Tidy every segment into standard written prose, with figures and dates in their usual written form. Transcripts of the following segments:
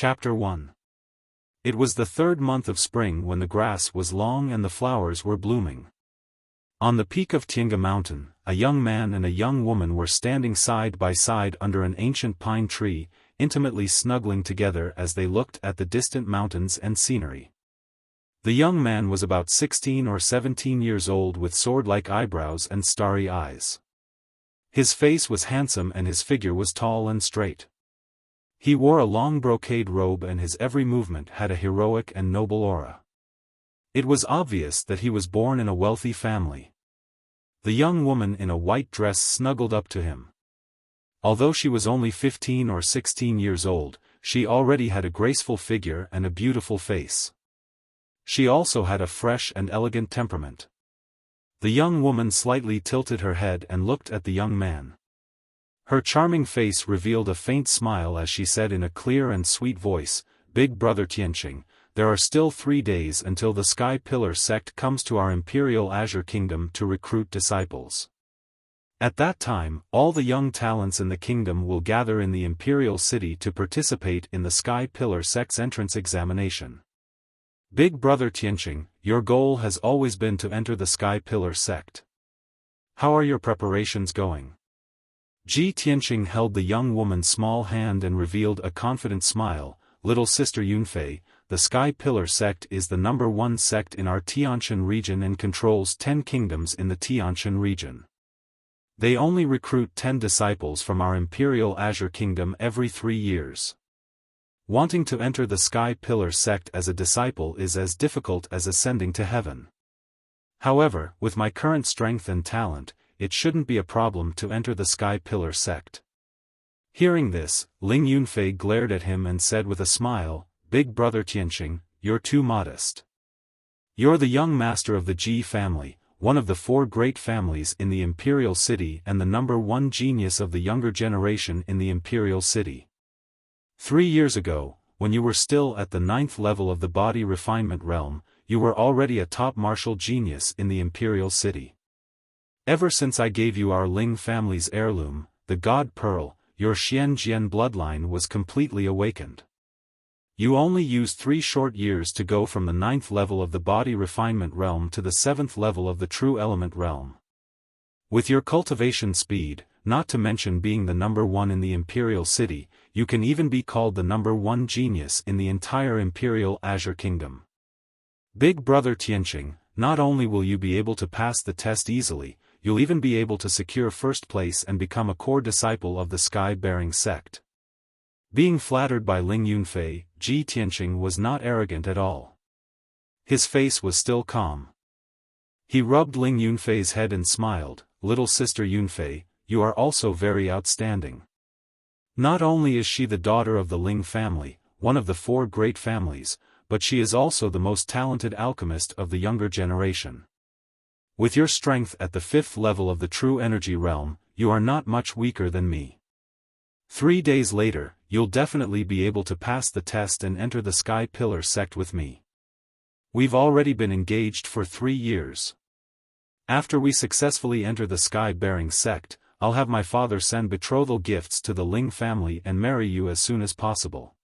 Chapter 1. It was the 3rd month of spring when the grass was long and the flowers were blooming. On the peak of Tiange Mountain, a young man and a young woman were standing side by side under an ancient pine tree, intimately snuggling together as they looked at the distant mountains and scenery. The young man was about 16 or 17 years old with sword-like eyebrows and starry eyes. His face was handsome and his figure was tall and straight. He wore a long brocade robe and his every movement had a heroic and noble aura. It was obvious that he was born in a wealthy family. The young woman in a white dress snuggled up to him. Although she was only 15 or 16 years old, she already had a graceful figure and a beautiful face. She also had a fresh and elegant temperament. The young woman slightly tilted her head and looked at the young man. Her charming face revealed a faint smile as she said in a clear and sweet voice, "Big brother Tianqing, there are still 3 days until the Sky Pillar sect comes to our Imperial Azure Kingdom to recruit disciples. At that time, all the young talents in the kingdom will gather in the Imperial City to participate in the Sky Pillar sect's entrance examination. Big brother Tianqing, your goal has always been to enter the Sky Pillar sect. How are your preparations going?" Ji Tianqing held the young woman's small hand and revealed a confident smile. "Little sister Yunfei, the Sky Pillar sect is the #1 sect in our Tianshan region and controls 10 kingdoms in the Tianshan region. They only recruit 10 disciples from our Imperial Azure Kingdom every 3 years. Wanting to enter the Sky Pillar sect as a disciple is as difficult as ascending to heaven. However, with my current strength and talent, it shouldn't be a problem to enter the Sky Pillar sect." Hearing this, Ling Yunfei glared at him and said with a smile, "Big brother Tianqing, you're too modest. You're the young master of the Ji family, one of the 4 great families in the Imperial City and the #1 genius of the younger generation in the Imperial City. 3 years ago, when you were still at the 9th level of the body refinement realm, you were already a top martial genius in the Imperial City. Ever since I gave you our Ling family's heirloom, the God Pearl, your Xianjian bloodline was completely awakened. You only used 3 short years to go from the 9th level of the body refinement realm to the 7th level of the true element realm. With your cultivation speed, not to mention being the #1 in the Imperial City, you can even be called the #1 genius in the entire Imperial Azure Kingdom. Big brother Tianqing, not only will you be able to pass the test easily, you'll even be able to secure 1st place and become a core disciple of the Sky-bearing sect." Being flattered by Ling Yunfei, Ji Tianqing was not arrogant at all. His face was still calm. He rubbed Ling Yunfei's head and smiled, "Little sister Yunfei, you are also very outstanding. Not only is she the daughter of the Ling family, one of the 4 great families, but she is also the most talented alchemist of the younger generation. With your strength at the 5th level of the true energy realm, you are not much weaker than me. 3 days later, you'll definitely be able to pass the test and enter the Sky Pillar sect with me. We've already been engaged for 3 years. After we successfully enter the Sky-bearing sect, I'll have my father send betrothal gifts to the Ling family and marry you as soon as possible."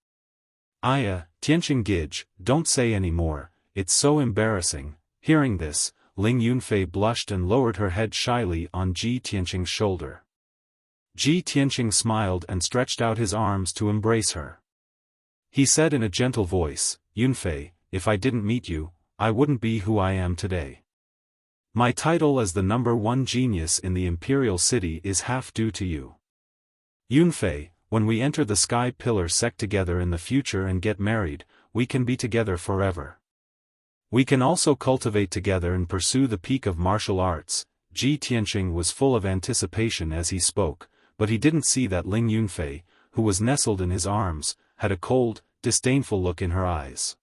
Tianqing Gij, don't say any more, it's so embarrassing." Hearing this, Ling Yunfei blushed and lowered her head shyly on Ji Tianqing's shoulder. Ji Tianqing smiled and stretched out his arms to embrace her. He said in a gentle voice, "Yunfei, if I didn't meet you, I wouldn't be who I am today. My title as the #1 genius in the Imperial City is half due to you. Yunfei, when we enter the Sky Pillar sect together in the future and get married, we can be together forever. We can also cultivate together and pursue the peak of martial arts." Ji Tianqing was full of anticipation as he spoke, but he didn't see that Ling Yunfei, who was nestled in his arms, had a cold, disdainful look in her eyes.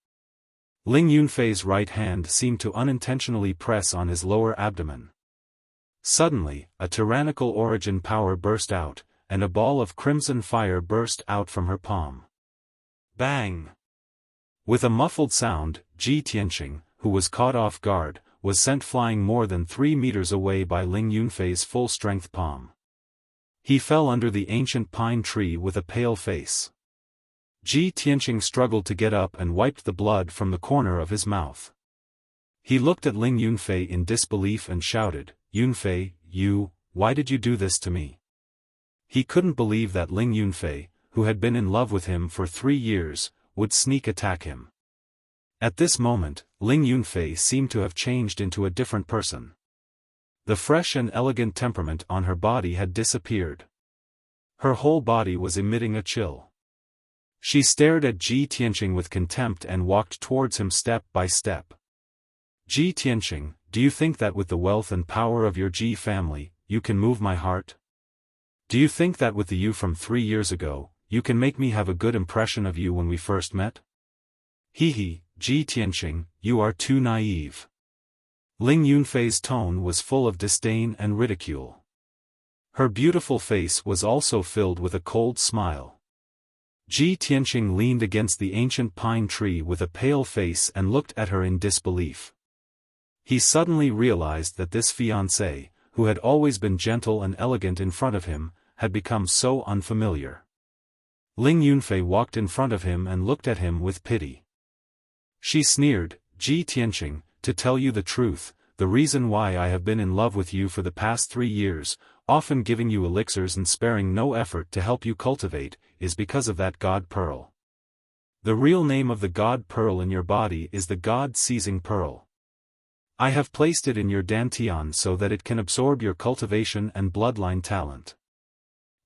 Ling Yunfei's right hand seemed to unintentionally press on his lower abdomen. Suddenly, a tyrannical origin power burst out, and a ball of crimson fire burst out from her palm. Bang! With a muffled sound, Ji Tianqing, who was caught off guard, was sent flying more than 3 meters away by Ling Yunfei's full-strength palm. He fell under the ancient pine tree with a pale face. Ji Tianqing struggled to get up and wiped the blood from the corner of his mouth. He looked at Ling Yunfei in disbelief and shouted, "Yunfei, why did you do this to me?" He couldn't believe that Ling Yunfei, who had been in love with him for 3 years, would sneak attack him. At this moment, Ling Yunfei seemed to have changed into a different person. The fresh and elegant temperament on her body had disappeared. Her whole body was emitting a chill. She stared at Ji Tianqing with contempt and walked towards him step by step. "Ji Tianqing, do you think that with the wealth and power of your Ji family, you can move my heart? Do you think that with the you from 3 years ago, you can make me have a good impression of you when we first met? Ji Tianqing, you are too naive." Ling Yunfei's tone was full of disdain and ridicule. Her beautiful face was also filled with a cold smile. Ji Tianqing leaned against the ancient pine tree with a pale face and looked at her in disbelief. He suddenly realized that this fiancé, who had always been gentle and elegant in front of him, had become so unfamiliar. Ling Yunfei walked in front of him and looked at him with pity. She sneered, "Ji Tianqing, to tell you the truth, the reason why I have been in love with you for the past 3 years, often giving you elixirs and sparing no effort to help you cultivate, is because of that God Pearl. The real name of the God Pearl in your body is the God-seizing Pearl. I have placed it in your dantian so that it can absorb your cultivation and bloodline talent.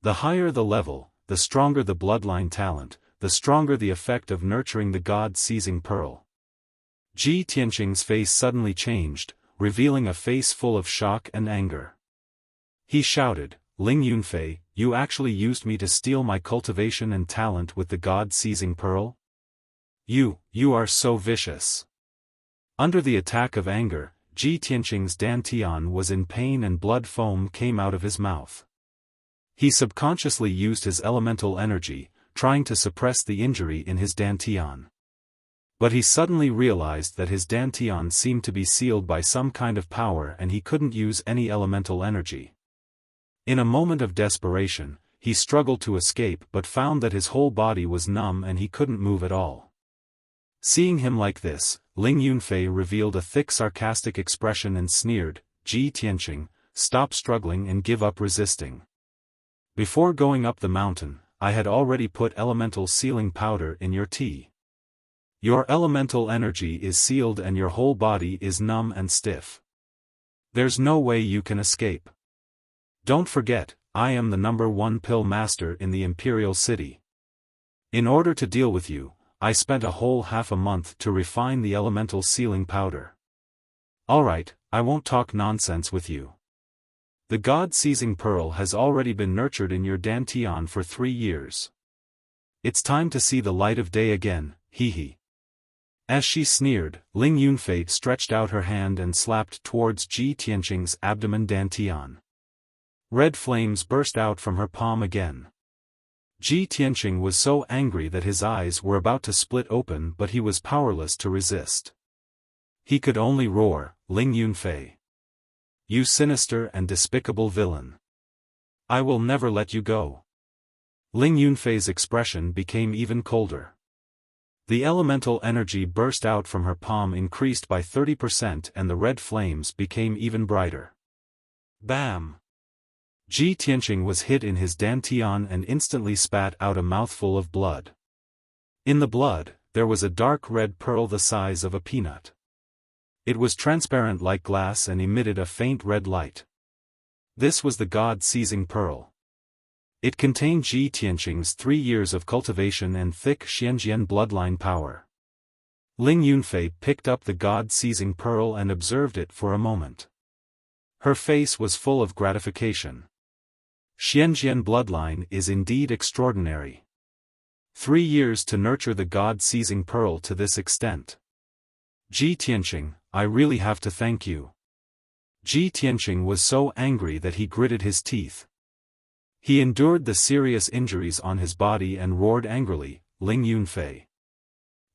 The higher the level, the stronger the bloodline talent, the stronger the effect of nurturing the God-seizing Pearl." Ji Tianqing's face suddenly changed, revealing a face full of shock and anger. He shouted, "Ling Yunfei, you actually used me to steal my cultivation and talent with the God-seizing Pearl? You are so vicious." Under the attack of anger, Ji Tianqing's dantian was in pain and blood foam came out of his mouth. He subconsciously used his elemental energy, trying to suppress the injury in his dantian. But he suddenly realized that his dantian seemed to be sealed by some kind of power and he couldn't use any elemental energy. In a moment of desperation, he struggled to escape but found that his whole body was numb and he couldn't move at all. Seeing him like this, Ling Yunfei revealed a thick sarcastic expression and sneered, "Ji Tianqing, stop struggling and give up resisting. Before going up the mountain, I had already put elemental sealing powder in your tea. Your elemental energy is sealed and your whole body is numb and stiff. There's no way you can escape. Don't forget, I am the #1 pill master in the Imperial City. In order to deal with you, I spent a whole half a month to refine the elemental sealing powder. Alright, I won't talk nonsense with you. The God-seizing Pearl has already been nurtured in your dantian for 3 years. It's time to see the light of day again, he. As she sneered, Ling Yunfei stretched out her hand and slapped towards Ji Tianqing's abdomen dantian. Red flames burst out from her palm again. Ji Tianqing was so angry that his eyes were about to split open but he was powerless to resist. He could only roar, "Ling Yunfei. You sinister and despicable villain. I will never let you go." Ling Yunfei's expression became even colder. The elemental energy burst out from her palm increased by 30% and the red flames became even brighter. Bam! Ji Tianqing was hit in his dantian and instantly spat out a mouthful of blood. In the blood, there was a dark red pearl the size of a peanut. It was transparent like glass and emitted a faint red light. This was the God-seizing Pearl. It contained Ji Tianqing's 3 years of cultivation and thick Xianjian bloodline power. Ling Yunfei picked up the God-seizing Pearl and observed it for a moment. Her face was full of gratification. Xianjian bloodline is indeed extraordinary. 3 years to nurture the God-seizing Pearl to this extent. Ji Tianqing, I really have to thank you. Ji Tianqing was so angry that he gritted his teeth. He endured the serious injuries on his body and roared angrily, "Ling Yunfei.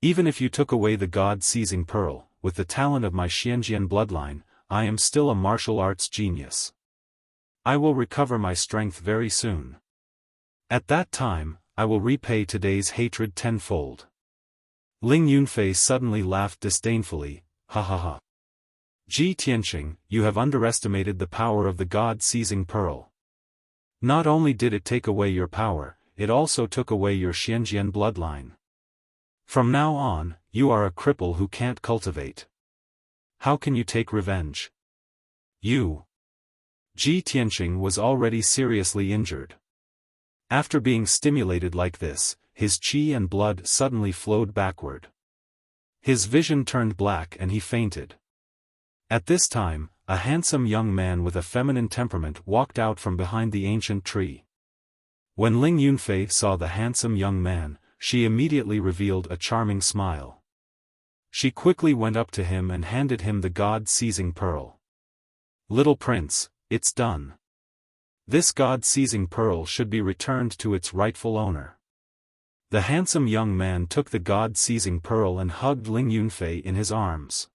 Even if you took away the God-seizing Pearl, with the talent of my Xianjian bloodline, I am still a martial arts genius. I will recover my strength very soon." At that time, I will repay today's hatred tenfold. Ling Yunfei suddenly laughed disdainfully, ha ha ha. Ji Tianqing, you have underestimated the power of the God-seizing pearl. Not only did it take away your power, it also took away your Xianjian bloodline. From now on, you are a cripple who can't cultivate. How can you take revenge? You. Ji Tianqing was already seriously injured. After being stimulated like this, his qi and blood suddenly flowed backward. His vision turned black and he fainted. At this time, a handsome young man with a feminine temperament walked out from behind the ancient tree. When Ling Yunfei saw the handsome young man, she immediately revealed a charming smile. She quickly went up to him and handed him the God-seizing pearl. Little prince, it's done. This God-seizing pearl should be returned to its rightful owner. The handsome young man took the God-seizing pearl and hugged Ling Yunfei in his arms.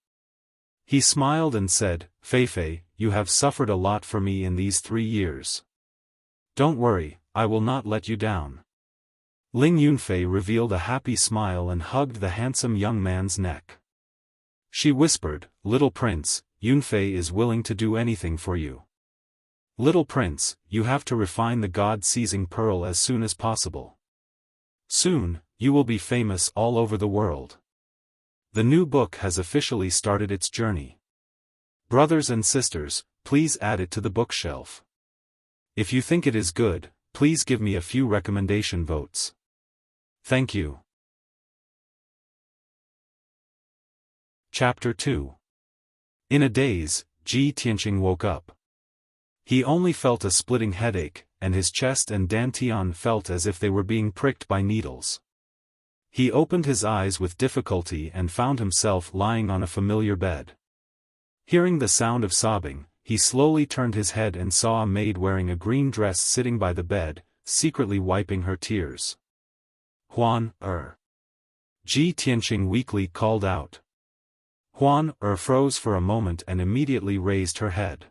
He smiled and said, Feifei, you have suffered a lot for me in these 3 years. Don't worry, I will not let you down. Ling Yunfei revealed a happy smile and hugged the handsome young man's neck. She whispered, Little prince, Yunfei is willing to do anything for you. Little prince, you have to refine the God-seizing pearl as soon as possible. Soon, you will be famous all over the world. The new book has officially started its journey. Brothers and sisters, please add it to the bookshelf. If you think it is good, please give me a few recommendation votes. Thank you. Chapter 2. In a daze, Ji Tianqing woke up. He only felt a splitting headache, and his chest and dantian felt as if they were being pricked by needles. He opened his eyes with difficulty and found himself lying on a familiar bed. Hearing the sound of sobbing, he slowly turned his head and saw a maid wearing a green dress sitting by the bed, secretly wiping her tears. Huan, Ji Tianqing weakly called out. Huan, froze for a moment and immediately raised her head.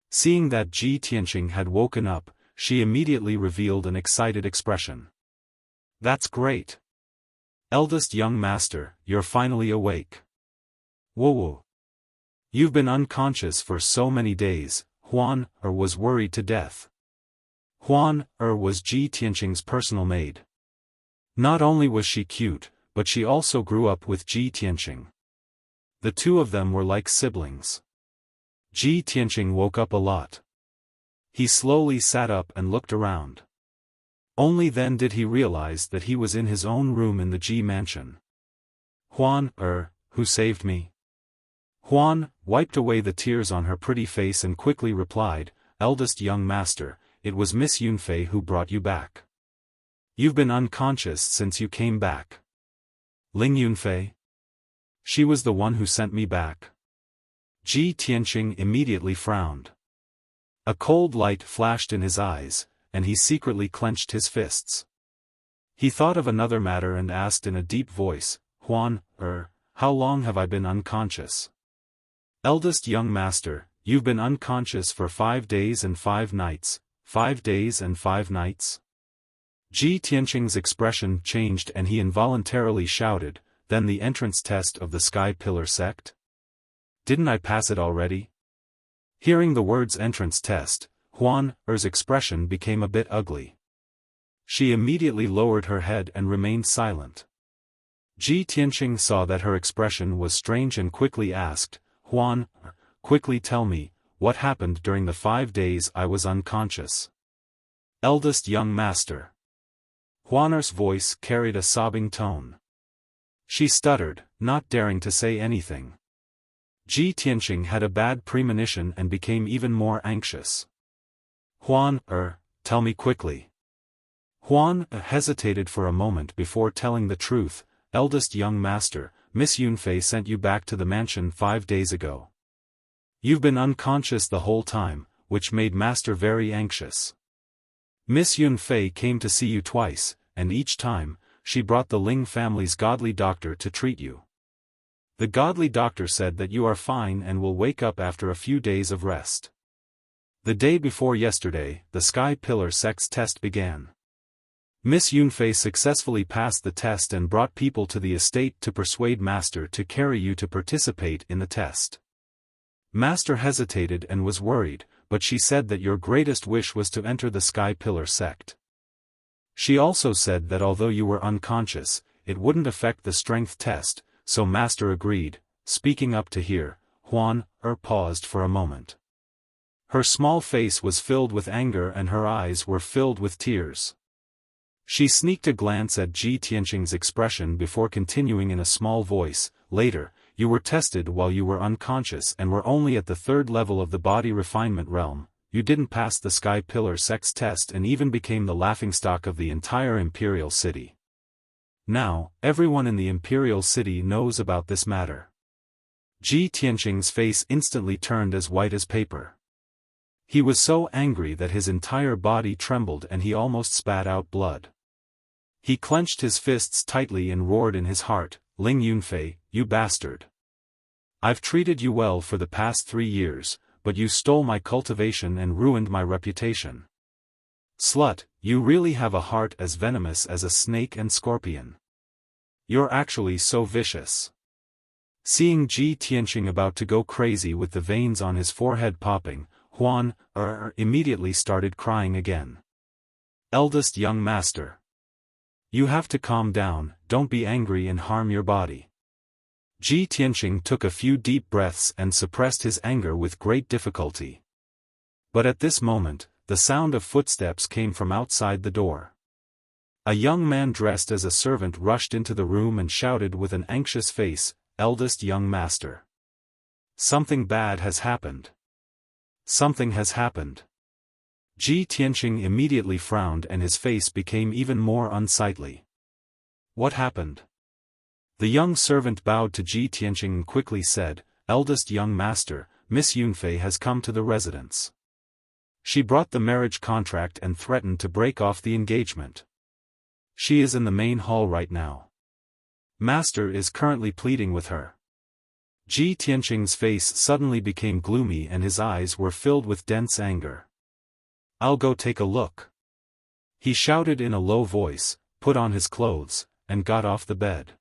Seeing that Ji Tianqing had woken up, she immediately revealed an excited expression. That's great. Eldest young master, you're finally awake. Whoa. You've been unconscious for so many days. Huan, was worried to death. Huan, was Ji Tianqing's personal maid. Not only was she cute, but she also grew up with Ji Tianqing. The two of them were like siblings. Ji Tianqing woke up a lot. He slowly sat up and looked around. Only then did he realize that he was in his own room in the Ji mansion. Huan, who saved me? Huan wiped away the tears on her pretty face and quickly replied, Eldest young master, it was Miss Yunfei who brought you back. You've been unconscious since you came back. Ling Yunfei? She was the one who sent me back. Ji Tianqing immediately frowned. A cold light flashed in his eyes, and he secretly clenched his fists. He thought of another matter and asked in a deep voice, Huan, how long have I been unconscious? Eldest young master, you've been unconscious for 5 days and 5 nights, 5 days and 5 nights? Ji Tianqing's expression changed and he involuntarily shouted, then the entrance test of the Sky Pillar sect? Didn't I pass it already? Hearing the words entrance test, Huan's expression became a bit ugly. She immediately lowered her head and remained silent. Ji Tianqing saw that her expression was strange and quickly asked, Huan, quickly tell me, what happened during the 5 days I was unconscious? Eldest young master. Huan's voice carried a sobbing tone. She stuttered, not daring to say anything. Ji Tianqing had a bad premonition and became even more anxious. Huan, tell me quickly. Huan hesitated for a moment before telling the truth, Eldest young master, Miss Yunfei sent you back to the mansion 5 days ago. You've been unconscious the whole time, which made master very anxious. Miss Yunfei came to see you twice, and each time, she brought the Ling family's godly doctor to treat you. The godly doctor said that you are fine and will wake up after a few days of rest. The day before yesterday, the Sky Pillar sect's test began. Miss Yunfei successfully passed the test and brought people to the estate to persuade Master to carry you to participate in the test. Master hesitated and was worried, but she said that your greatest wish was to enter the Sky Pillar sect. She also said that although you were unconscious, it wouldn't affect the strength test, so Master agreed. Speaking up to hear, Huan paused for a moment. Her small face was filled with anger and her eyes were filled with tears. She sneaked a glance at Ji Tianqing's expression before continuing in a small voice, later, you were tested while you were unconscious and were only at the 3rd level of the body refinement realm. You didn't pass the Sky Pillar sect's test and even became the laughingstock of the entire Imperial City. Now, everyone in the Imperial City knows about this matter. Ji Tianqing's face instantly turned as white as paper. He was so angry that his entire body trembled and he almost spat out blood. He clenched his fists tightly and roared in his heart, Ling Yunfei, you bastard. I've treated you well for the past 3 years, but you stole my cultivation and ruined my reputation. Slut, you really have a heart as venomous as a snake and scorpion. You're actually so vicious. Seeing Ji Tianqing about to go crazy with the veins on his forehead popping, Huan immediately started crying again. Eldest young master. You have to calm down, don't be angry and harm your body. Ji Tianqing took a few deep breaths and suppressed his anger with great difficulty. But at this moment, the sound of footsteps came from outside the door. A young man dressed as a servant rushed into the room and shouted with an anxious face, Eldest young master. Something bad has happened. Something has happened. Ji Tianqing immediately frowned and his face became even more unsightly. What happened? The young servant bowed to Ji Tianqing and quickly said, Eldest young master, Miss Yunfei has come to the residence. She brought the marriage contract and threatened to break off the engagement. She is in the main hall right now. Master is currently pleading with her. Ji Tianqing's face suddenly became gloomy and his eyes were filled with dense anger. I'll go take a look. He shouted in a low voice, put on his clothes, and got off the bed.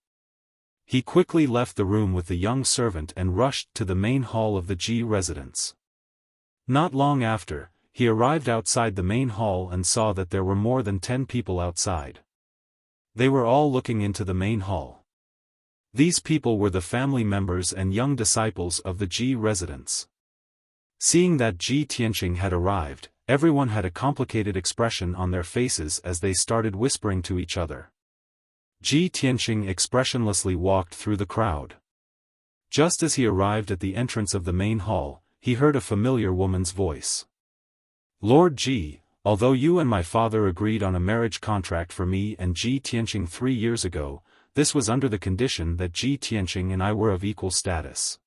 He quickly left the room with the young servant and rushed to the main hall of the Ji residence. Not long after, he arrived outside the main hall and saw that there were more than 10 people outside. They were all looking into the main hall. These people were the family members and young disciples of the Ji residence. Seeing that Ji Tianqing had arrived, everyone had a complicated expression on their faces as they started whispering to each other. Ji Tianqing expressionlessly walked through the crowd. Just as he arrived at the entrance of the main hall, he heard a familiar woman's voice. Lord Ji, although you and my father agreed on a marriage contract for me and Ji Tianqing 3 years ago, this was under the condition that Ji Tianqing and I were of equal status.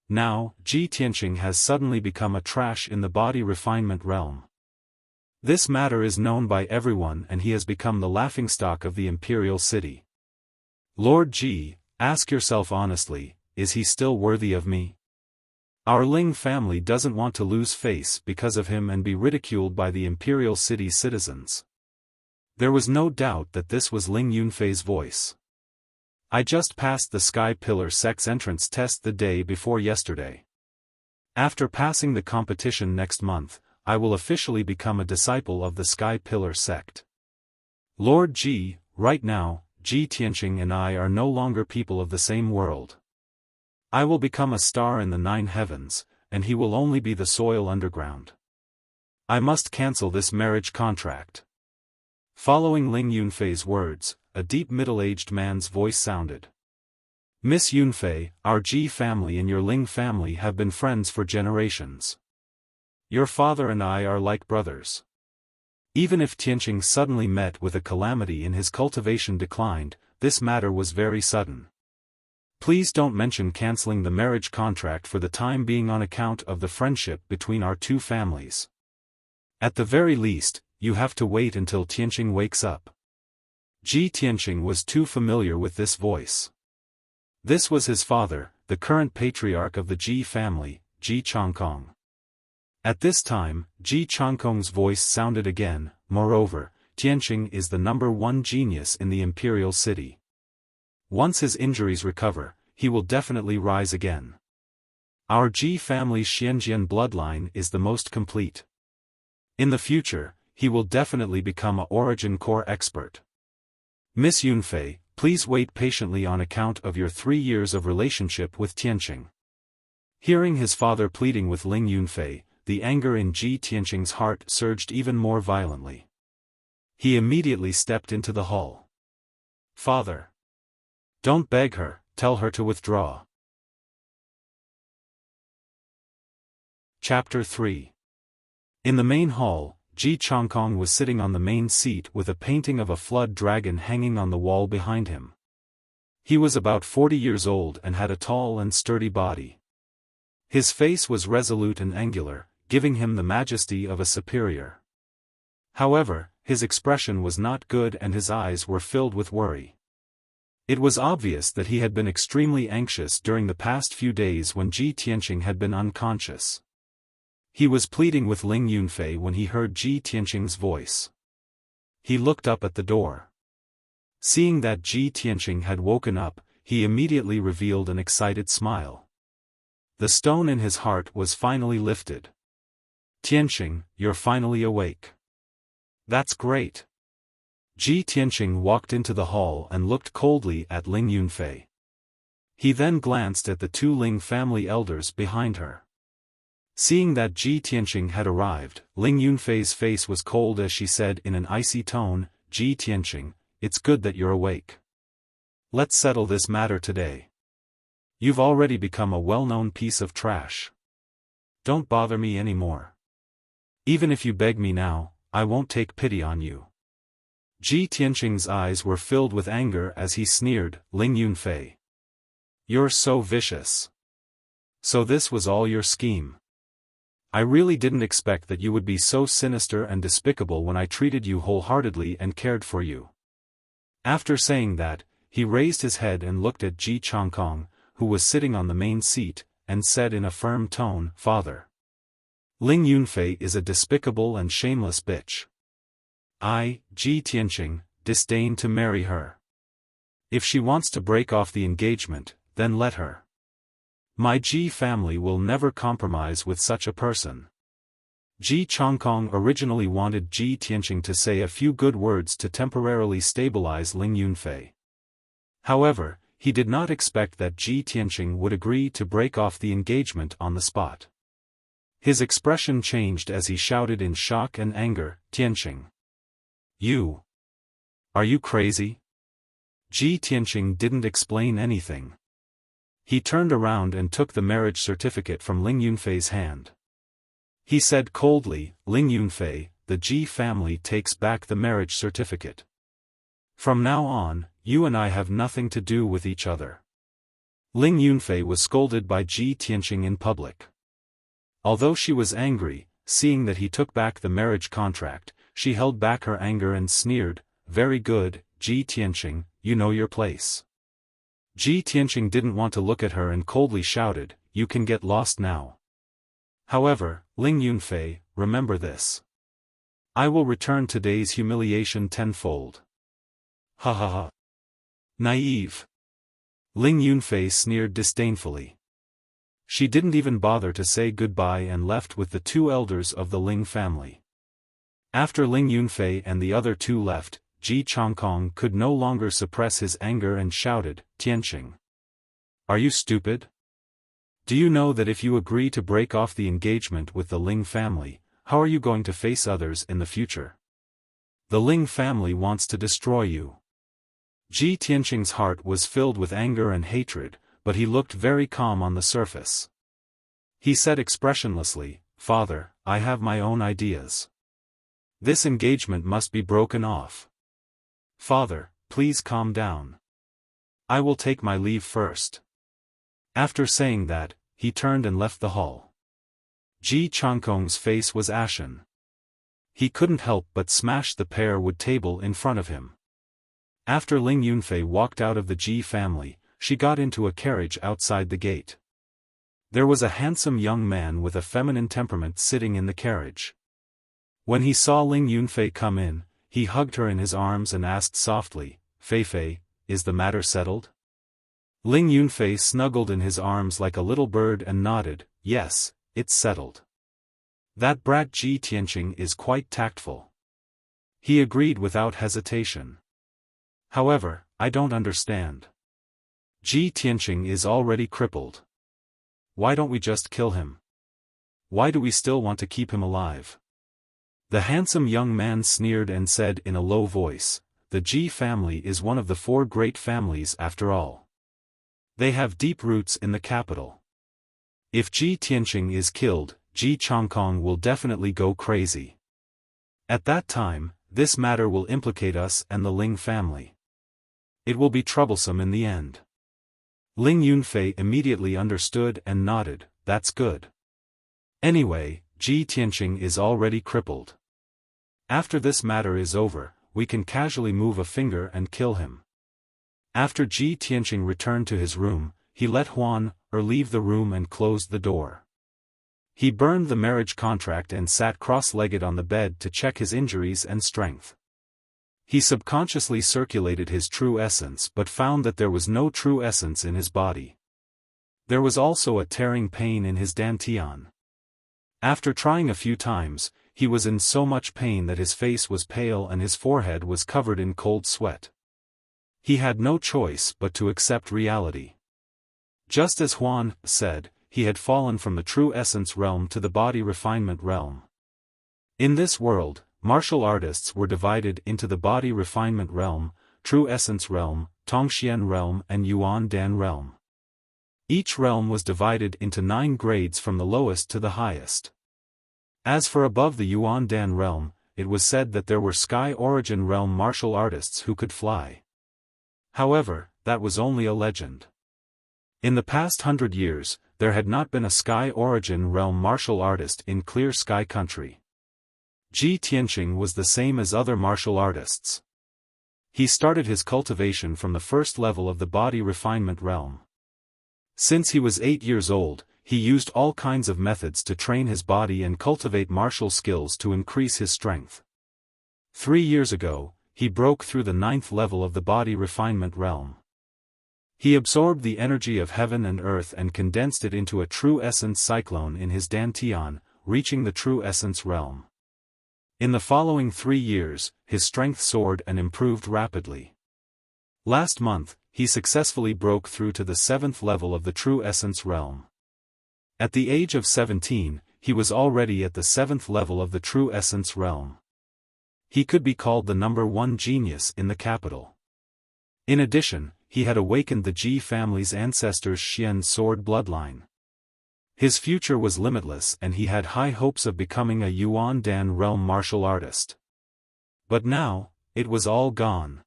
Now, Ji Tianqing has suddenly become a trash in the body refinement realm. This matter is known by everyone and he has become the laughingstock of the Imperial City. Lord Ji, ask yourself honestly, is he still worthy of me? Our Ling family doesn't want to lose face because of him and be ridiculed by the Imperial City citizens. There was no doubt that this was Ling Yunfei's voice. I just passed the Sky Pillar sect's entrance test the day before yesterday. After passing the competition next month, I will officially become a disciple of the Sky Pillar sect. Lord Ji, right now, Ji Tianqing and I are no longer people of the same world. I will become a star in the 9 heavens, and he will only be the soil underground. I must cancel this marriage contract. Following Ling Yunfei's words, a deep middle-aged man's voice sounded. Miss Yunfei, our Ji family and your Ling family have been friends for generations. Your father and I are like brothers. Even if Tianqing suddenly met with a calamity and his cultivation declined, this matter was very sudden. Please don't mention canceling the marriage contract for the time being on account of the friendship between our 2 families. At the very least, you have to wait until Tianqing wakes up. Ji Tianqing was too familiar with this voice. This was his father, the current patriarch of the Ji family, Ji Changkong. At this time, Ji Changkong's voice sounded again, moreover, Tianqing is the #1 genius in the imperial city. Once his injuries recover, he will definitely rise again. Our Ji family's Xianjian bloodline is the most complete. In the future, he will definitely become a origin core expert. Miss Yunfei, please wait patiently on account of your 3 years of relationship with Tianqing. Hearing his father pleading with Ling Yunfei, the anger in Ji Tianqing's heart surged even more violently. He immediately stepped into the hall. Father! Don't beg her, tell her to withdraw. Chapter 3. In the main hall, Ji Changkong was sitting on the main seat with a painting of a flood dragon hanging on the wall behind him. He was about 40 years old and had a tall and sturdy body. His face was resolute and angular, giving him the majesty of a superior. However, his expression was not good and his eyes were filled with worry. It was obvious that he had been extremely anxious during the past few days when Ji Tianqing had been unconscious. He was pleading with Ling Yunfei when he heard Ji Tianqing's voice. He looked up at the door. Seeing that Ji Tianqing had woken up, he immediately revealed an excited smile. The stone in his heart was finally lifted. Tianqing, you're finally awake. That's great. Ji Tianqing walked into the hall and looked coldly at Ling Yunfei. He then glanced at the 2 Ling family elders behind her. Seeing that Ji Tianqing had arrived, Ling Yunfei's face was cold as she said in an icy tone, Ji Tianqing, it's good that you're awake. Let's settle this matter today. You've already become a well-known piece of trash. Don't bother me anymore. Even if you beg me now, I won't take pity on you. Ji Tianqing's eyes were filled with anger as he sneered, Ling Yunfei. You're so vicious. So this was all your scheme. I really didn't expect that you would be so sinister and despicable when I treated you wholeheartedly and cared for you. After saying that, he raised his head and looked at Ji Changkong, who was sitting on the main seat, and said in a firm tone, Father. Ling Yunfei is a despicable and shameless bitch. I, Ji Tianqing, disdain to marry her. If she wants to break off the engagement, then let her. My Ji family will never compromise with such a person. Ji Changkong originally wanted Ji Tianqing to say a few good words to temporarily stabilize Ling Yunfei. However, he did not expect that Ji Tianqing would agree to break off the engagement on the spot. His expression changed as he shouted in shock and anger, Tianqing. You! Are you crazy? Ji Tianqing didn't explain anything. He turned around and took the marriage certificate from Ling Yunfei's hand. He said coldly, Ling Yunfei, the Ji family takes back the marriage certificate. From now on, you and I have nothing to do with each other. Ling Yunfei was scolded by Ji Tianqing in public. Although she was angry, seeing that he took back the marriage contract, she held back her anger and sneered, Very good, Ji Tianqing, you know your place. Ji Tianqing didn't want to look at her and coldly shouted, You can get lost now. However, Ling Yunfei, remember this. I will return today's humiliation tenfold. Ha ha ha. Naive. Ling Yunfei sneered disdainfully. She didn't even bother to say goodbye and left with the 2 elders of the Ling family. After Ling Yunfei and the other 2 left, Ji Changkong could no longer suppress his anger and shouted, Tianqing. Are you stupid? Do you know that if you agree to break off the engagement with the Ling family, how are you going to face others in the future? The Ling family wants to destroy you. Ji Tianqing's heart was filled with anger and hatred, but he looked very calm on the surface. He said expressionlessly, Father, I have my own ideas. This engagement must be broken off. Father, please calm down. I will take my leave first. After saying that, he turned and left the hall. Ji Changkong's face was ashen. He couldn't help but smash the pear wood table in front of him. After Ling Yunfei walked out of the Ji family, she got into a carriage outside the gate. There was a handsome young man with a feminine temperament sitting in the carriage. When he saw Ling Yunfei come in, he hugged her in his arms and asked softly, "Fei Fei, is the matter settled?" Ling Yunfei snuggled in his arms like a little bird and nodded, "Yes, it's settled. That brat Ji Tianqing is quite tactful." He agreed without hesitation. "However, I don't understand. Ji Tianqing is already crippled. Why don't we just kill him? Why do we still want to keep him alive?" The handsome young man sneered and said in a low voice, "The Ji family is one of the 4 great families after all. They have deep roots in the capital. If Ji Tianqing is killed, Ji Chongkong will definitely go crazy. At that time, this matter will implicate us and the Ling family. It will be troublesome in the end." Ling Yunfei immediately understood and nodded, "That's good. Anyway, Ji Tianqing is already crippled. After this matter is over, we can casually move a finger and kill him." After Ji Tianqing returned to his room, he let Huan leave the room and closed the door. He burned the marriage contract and sat cross-legged on the bed to check his injuries and strength. He subconsciously circulated his true essence but found that there was no true essence in his body. There was also a tearing pain in his dantian. After trying a few times, he was in so much pain that his face was pale and his forehead was covered in cold sweat. He had no choice but to accept reality. Just as Huan said, he had fallen from the true essence realm to the body refinement realm. In this world, martial artists were divided into the body refinement realm, true essence realm, Tongxian realm and Yuan Dan realm. Each realm was divided into 9 grades from the lowest to the highest. As for above the Yuan Dan realm, it was said that there were Sky Origin realm martial artists who could fly. However, that was only a legend. In the past 100 years, there had not been a Sky Origin realm martial artist in Clear Sky Country. Ji Tianqing was the same as other martial artists. He started his cultivation from the first level of the body refinement realm. Since he was 8 years old, he used all kinds of methods to train his body and cultivate martial skills to increase his strength. 3 years ago, he broke through the 9th level of the body refinement realm. He absorbed the energy of heaven and earth and condensed it into a true essence cyclone in his dantian, reaching the true essence realm. In the following 3 years, his strength soared and improved rapidly. Last month, he successfully broke through to the 7th level of the true essence realm. At the age of 17, he was already at the 7th level of the true essence realm. He could be called the number 1 genius in the capital. In addition, he had awakened the Ji family's ancestors' Xian sword bloodline. His future was limitless and he had high hopes of becoming a Yuan Dan realm martial artist. But now, it was all gone.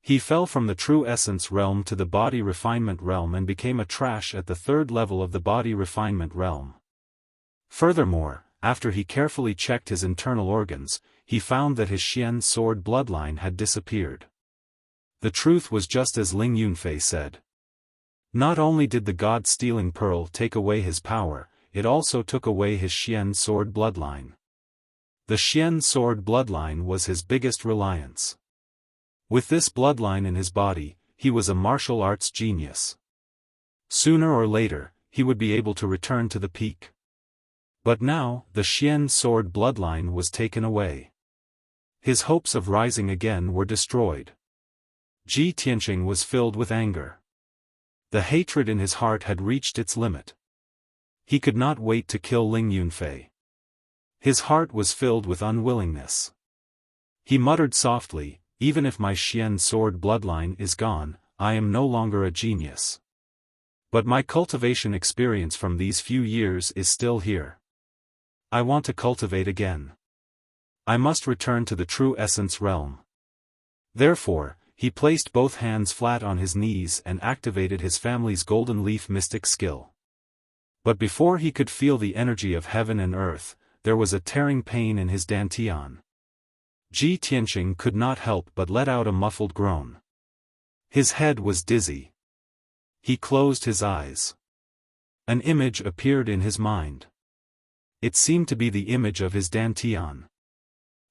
He fell from the true essence realm to the body refinement realm and became a trash at the 3rd level of the body refinement realm. Furthermore, after he carefully checked his internal organs, he found that his Xian sword bloodline had disappeared. The truth was just as Ling Yunfei said. Not only did the God-stealing pearl take away his power, it also took away his Xian sword bloodline. The Xian sword bloodline was his biggest reliance. With this bloodline in his body, he was a martial arts genius. Sooner or later, he would be able to return to the peak. But now, the Xian sword bloodline was taken away. His hopes of rising again were destroyed. Ji Tianqing was filled with anger. The hatred in his heart had reached its limit. He could not wait to kill Ling Yunfei. His heart was filled with unwillingness. He muttered softly, "Even if my Xian sword bloodline is gone, I am no longer a genius. But my cultivation experience from these few years is still here. I want to cultivate again. I must return to the true essence realm." Therefore, he placed both hands flat on his knees and activated his family's golden leaf mystic skill. But before he could feel the energy of heaven and earth, there was a tearing pain in his dantian. Ji Tianqing could not help but let out a muffled groan. His head was dizzy. He closed his eyes. An image appeared in his mind. It seemed to be the image of his dantian.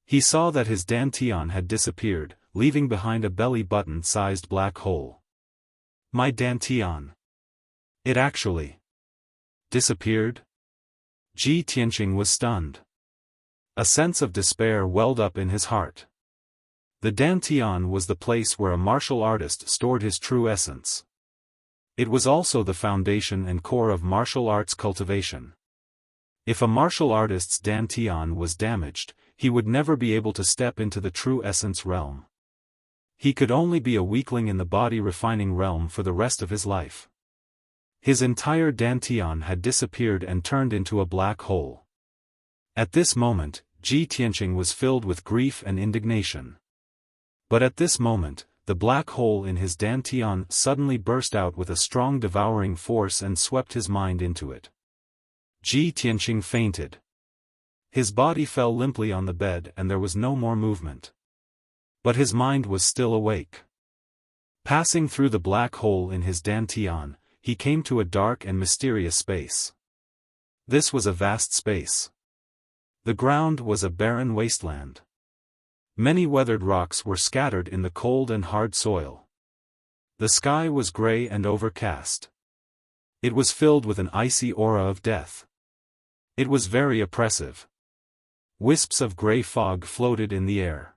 He saw that his dantian had disappeared, leaving behind a belly-button-sized black hole. My dantian. It actually disappeared? Ji Tianqing was stunned. A sense of despair welled up in his heart. The dantian was the place where a martial artist stored his true essence. It was also the foundation and core of martial arts cultivation. If a martial artist's dantian was damaged, he would never be able to step into the true essence realm. He could only be a weakling in the body refining realm for the rest of his life. His entire dantian had disappeared and turned into a black hole. At this moment, Ji Tianqing was filled with grief and indignation. But at this moment, the black hole in his dantian suddenly burst out with a strong devouring force and swept his mind into it. Ji Tianqing fainted. His body fell limply on the bed and there was no more movement. But his mind was still awake. Passing through the black hole in his dantian, he came to a dark and mysterious space. This was a vast space. The ground was a barren wasteland. Many weathered rocks were scattered in the cold and hard soil. The sky was gray and overcast. It was filled with an icy aura of death. It was very oppressive. Wisps of gray fog floated in the air.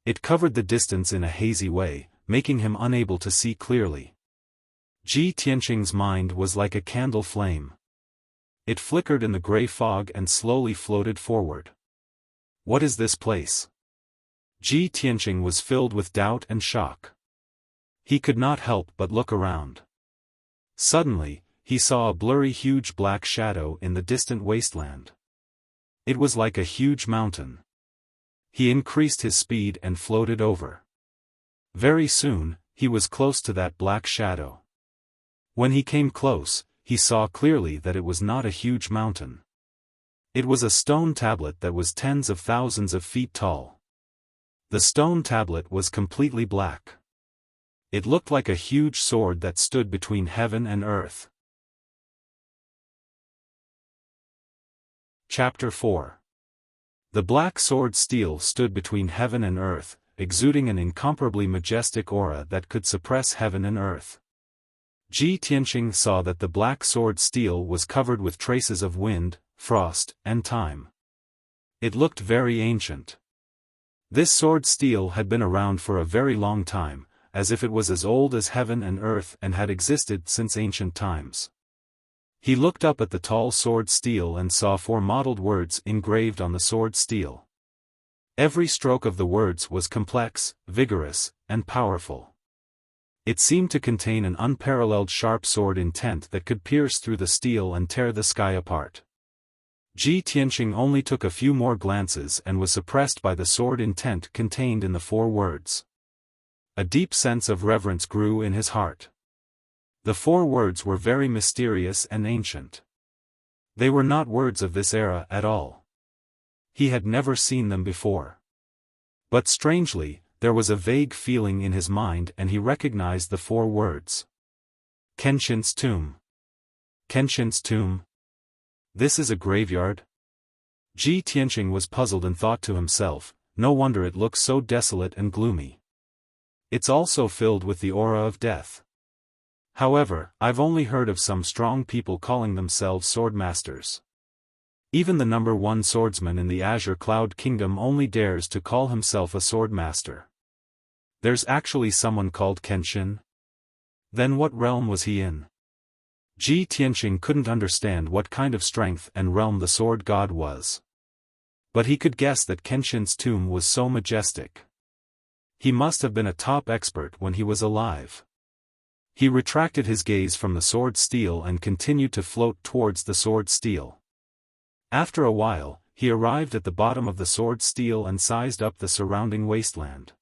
It covered the distance in a hazy way, making him unable to see clearly. Ji Tianqing's mind was like a candle flame. It flickered in the gray fog and slowly floated forward. What is this place? Ji Tianqing was filled with doubt and shock. He could not help but look around. Suddenly, he saw a blurry huge black shadow in the distant wasteland. It was like a huge mountain. He increased his speed and floated over. Very soon, he was close to that black shadow. When he came close, he saw clearly that it was not a huge mountain. It was a stone tablet that was tens of thousands of feet tall. The stone tablet was completely black. It looked like a huge sword that stood between heaven and earth. Chapter 4. The black sword steel stood between heaven and earth, exuding an incomparably majestic aura that could suppress heaven and earth. Ji Tianqing saw that the black sword steel was covered with traces of wind, frost, and time. It looked very ancient. This sword steel had been around for a very long time, as if it was as old as heaven and earth and had existed since ancient times. He looked up at the tall sword steel and saw 4 mottled words engraved on the sword steel. Every stroke of the words was complex, vigorous, and powerful. It seemed to contain an unparalleled sharp sword intent that could pierce through the steel and tear the sky apart. Ji Tianqing only took a few more glances and was suppressed by the sword intent contained in the 4 words. A deep sense of reverence grew in his heart. The 4 words were very mysterious and ancient. They were not words of this era at all. He had never seen them before. But strangely, there was a vague feeling in his mind and he recognized the 4 words. Kenshin's tomb. Kenshin's tomb? This is a graveyard? Ji Tianqing was puzzled and thought to himself, no wonder it looks so desolate and gloomy. It's also filled with the aura of death. However, I've only heard of some strong people calling themselves swordmasters. Even the number 1 swordsman in the Azure Cloud Kingdom only dares to call himself a swordmaster. There's actually someone called Kenshin? Then what realm was he in? Ji Tianqing couldn't understand what kind of strength and realm the sword god was. But he could guess that Kenshin's tomb was so majestic. He must have been a top expert when he was alive. He retracted his gaze from the sword steel and continued to float towards the sword steel. After a while, he arrived at the bottom of the sword steel and sized up the surrounding wasteland.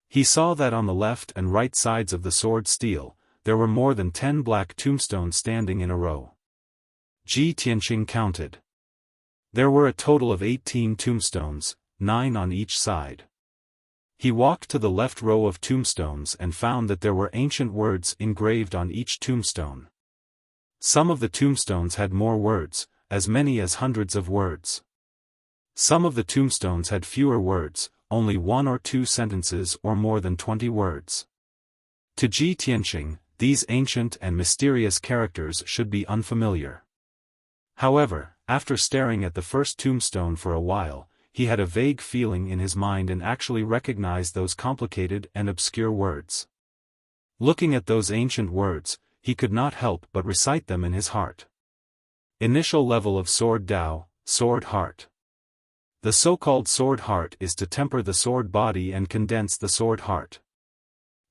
He saw that on the left and right sides of the sword steel, there were more than 10 black tombstones standing in a row. Ji Tianqing counted. There were a total of 18 tombstones, 9 on each side. He walked to the left row of tombstones and found that there were ancient words engraved on each tombstone. Some of the tombstones had more words, as many as hundreds of words. Some of the tombstones had fewer words, only 1 or 2 sentences or more than 20 words. To Ji Tianqing, these ancient and mysterious characters should be unfamiliar. However, after staring at the first tombstone for a while, he had a vague feeling in his mind and actually recognized those complicated and obscure words. Looking at those ancient words, he could not help but recite them in his heart. Initial level of Sword Tao, Sword Heart. The so-called Sword Heart is to temper the sword body and condense the sword heart.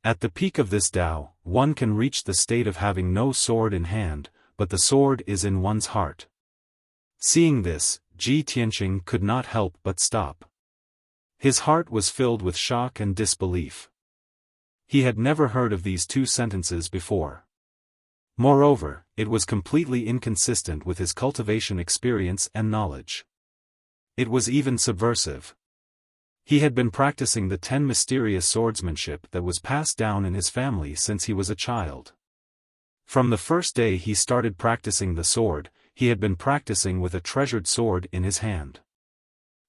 At the peak of this Tao, one can reach the state of having no sword in hand, but the sword is in one's heart. Seeing this, Ji Tianqing could not help but stop. His heart was filled with shock and disbelief. He had never heard of these 2 sentences before. Moreover, it was completely inconsistent with his cultivation experience and knowledge. It was even subversive. He had been practicing the 10 mysterious swordsmanship that was passed down in his family since he was a child. From the first day he started practicing the sword, he had been practicing with a treasured sword in his hand.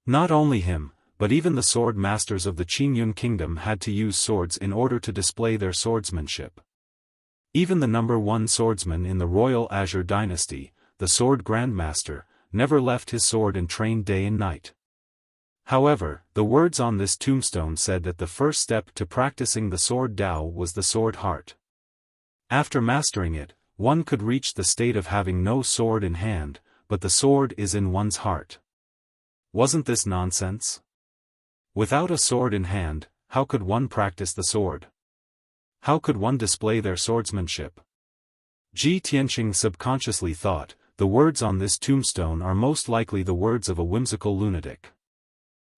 Not only him, but even the sword masters of the Qingyun kingdom had to use swords in order to display their swordsmanship. Even the number 1 swordsman in the royal Azure dynasty, the sword grandmaster, never left his sword and trained day and night. However, the words on this tombstone said that the first step to practicing the sword Tao was the sword heart. After mastering it, one could reach the state of having no sword in hand, but the sword is in one's heart. Wasn't this nonsense? Without a sword in hand, how could one practice the sword? How could one display their swordsmanship? Ji Tianqing subconsciously thought, the words on this tombstone are most likely the words of a whimsical lunatic.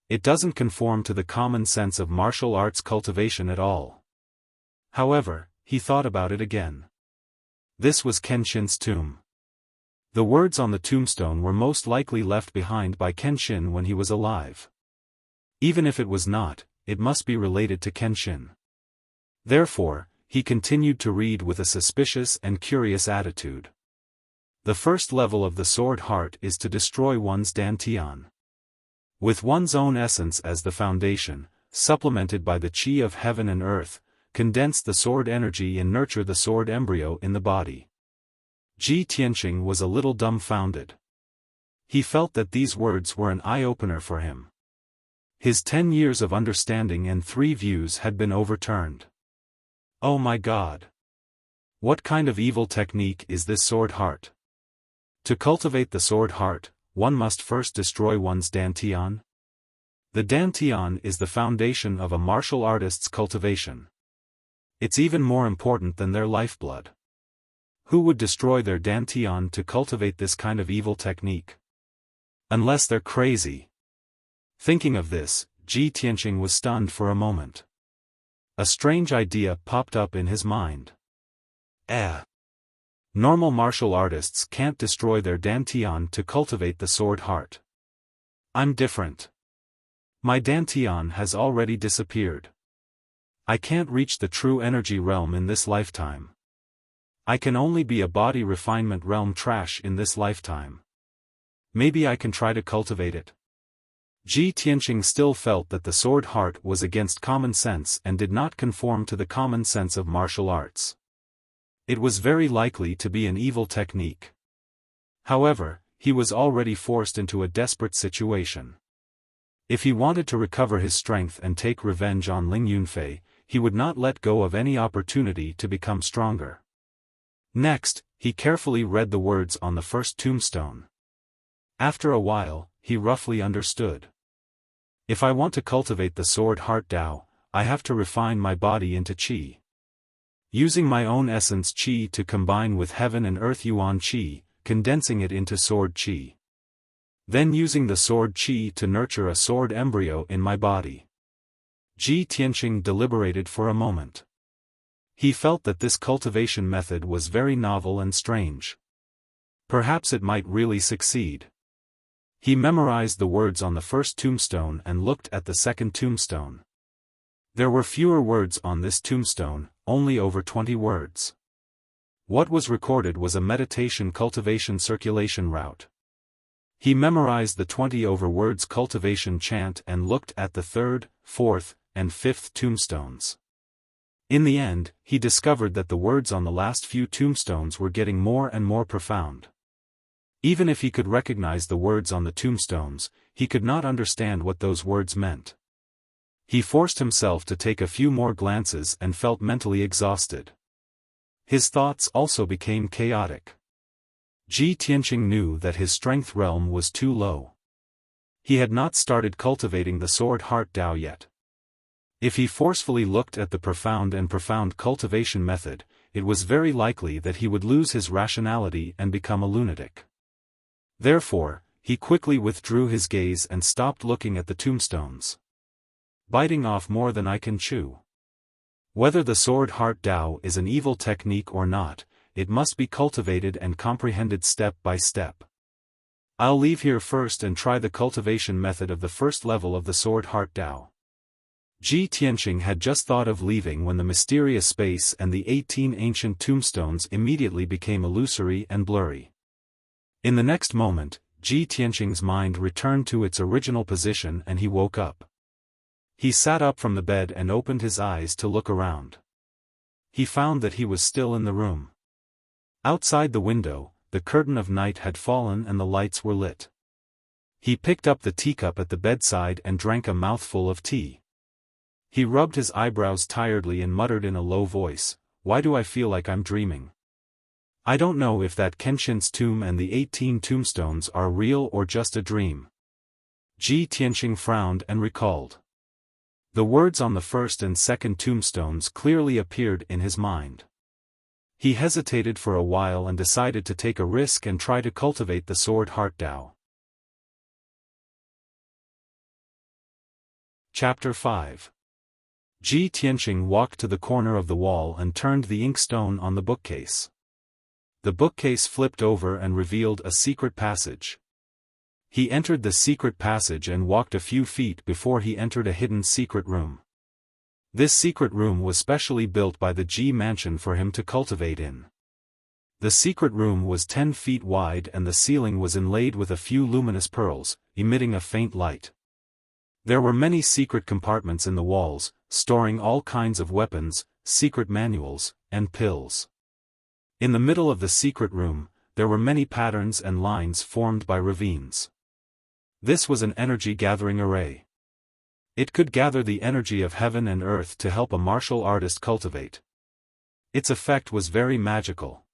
It doesn't conform to the common sense of martial arts cultivation at all. However, he thought about it again. This was Kenshin's tomb. The words on the tombstone were most likely left behind by Kenshin when he was alive. Even if it was not, it must be related to Kenshin. Therefore, he continued to read with a suspicious and curious attitude. The first level of the sword heart is to destroy one's dantian. With one's own essence as the foundation, supplemented by the qi of heaven and earth, condense the sword energy and nurture the sword embryo in the body. Ji Tianqing was a little dumbfounded. He felt that these words were an eye-opener for him. His 10 years of understanding and 3 views had been overturned. Oh my God! What kind of evil technique is this sword heart? To cultivate the sword heart, one must first destroy one's dantian. The dantian is the foundation of a martial artist's cultivation. It's even more important than their lifeblood. Who would destroy their dantian to cultivate this kind of evil technique? Unless they're crazy. Thinking of this, Ji Tianqing was stunned for a moment. A strange idea popped up in his mind. Normal martial artists can't destroy their dantian to cultivate the sword heart. I'm different. My dantian has already disappeared. I can't reach the true energy realm in this lifetime. I can only be a body refinement realm trash in this lifetime. Maybe I can try to cultivate it. Ji Tianqing still felt that the sword heart was against common sense and did not conform to the common sense of martial arts. It was very likely to be an evil technique. However, he was already forced into a desperate situation. If he wanted to recover his strength and take revenge on Ling Yunfei, he would not let go of any opportunity to become stronger. Next, he carefully read the words on the first tombstone. After a while, he roughly understood. If I want to cultivate the sword heart Tao, I have to refine my body into qi. Using my own essence qi to combine with heaven and earth yuan qi, condensing it into sword qi. Then using the sword qi to nurture a sword embryo in my body. Ji Tianqing deliberated for a moment. He felt that this cultivation method was very novel and strange. Perhaps it might really succeed. He memorized the words on the first tombstone and looked at the second tombstone. There were fewer words on this tombstone, only over 20 words. What was recorded was a meditation cultivation circulation route. He memorized the 20 words cultivation chant and looked at the 3rd, 4th, and 5th tombstones. In the end, he discovered that the words on the last few tombstones were getting more and more profound. Even if he could recognize the words on the tombstones, he could not understand what those words meant. He forced himself to take a few more glances and felt mentally exhausted. His thoughts also became chaotic. Ji Tianqing knew that his strength realm was too low. He had not started cultivating the sword heart Dao yet. If he forcefully looked at the profound cultivation method, it was very likely that he would lose his rationality and become a lunatic. Therefore, he quickly withdrew his gaze and stopped looking at the tombstones. Biting off more than I can chew. Whether the sword heart Dao is an evil technique or not, it must be cultivated and comprehended step by step. I'll leave here first and try the cultivation method of the first level of the sword heart Dao. Ji Tianqing had just thought of leaving when the mysterious space and the 18 ancient tombstones immediately became illusory and blurry. In the next moment, Ji Tianqing's mind returned to its original position and he woke up. He sat up from the bed and opened his eyes to look around. He found that he was still in the room. Outside the window, the curtain of night had fallen and the lights were lit. He picked up the teacup at the bedside and drank a mouthful of tea. He rubbed his eyebrows tiredly and muttered in a low voice, "Why do I feel like I'm dreaming? I don't know if that Kenshin's tomb and the 18 tombstones are real or just a dream." Ji Tianqing frowned and recalled. The words on the first and second tombstones clearly appeared in his mind. He hesitated for a while and decided to take a risk and try to cultivate the sword heart Dao. Chapter 5. Ji Tianqing walked to the corner of the wall and turned the inkstone on the bookcase. The bookcase flipped over and revealed a secret passage. He entered the secret passage and walked a few feet before he entered a hidden secret room. This secret room was specially built by the Ji mansion for him to cultivate in. The secret room was 10 feet wide and the ceiling was inlaid with a few luminous pearls, emitting a faint light. There were many secret compartments in the walls, storing all kinds of weapons, secret manuals, and pills. In the middle of the secret room, there were many patterns and lines formed by ravines. This was an energy-gathering array. It could gather the energy of heaven and earth to help a martial artist cultivate. Its effect was very magical.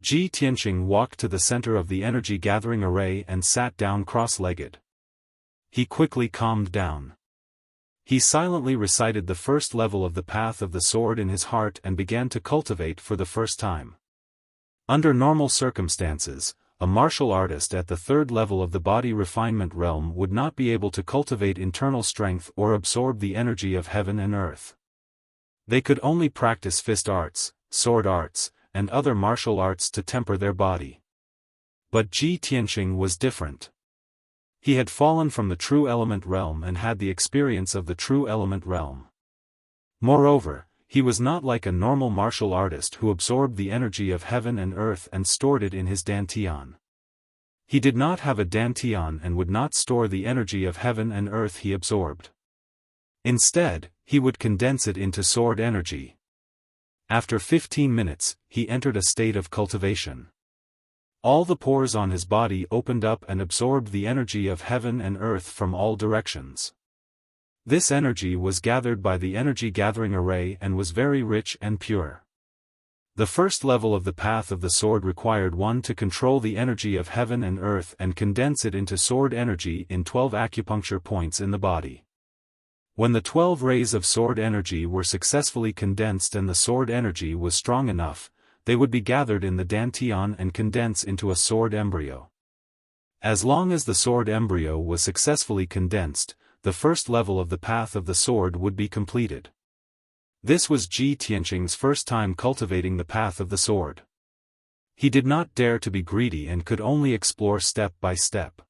Ji Tianqing walked to the center of the energy-gathering array and sat down cross-legged. He quickly calmed down. He silently recited the first level of the path of the sword in his heart and began to cultivate for the first time. Under normal circumstances, a martial artist at the 3rd level of the body refinement realm would not be able to cultivate internal strength or absorb the energy of heaven and earth. They could only practice fist arts, sword arts, and other martial arts to temper their body. But Ji Tianqing was different. He had fallen from the true element realm and had the experience of the true element realm. Moreover, he was not like a normal martial artist who absorbed the energy of heaven and earth and stored it in his dantian. He did not have a dantian and would not store the energy of heaven and earth he absorbed. Instead, he would condense it into sword energy. After 15 minutes, he entered a state of cultivation. All the pores on his body opened up and absorbed the energy of heaven and earth from all directions. This energy was gathered by the energy-gathering array and was very rich and pure. The first level of the path of the sword required one to control the energy of heaven and earth and condense it into sword energy in 12 acupuncture points in the body. When the 12 rays of sword energy were successfully condensed and the sword energy was strong enough, they would be gathered in the dantian and condense into a sword embryo. As long as the sword embryo was successfully condensed, the first level of the path of the sword would be completed. This was Ji Tianqing's first time cultivating the path of the sword. He did not dare to be greedy and could only explore step by step.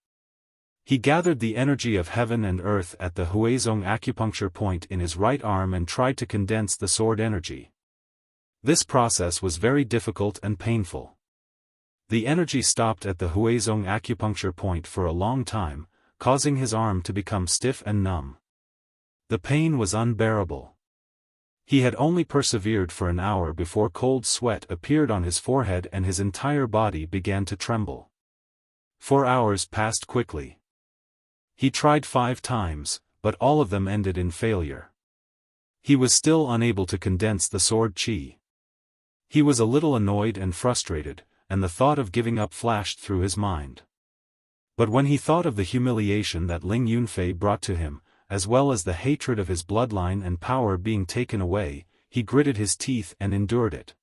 He gathered the energy of heaven and earth at the Huizong acupuncture point in his right arm and tried to condense the sword energy. This process was very difficult and painful. The energy stopped at the Huizong acupuncture point for a long time, causing his arm to become stiff and numb. The pain was unbearable. He had only persevered for an hour before cold sweat appeared on his forehead and his entire body began to tremble. 4 hours passed quickly. He tried 5 times, but all of them ended in failure. He was still unable to condense the sword qi. He was a little annoyed and frustrated, and the thought of giving up flashed through his mind. But when he thought of the humiliation that Ling Yunfei brought to him, as well as the hatred of his bloodline and power being taken away, he gritted his teeth and endured it.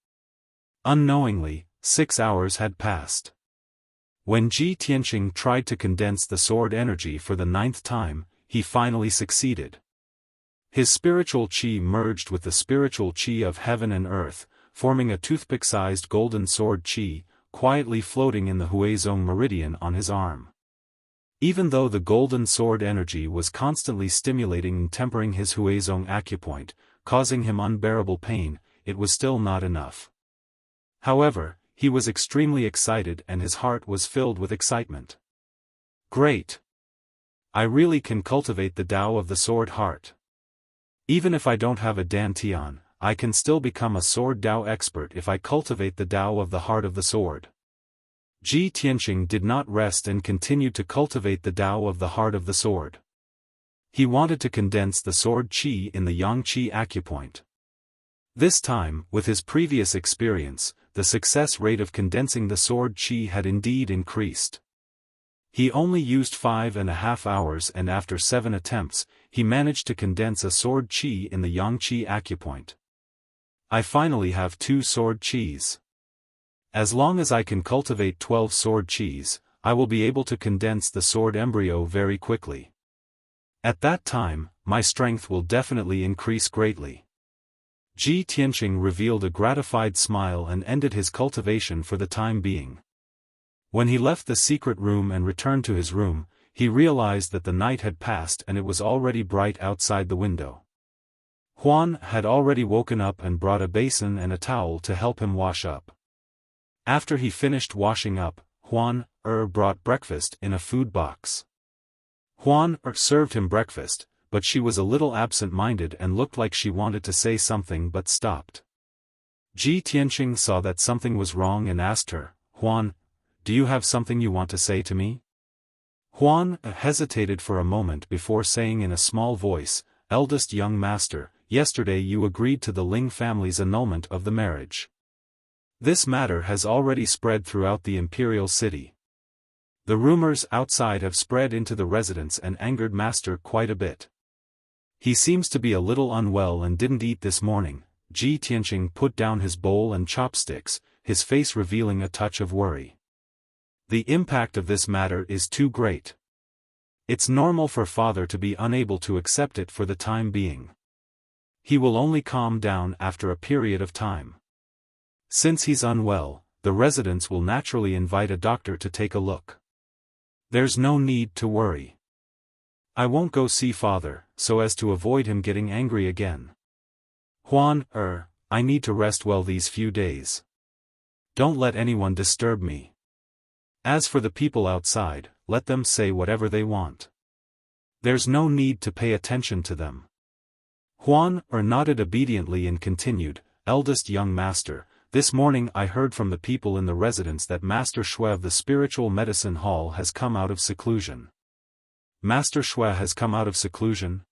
Unknowingly, 6 hours had passed. When Ji Tianqing tried to condense the sword energy for the 9th time, he finally succeeded. His spiritual qi merged with the spiritual qi of heaven and earth, forming a toothpick-sized golden sword qi, quietly floating in the Huizong meridian on his arm. Even though the golden sword energy was constantly stimulating and tempering his Huizong acupoint, causing him unbearable pain, it was still not enough. However, he was extremely excited and his heart was filled with excitement. Great! I really can cultivate the Tao of the sword heart. Even if I don't have a dantian, I can still become a sword Tao expert if I cultivate the Tao of the heart of the sword. Ji Tianqing did not rest and continued to cultivate the Tao of the heart of the sword. He wanted to condense the sword qi in the yang qi acupoint. This time, with his previous experience, the success rate of condensing the sword qi had indeed increased. He only used 5.5 hours and after 7 attempts, he managed to condense a sword qi in the yang qi acupoint. I finally have 2 sword qis. As long as I can cultivate 12 sword qis, I will be able to condense the sword embryo very quickly. At that time, my strength will definitely increase greatly. Ji Tianqing revealed a gratified smile and ended his cultivation for the time being. When he left the secret room and returned to his room, he realized that the night had passed and it was already bright outside the window. Huan had already woken up and brought a basin and a towel to help him wash up. After he finished washing up, Huan brought breakfast in a food box. Huan served him breakfast, but she was a little absent-minded and looked like she wanted to say something but stopped. Ji Tianqing saw that something was wrong and asked her, "Huan, do you have something you want to say to me?" Huan hesitated for a moment before saying in a small voice, "Eldest young master, yesterday you agreed to the Ling family's annulment of the marriage. This matter has already spread throughout the imperial city. The rumors outside have spread into the residence and angered master quite a bit. He seems to be a little unwell and didn't eat this morning." Ji Tianqing put down his bowl and chopsticks, his face revealing a touch of worry. The impact of this matter is too great. It's normal for father to be unable to accept it for the time being. He will only calm down after a period of time. Since he's unwell, the residents will naturally invite a doctor to take a look. There's no need to worry. I won't go see father, so as to avoid him getting angry again. Huan, I need to rest well these few days. Don't let anyone disturb me. As for the people outside, let them say whatever they want. There's no need to pay attention to them." Huan nodded obediently and continued, "Eldest young master, this morning I heard from the people in the residence that Master Xue of the Spiritual Medicine Hall has come out of seclusion." "Master Xue has come out of seclusion?"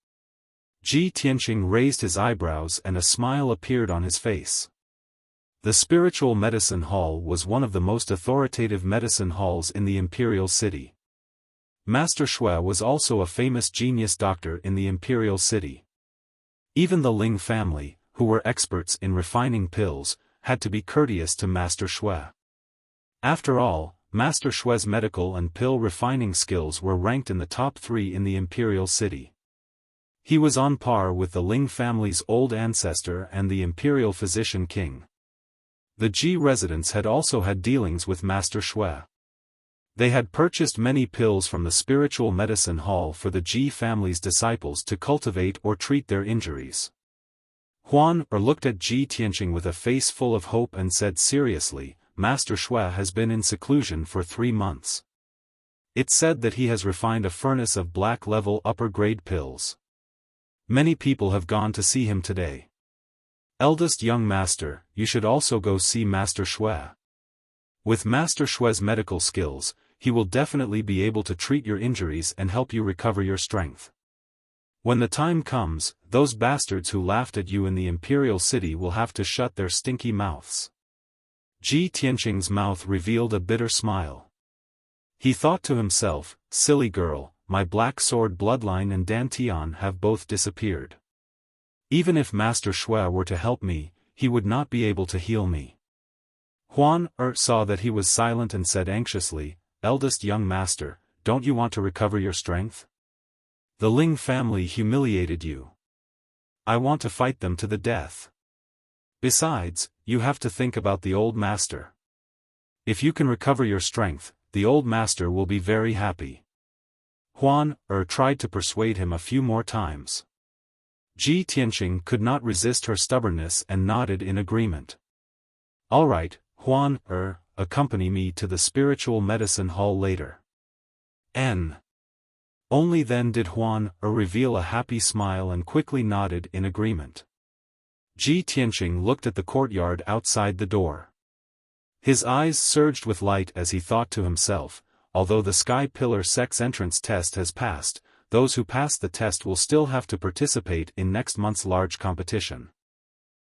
Ji Tianqing raised his eyebrows and a smile appeared on his face. The Spiritual Medicine Hall was one of the most authoritative medicine halls in the imperial city. Master Xue was also a famous genius doctor in the imperial city. Even the Ling family, who were experts in refining pills, had to be courteous to Master Xue. After all, Master Xue's medical and pill refining skills were ranked in the top 3 in the imperial city. He was on par with the Ling family's old ancestor and the imperial physician king. The Ji residents had also had dealings with Master Xue. They had purchased many pills from the spiritual medicine hall for the Ji family's disciples to cultivate or treat their injuries. Huan looked at Ji Tianqing with a face full of hope and said seriously, Master Xue has been in seclusion for 3 months. It's said that he has refined a furnace of black-level upper-grade pills. Many people have gone to see him today. Eldest young master, you should also go see Master Xue. With Master Xue's medical skills, he will definitely be able to treat your injuries and help you recover your strength. When the time comes, those bastards who laughed at you in the imperial city will have to shut their stinky mouths. Ji Tianqing's mouth revealed a bitter smile. He thought to himself, silly girl, my black sword bloodline and Dantian have both disappeared. Even if Master Xue were to help me, he would not be able to heal me. Huan saw that he was silent and said anxiously, eldest young master, don't you want to recover your strength? The Ling family humiliated you. I want to fight them to the death. Besides, you have to think about the old master. If you can recover your strength, the old master will be very happy. Huan tried to persuade him a few more times. Ji Tianqing could not resist her stubbornness and nodded in agreement. All right, Huan accompany me to the spiritual medicine hall later. Only then did Huan reveal a happy smile and quickly nodded in agreement. Ji Tianqing looked at the courtyard outside the door. His eyes surged with light as he thought to himself, although the Sky Pillar Sect's entrance test has passed, those who pass the test will still have to participate in next month's large competition.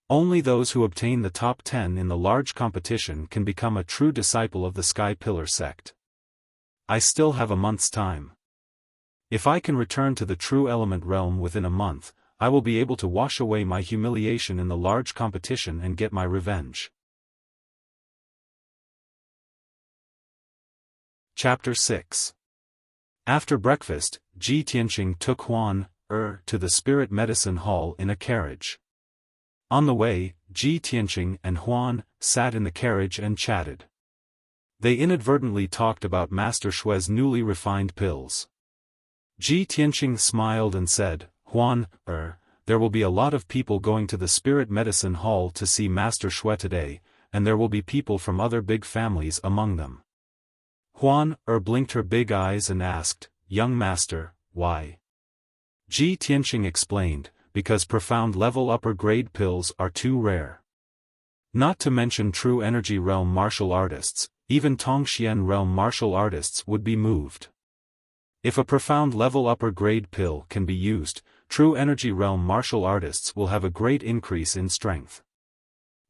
Only those who obtain the top 10 in the large competition can become a true disciple of the Sky Pillar Sect. I still have a month's time. If I can return to the true element realm within a month, I will be able to wash away my humiliation in the large competition and get my revenge. Chapter 6. After breakfast, Ji Tianqing took Huan to the spirit medicine hall in a carriage. On the way, Ji Tianqing and Huan sat in the carriage and chatted. They inadvertently talked about Master Xue's newly refined pills. Ji Tianqing smiled and said, Huan, there will be a lot of people going to the spirit medicine hall to see Master Xue today, and there will be people from other big families among them. Huan blinked her big eyes and asked, young master, why? Ji Tianqing explained, because profound level upper grade pills are too rare. Not to mention true energy realm martial artists, even Tongxian realm martial artists would be moved. If a profound level upper grade pill can be used, true energy realm martial artists will have a great increase in strength.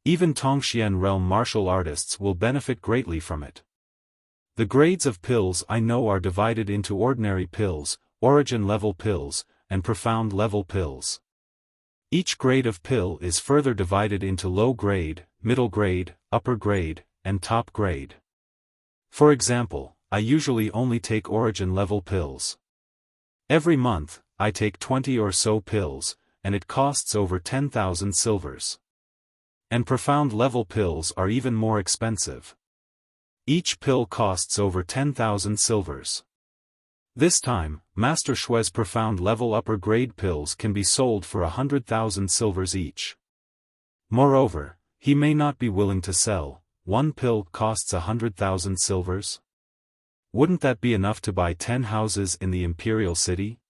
Even Tongxian realm martial artists will benefit greatly from it. The grades of pills I know are divided into ordinary pills, origin level pills, and profound level pills. Each grade of pill is further divided into low grade, middle grade, upper grade, and top grade. For example, I usually only take origin level pills. Every month, I take 20 or so pills, and it costs over 10,000 silvers. And profound level pills are even more expensive. Each pill costs over 10,000 silvers. This time, Master Xue's profound level upper grade pills can be sold for 100,000 silvers each. Moreover, he may not be willing to sell. One pill costs 100,000 silvers. Wouldn't that be enough to buy 10 houses in the imperial city?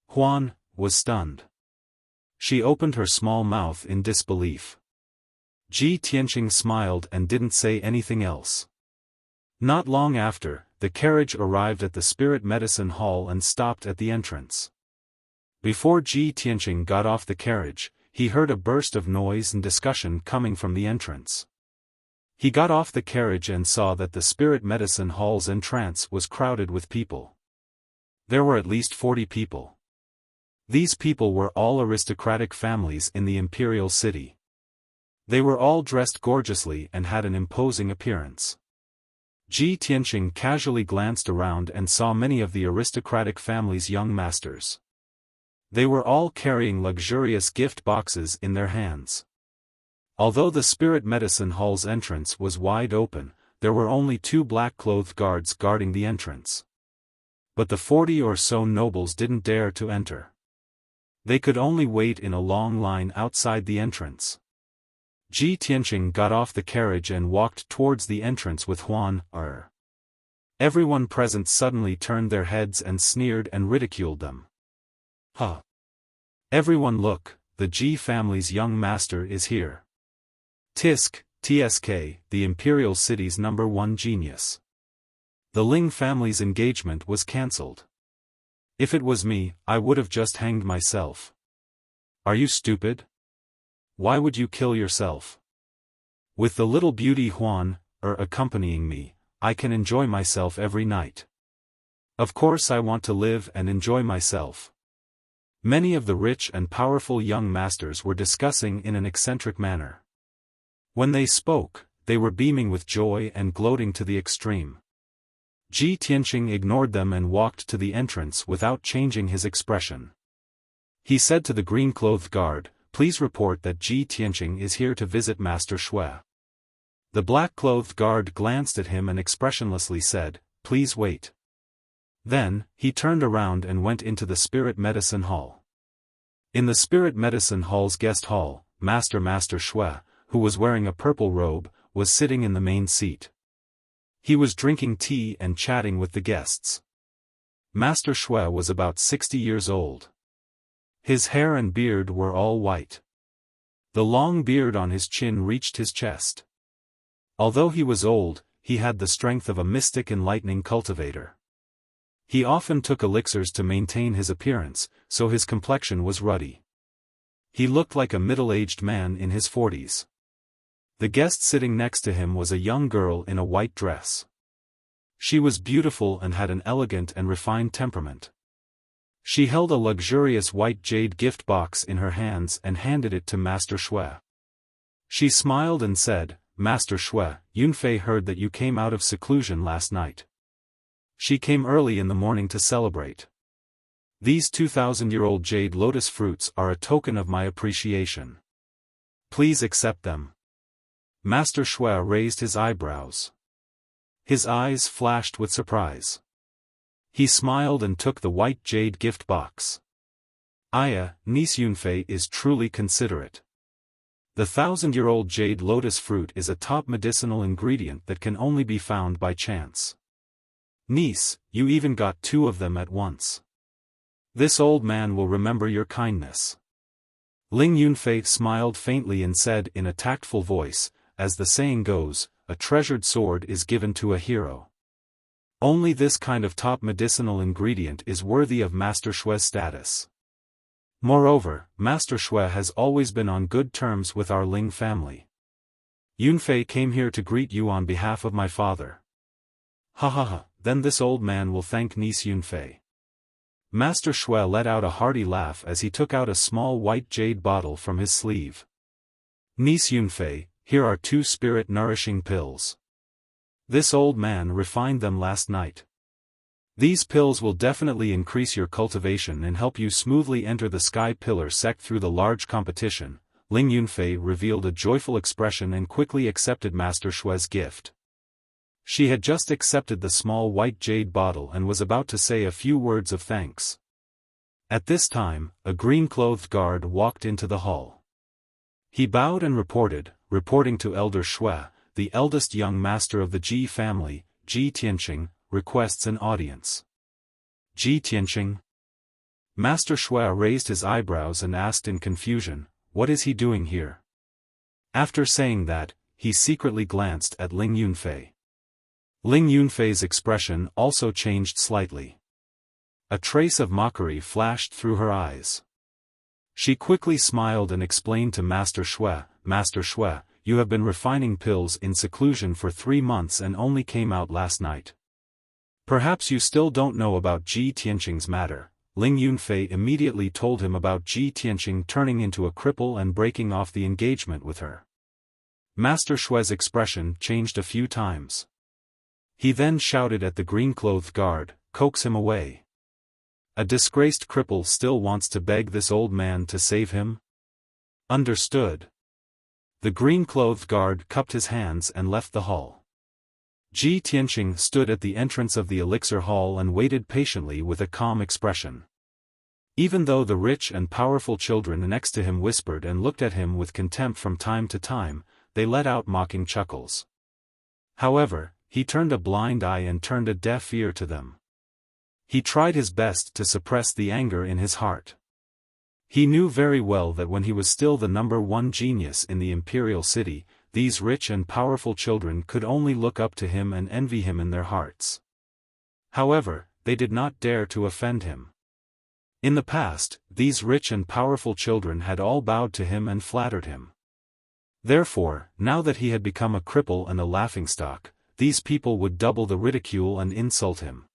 Huan was stunned. She opened her small mouth in disbelief. Ji Tianqing smiled and didn't say anything else. Not long after, the carriage arrived at the spirit medicine hall and stopped at the entrance. Before Ji Tianqing got off the carriage, he heard a burst of noise and discussion coming from the entrance. He got off the carriage and saw that the spirit medicine hall's entrance was crowded with people. There were at least 40 people. These people were all aristocratic families in the imperial city. They were all dressed gorgeously and had an imposing appearance. Ji Tianqing casually glanced around and saw many of the aristocratic family's young masters. They were all carrying luxurious gift boxes in their hands. Although the spirit medicine hall's entrance was wide open, there were only 2 black-clothed guards guarding the entrance. But the 40 or so nobles didn't dare to enter. They could only wait in a long line outside the entrance. Ji Tianqing got off the carriage and walked towards the entrance with Huan. Everyone present suddenly turned their heads and sneered and ridiculed them. Huh! Everyone look, the Ji family's young master is here. TSK, the imperial city's #1 genius. The Ling family's engagement was cancelled. If it was me, I would have just hanged myself. Are you stupid? Why would you kill yourself? With the little beauty Huan, accompanying me, I can enjoy myself every night. Of course I want to live and enjoy myself. Many of the rich and powerful young masters were discussing in an eccentric manner. When they spoke, they were beaming with joy and gloating to the extreme. Ji Tianqing ignored them and walked to the entrance without changing his expression. He said to the green-clothed guard, "Please report that Ji Tianqing is here to visit Master Shui." The black-clothed guard glanced at him and expressionlessly said, "Please wait." Then, he turned around and went into the Spirit Medicine Hall. In the Spirit Medicine Hall's guest hall, Master Shui, who was wearing a purple robe, was sitting in the main seat. He was drinking tea and chatting with the guests. Master Shui was about 60 years old. His hair and beard were all white. The long beard on his chin reached his chest. Although he was old, he had the strength of a mystic enlightening cultivator. He often took elixirs to maintain his appearance, so his complexion was ruddy. He looked like a middle-aged man in his 40s. The guest sitting next to him was a young girl in a white dress. She was beautiful and had an elegant and refined temperament. She held a luxurious white jade gift box in her hands and handed it to Master Shui. She smiled and said, "Master Shui, Yunfei heard that you came out of seclusion last night. She came early in the morning to celebrate. These 2,000-year-old jade lotus fruits are a token of my appreciation. Please accept them." Master Shui raised his eyebrows. His eyes flashed with surprise. He smiled and took the white jade gift box. Niece Yunfei is truly considerate. The 1,000-year-old jade lotus fruit is a top medicinal ingredient that can only be found by chance. Niece, you even got 2 of them at once. This old man will remember your kindness. Ling Yunfei smiled faintly and said in a tactful voice, "As the saying goes, a treasured sword is given to a hero. Only this kind of top medicinal ingredient is worthy of Master Shui's status. Moreover, Master Shui has always been on good terms with our Ling family. Yunfei came here to greet you on behalf of my father." Ha ha ha, then this old man will thank niece Yunfei. Master Shui let out a hearty laugh as he took out a small white jade bottle from his sleeve. "Niece Yunfei, here are 2 spirit-nourishing pills. This old man refined them last night. These pills will definitely increase your cultivation and help you smoothly enter the Sky Pillar sect through the large competition." Ling Yunfei revealed a joyful expression and quickly accepted Master Shui's gift. She had just accepted the small white jade bottle and was about to say a few words of thanks. At this time, a green-clothed guard walked into the hall. He bowed and reporting to Elder Shui, the eldest young master of the Ji family, Ji Tianqing, requests an audience. Ji Tianqing? Master Shui raised his eyebrows and asked in confusion, "What is he doing here?" After saying that, he secretly glanced at Ling Yunfei. Ling Yunfei's expression also changed slightly. A trace of mockery flashed through her eyes. She quickly smiled and explained to Master Shui, "Master Shui, you have been refining pills in seclusion for 3 months and only came out last night. Perhaps you still don't know about Ji Tianqing's matter." Ling Yunfei immediately told him about Ji Tianqing turning into a cripple and breaking off the engagement with her. Master Shui's expression changed a few times. He then shouted at the green-clothed guard, "Coax him away. A disgraced cripple still wants to beg this old man to save him?" "Understood." The green-clothed guard cupped his hands and left the hall. Ji Tianqing stood at the entrance of the elixir hall and waited patiently with a calm expression. Even though the rich and powerful children next to him whispered and looked at him with contempt from time to time, they let out mocking chuckles. However, he turned a blind eye and turned a deaf ear to them. He tried his best to suppress the anger in his heart. He knew very well that when he was still the #1 genius in the imperial city, these rich and powerful children could only look up to him and envy him in their hearts. However, they did not dare to offend him. In the past, these rich and powerful children had all bowed to him and flattered him. Therefore, now that he had become a cripple and a laughingstock, these people would double the ridicule and insult him.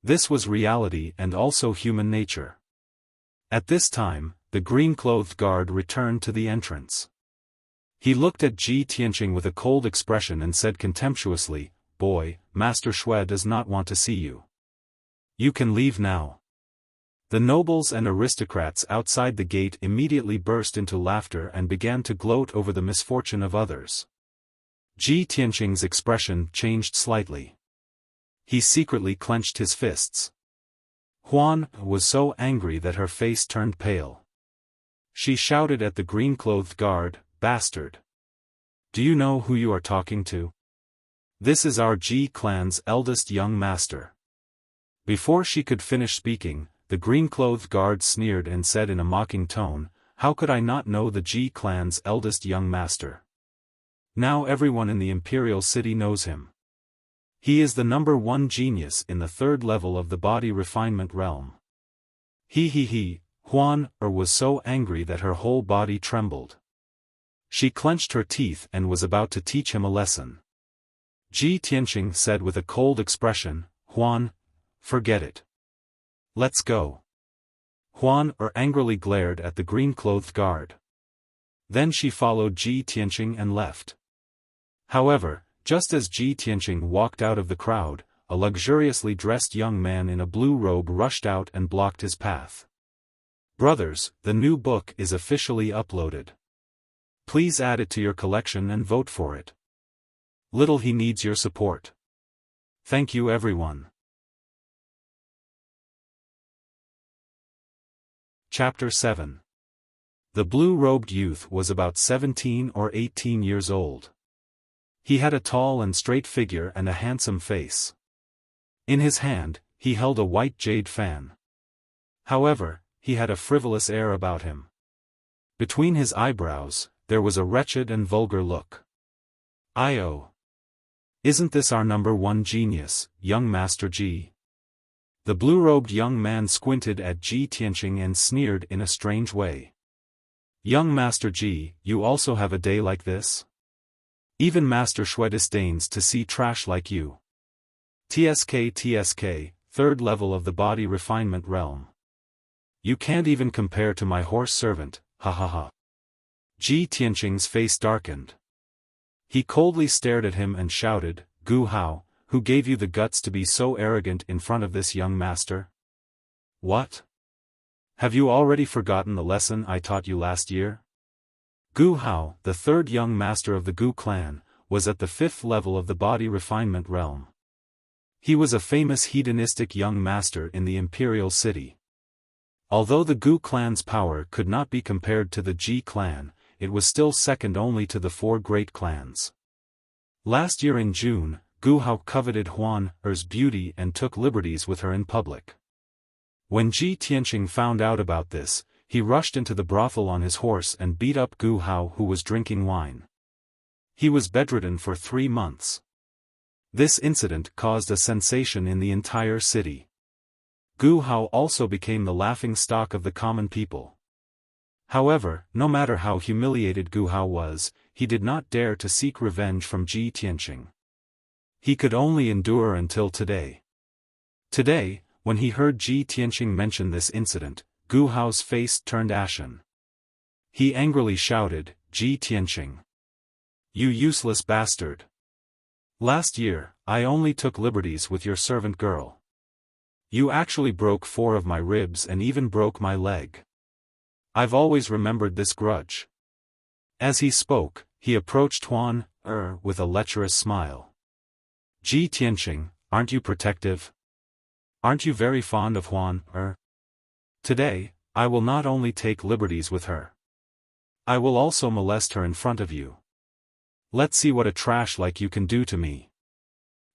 This was reality and also human nature. At this time, the green-clothed guard returned to the entrance. He looked at Ji Tianqing with a cold expression and said contemptuously, "Boy, Master Shui does not want to see you. You can leave now." The nobles and aristocrats outside the gate immediately burst into laughter and began to gloat over the misfortune of others. Ji Tianqing's expression changed slightly. He secretly clenched his fists. Huan was so angry that her face turned pale. She shouted at the green-clothed guard, "Bastard! Do you know who you are talking to? This is our Ji clan's eldest young master." Before she could finish speaking, the green-clothed guard sneered and said in a mocking tone, "How could I not know the Ji clan's eldest young master? Now everyone in the imperial city knows him. He is the #1 genius in the 3rd level of the body refinement realm." Huan was so angry that her whole body trembled. She clenched her teeth and was about to teach him a lesson. Ji Tianqing said with a cold expression, "Huan, forget it. Let's go." Huan angrily glared at the green-clothed guard. Then she followed Ji Tianqing and left. However, just as Ji Tianqing walked out of the crowd, a luxuriously dressed young man in a blue robe rushed out and blocked his path. "Brothers, the new book is officially uploaded. Please add it to your collection and vote for it. Little he needs your support. Thank you everyone." Chapter 7. The blue-robed youth was about 17 or 18 years old. He had a tall and straight figure and a handsome face. In his hand, he held a white jade fan. However, he had a frivolous air about him. Between his eyebrows, there was a wretched and vulgar look. Isn't this our #1 genius, young Master Ji?" The blue-robed young man squinted at Ji Tianqing and sneered in a strange way. "Young Master Ji, you also have a day like this? Even Master Shui disdains to see trash like you. TSK, 3rd level of the body refinement realm. You can't even compare to my horse servant, ha ha ha." Ji Tianqing's face darkened. He coldly stared at him and shouted, "Gu Hao, who gave you the guts to be so arrogant in front of this young master? What? Have you already forgotten the lesson I taught you last year?" Gu Hao, the 3rd young master of the Gu clan, was at the 5th level of the body refinement realm. He was a famous hedonistic young master in the imperial city. Although the Gu clan's power could not be compared to the Ji clan, it was still second only to the 4 great clans. Last year in June, Gu Hao coveted Huan's beauty and took liberties with her in public. When Ji Tianqing found out about this, he rushed into the brothel on his horse and beat up Gu Hao, who was drinking wine. He was bedridden for 3 months. This incident caused a sensation in the entire city. Gu Hao also became the laughing stock of the common people. However, no matter how humiliated Gu Hao was, he did not dare to seek revenge from Ji Tianqing. He could only endure until today. Today, when he heard Ji Tianqing mention this incident, Gu Hao's face turned ashen. He angrily shouted, "Ji Tianqing! You useless bastard! Last year, I only took liberties with your servant girl. You actually broke 4 of my ribs and even broke my leg. I've always remembered this grudge." As he spoke, he approached Huan with a lecherous smile. "Ji Tianqing, aren't you protective? Aren't you very fond of Huan Today, I will not only take liberties with her. I will also molest her in front of you. Let's see what a trash like you can do to me.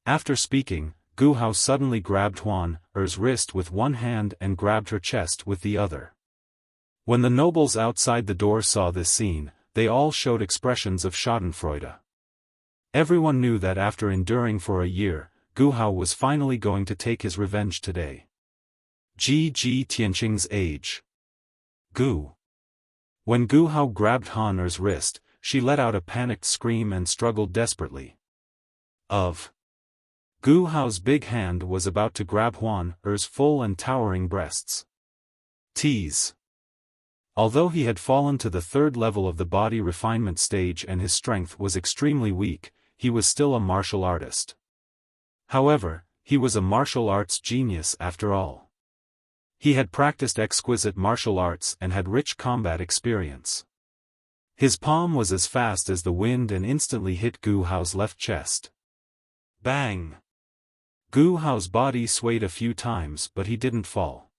After speaking, Gu Hao suddenly grabbed Huan Er's wrist with one hand and grabbed her chest with the other. When the nobles outside the door saw this scene, they all showed expressions of schadenfreude. Everyone knew that after enduring for a year, Gu Hao was finally going to take his revenge today. Ji Tianqing's age. Gu. When Gu Hao grabbed Han Er's wrist, she let out a panicked scream and struggled desperately. Gu Hao's big hand was about to grab Huan Er's full and towering breasts. Tease. Although he had fallen to the third level of the body refinement stage and his strength was extremely weak, he was still a martial artist. However, he was a martial arts genius after all. He had practiced exquisite martial arts and had rich combat experience. His palm was as fast as the wind and instantly hit Gu Hao's left chest. Bang! Gu Hao's body swayed a few times but he didn't fall.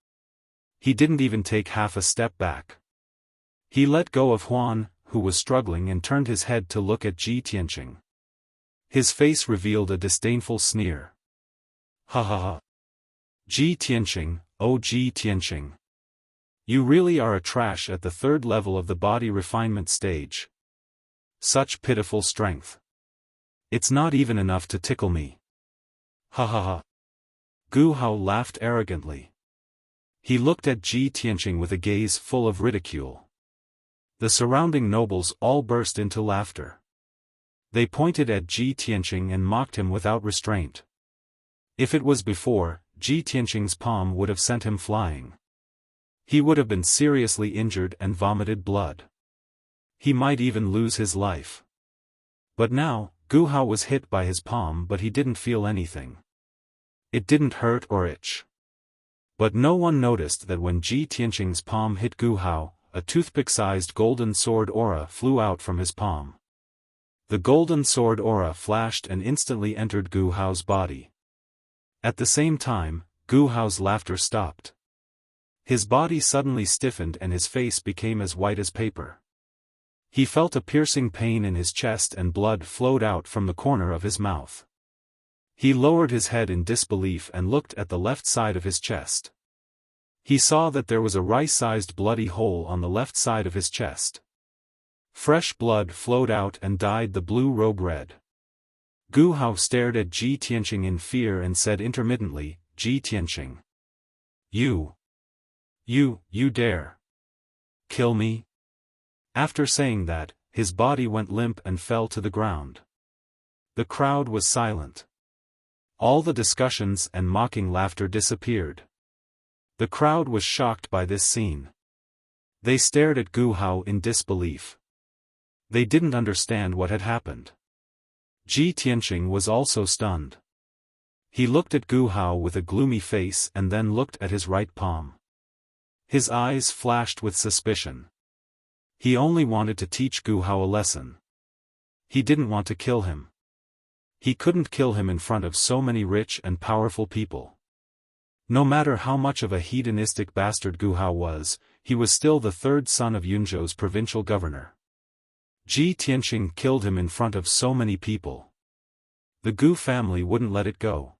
He didn't even take half a step back. He let go of Huan, who was struggling, and turned his head to look at Ji Tianqing. His face revealed a disdainful sneer. Ha ha ha. Ji Tianqing, oh Ji Tianqing. You really are a trash at the third level of the body refinement stage. Such pitiful strength. It's not even enough to tickle me. Ha ha ha. Gu Hao laughed arrogantly. He looked at Ji Tianqing with a gaze full of ridicule. The surrounding nobles all burst into laughter. They pointed at Ji Tianqing and mocked him without restraint. If it was before, Ji Tianqing's palm would have sent him flying. He would have been seriously injured and vomited blood. He might even lose his life. But now, Gu Hao was hit by his palm but he didn't feel anything. It didn't hurt or itch. But no one noticed that when Ji Tianqing's palm hit Gu Hao, a toothpick-sized golden sword aura flew out from his palm. The golden sword aura flashed and instantly entered Gu Hao's body. At the same time, Gu Hao's laughter stopped. His body suddenly stiffened and his face became as white as paper. He felt a piercing pain in his chest and blood flowed out from the corner of his mouth. He lowered his head in disbelief and looked at the left side of his chest. He saw that there was a rice-sized bloody hole on the left side of his chest. Fresh blood flowed out and dyed the blue robe red. Gu Hao stared at Ji Tianqing in fear and said intermittently, Ji Tianqing. You dare kill me? After saying that, his body went limp and fell to the ground. The crowd was silent. All the discussions and mocking laughter disappeared. The crowd was shocked by this scene. They stared at Gu Hao in disbelief. They didn't understand what had happened. Ji Tianqing was also stunned. He looked at Gu Hao with a gloomy face and then looked at his right palm. His eyes flashed with suspicion. He only wanted to teach Gu Hao a lesson. He didn't want to kill him. He couldn't kill him in front of so many rich and powerful people. No matter how much of a hedonistic bastard Gu Hao was, he was still the third son of Yunzhou's provincial governor. Ji Tianqing killed him in front of so many people. The Gu family wouldn't let it go.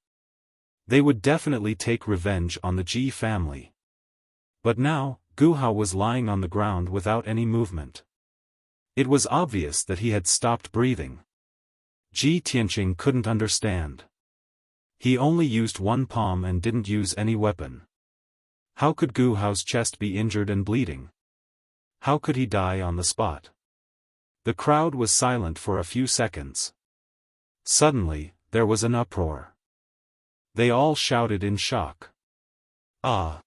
They would definitely take revenge on the Ji family. But now, Gu Hao was lying on the ground without any movement. It was obvious that he had stopped breathing. Ji Tianqing couldn't understand. He only used one palm and didn't use any weapon. How could Gu Hao's chest be injured and bleeding? How could he die on the spot? The crowd was silent for a few seconds. Suddenly, there was an uproar. They all shouted in shock. Ah!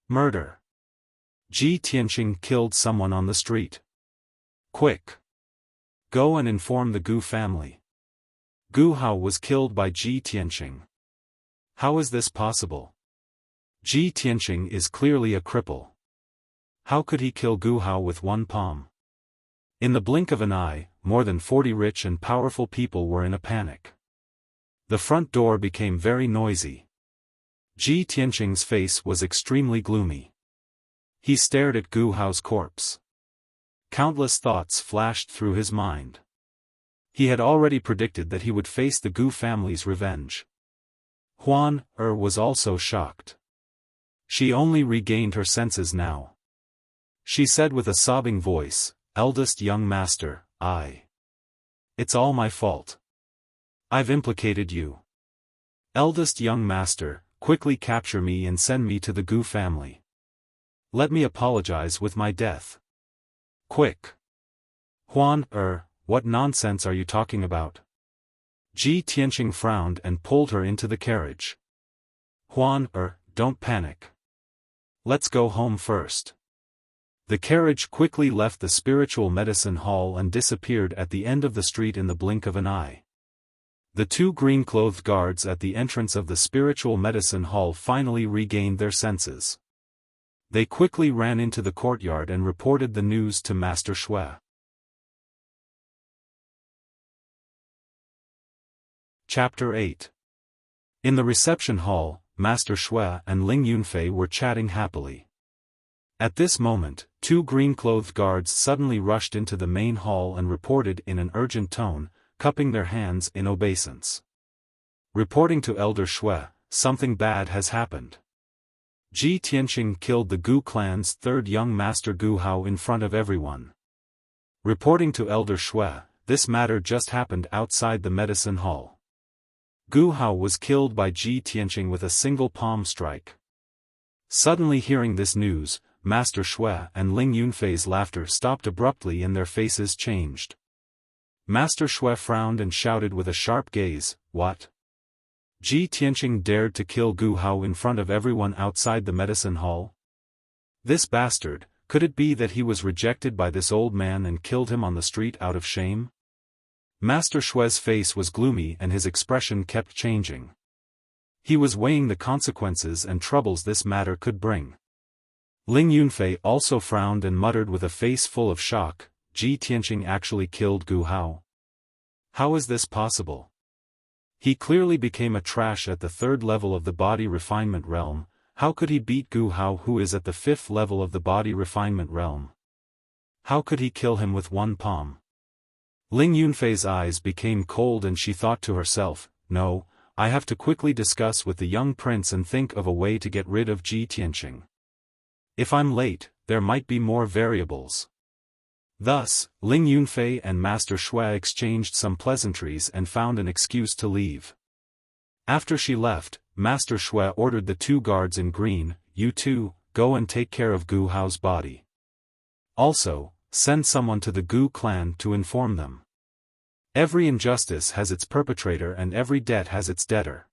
Murder! Ji Tianqing killed someone on the street. Quick! Go and inform the Gu family. Gu Hao was killed by Ji Tianqing. How is this possible? Ji Tianqing is clearly a cripple. How could he kill Gu Hao with one palm? In the blink of an eye, more than 40 rich and powerful people were in a panic. The front door became very noisy. Ji Tianqing's face was extremely gloomy. He stared at Gu Hao's corpse. Countless thoughts flashed through his mind. He had already predicted that he would face the Gu family's revenge. Huan was also shocked. She only regained her senses now. She said with a sobbing voice, "Eldest young master, it's all my fault. I've implicated you. Eldest young master, quickly capture me and send me to the Gu family. Let me apologize with my death. Quick." Huan, what nonsense are you talking about? Ji Tianqing frowned and pulled her into the carriage. Huan, don't panic. Let's go home first. The carriage quickly left the spiritual medicine hall and disappeared at the end of the street in the blink of an eye. The two green-clothed guards at the entrance of the spiritual medicine hall finally regained their senses. They quickly ran into the courtyard and reported the news to Master Shui. Chapter 8. In the reception hall, Master Shui and Ling Yunfei were chatting happily. At this moment, two green-clothed guards suddenly rushed into the main hall and reported in an urgent tone, cupping their hands in obeisance. Reporting to Elder Shui, something bad has happened. Ji Tianqing killed the Gu clan's third young master Gu Hao in front of everyone. Reporting to Elder Shui, this matter just happened outside the medicine hall. Gu Hao was killed by Ji Tianqing with a single palm strike. Suddenly hearing this news, Master Shui and Ling Yunfei's laughter stopped abruptly and their faces changed. Master Shui frowned and shouted with a sharp gaze, "What? Ji Tianqing dared to kill Gu Hao in front of everyone outside the medicine hall? This bastard, could it be that he was rejected by this old man and killed him on the street out of shame?" Master Shui's face was gloomy and his expression kept changing. He was weighing the consequences and troubles this matter could bring. Ling Yunfei also frowned and muttered with a face full of shock, "Ji Tianqing actually killed Gu Hao? How is this possible? He clearly became a trash at the third level of the body refinement realm. How could he beat Gu Hao, who is at the fifth level of the body refinement realm? How could he kill him with one palm?" Ling Yunfei's eyes became cold and she thought to herself, "No, I have to quickly discuss with the young prince and think of a way to get rid of Ji Tianqing. If I'm late, there might be more variables." Thus, Ling Yunfei and Master Shui exchanged some pleasantries and found an excuse to leave. After she left, Master Shui ordered the two guards in green, "You two, go and take care of Gu Hao's body. Also, send someone to the Gu clan to inform them. Every injustice has its perpetrator and every debt has its debtor.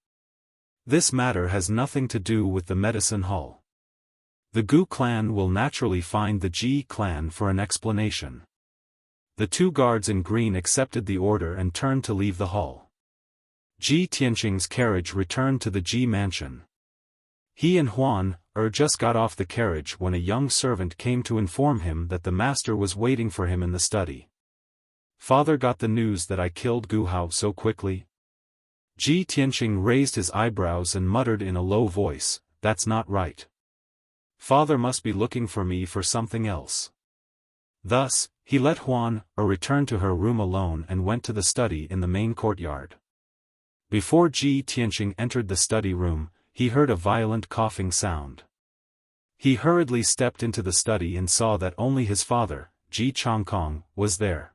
This matter has nothing to do with the medicine hall. The Gu clan will naturally find the Ji clan for an explanation." The two guards in green accepted the order and turned to leave the hall. Ji Tianqing's carriage returned to the Ji mansion. He and Huan just got off the carriage when a young servant came to inform him that the master was waiting for him in the study. "Father got the news that I killed Gu Hao so quickly?" Ji Tianqing raised his eyebrows and muttered in a low voice, "That's not right. Father must be looking for me for something else." Thus, he let Huan return to her room alone and went to the study in the main courtyard. Before Ji Tianqing entered the study room, he heard a violent coughing sound. He hurriedly stepped into the study and saw that only his father, Ji Chongkong, was there.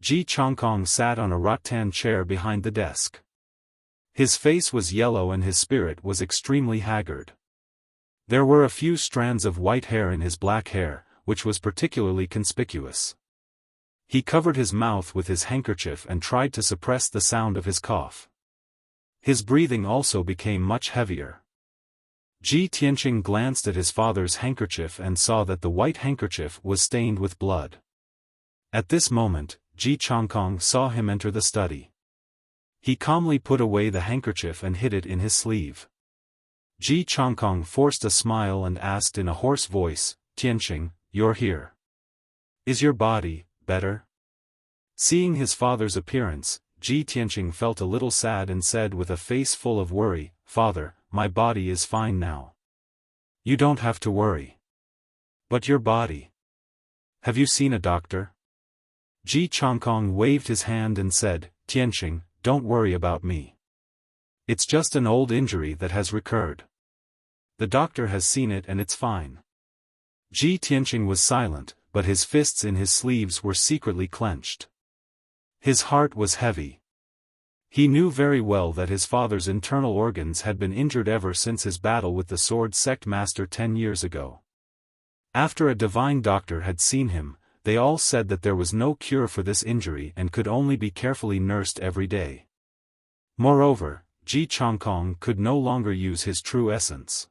Ji Chongkong sat on a rattan chair behind the desk. His face was yellow and his spirit was extremely haggard. There were a few strands of white hair in his black hair, which was particularly conspicuous. He covered his mouth with his handkerchief and tried to suppress the sound of his cough. His breathing also became much heavier. Ji Tianqing glanced at his father's handkerchief and saw that the white handkerchief was stained with blood. At this moment, Ji Chongkong saw him enter the study. He calmly put away the handkerchief and hid it in his sleeve. Ji Chongkong forced a smile and asked in a hoarse voice, "Tianqing, you're here. Is your body better?" Seeing his father's appearance, Ji Tianqing felt a little sad and said with a face full of worry, "Father, my body is fine now. You don't have to worry." But your body. Have you seen a doctor? Ji Changkong waved his hand and said, Tianqing, don't worry about me. It's just an old injury that has recurred. The doctor has seen it and it's fine. Ji Tianqing was silent, but his fists in his sleeves were secretly clenched. His heart was heavy. He knew very well that his father's internal organs had been injured ever since his battle with the sword sect master 10 years ago. After a divine doctor had seen him, they all said that there was no cure for this injury and could only be carefully nursed every day. Moreover, Ji Changkong could no longer use his true essence.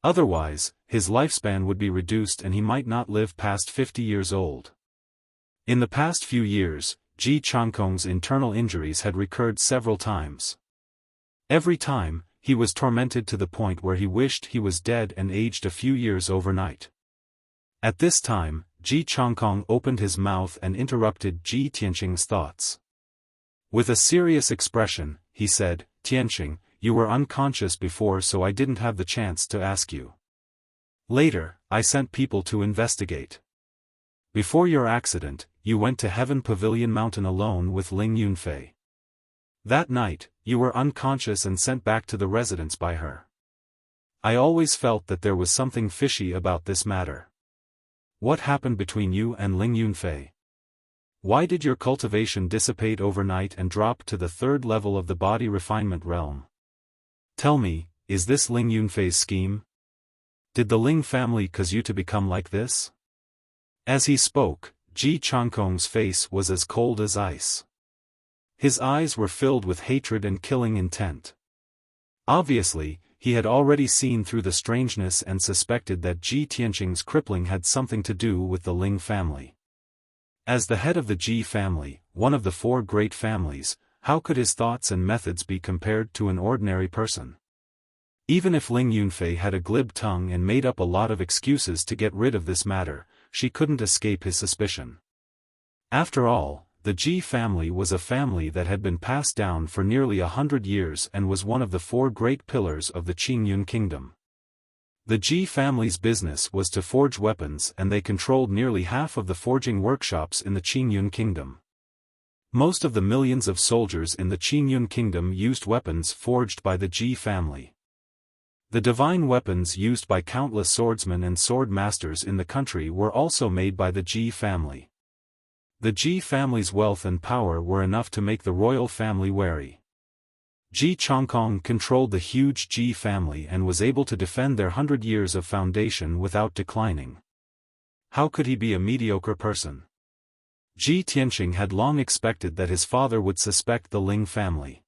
Otherwise, his lifespan would be reduced and he might not live past 50 years old. In the past few years, Ji Changkong's internal injuries had recurred several times. Every time, he was tormented to the point where he wished he was dead and aged a few years overnight. At this time, Ji Changkong opened his mouth and interrupted Ji Tianqing's thoughts. With a serious expression, he said, Tianqing, you were unconscious before so I didn't have the chance to ask you. Later, I sent people to investigate. Before your accident, you went to Heaven Pavilion Mountain alone with Ling Yunfei. That night, you were unconscious and sent back to the residence by her. I always felt that there was something fishy about this matter. What happened between you and Ling Yunfei? Why did your cultivation dissipate overnight and drop to the third level of the body refinement realm? Tell me, is this Ling Yunfei's scheme? Did the Ling family cause you to become like this? As he spoke, Ji Changkong's face was as cold as ice. His eyes were filled with hatred and killing intent. Obviously, he had already seen through the strangeness and suspected that Ji Tianqing's crippling had something to do with the Ling family. As the head of the Ji family, one of the 4 great families, how could his thoughts and methods be compared to an ordinary person? Even if Ling Yunfei had a glib tongue and made up a lot of excuses to get rid of this matter, she couldn't escape his suspicion. After all, the Ji family was a family that had been passed down for nearly 100 years and was one of the 4 great pillars of the Qingyun kingdom. The Ji family's business was to forge weapons and they controlled nearly half of the forging workshops in the Qingyun kingdom. Most of the millions of soldiers in the Qingyun kingdom used weapons forged by the Ji family. The divine weapons used by countless swordsmen and sword masters in the country were also made by the Ji family. The Ji family's wealth and power were enough to make the royal family wary. Ji Changkong controlled the huge Ji family and was able to defend their 100 years of foundation without declining. How could he be a mediocre person? Ji Tianqing had long expected that his father would suspect the Ling family.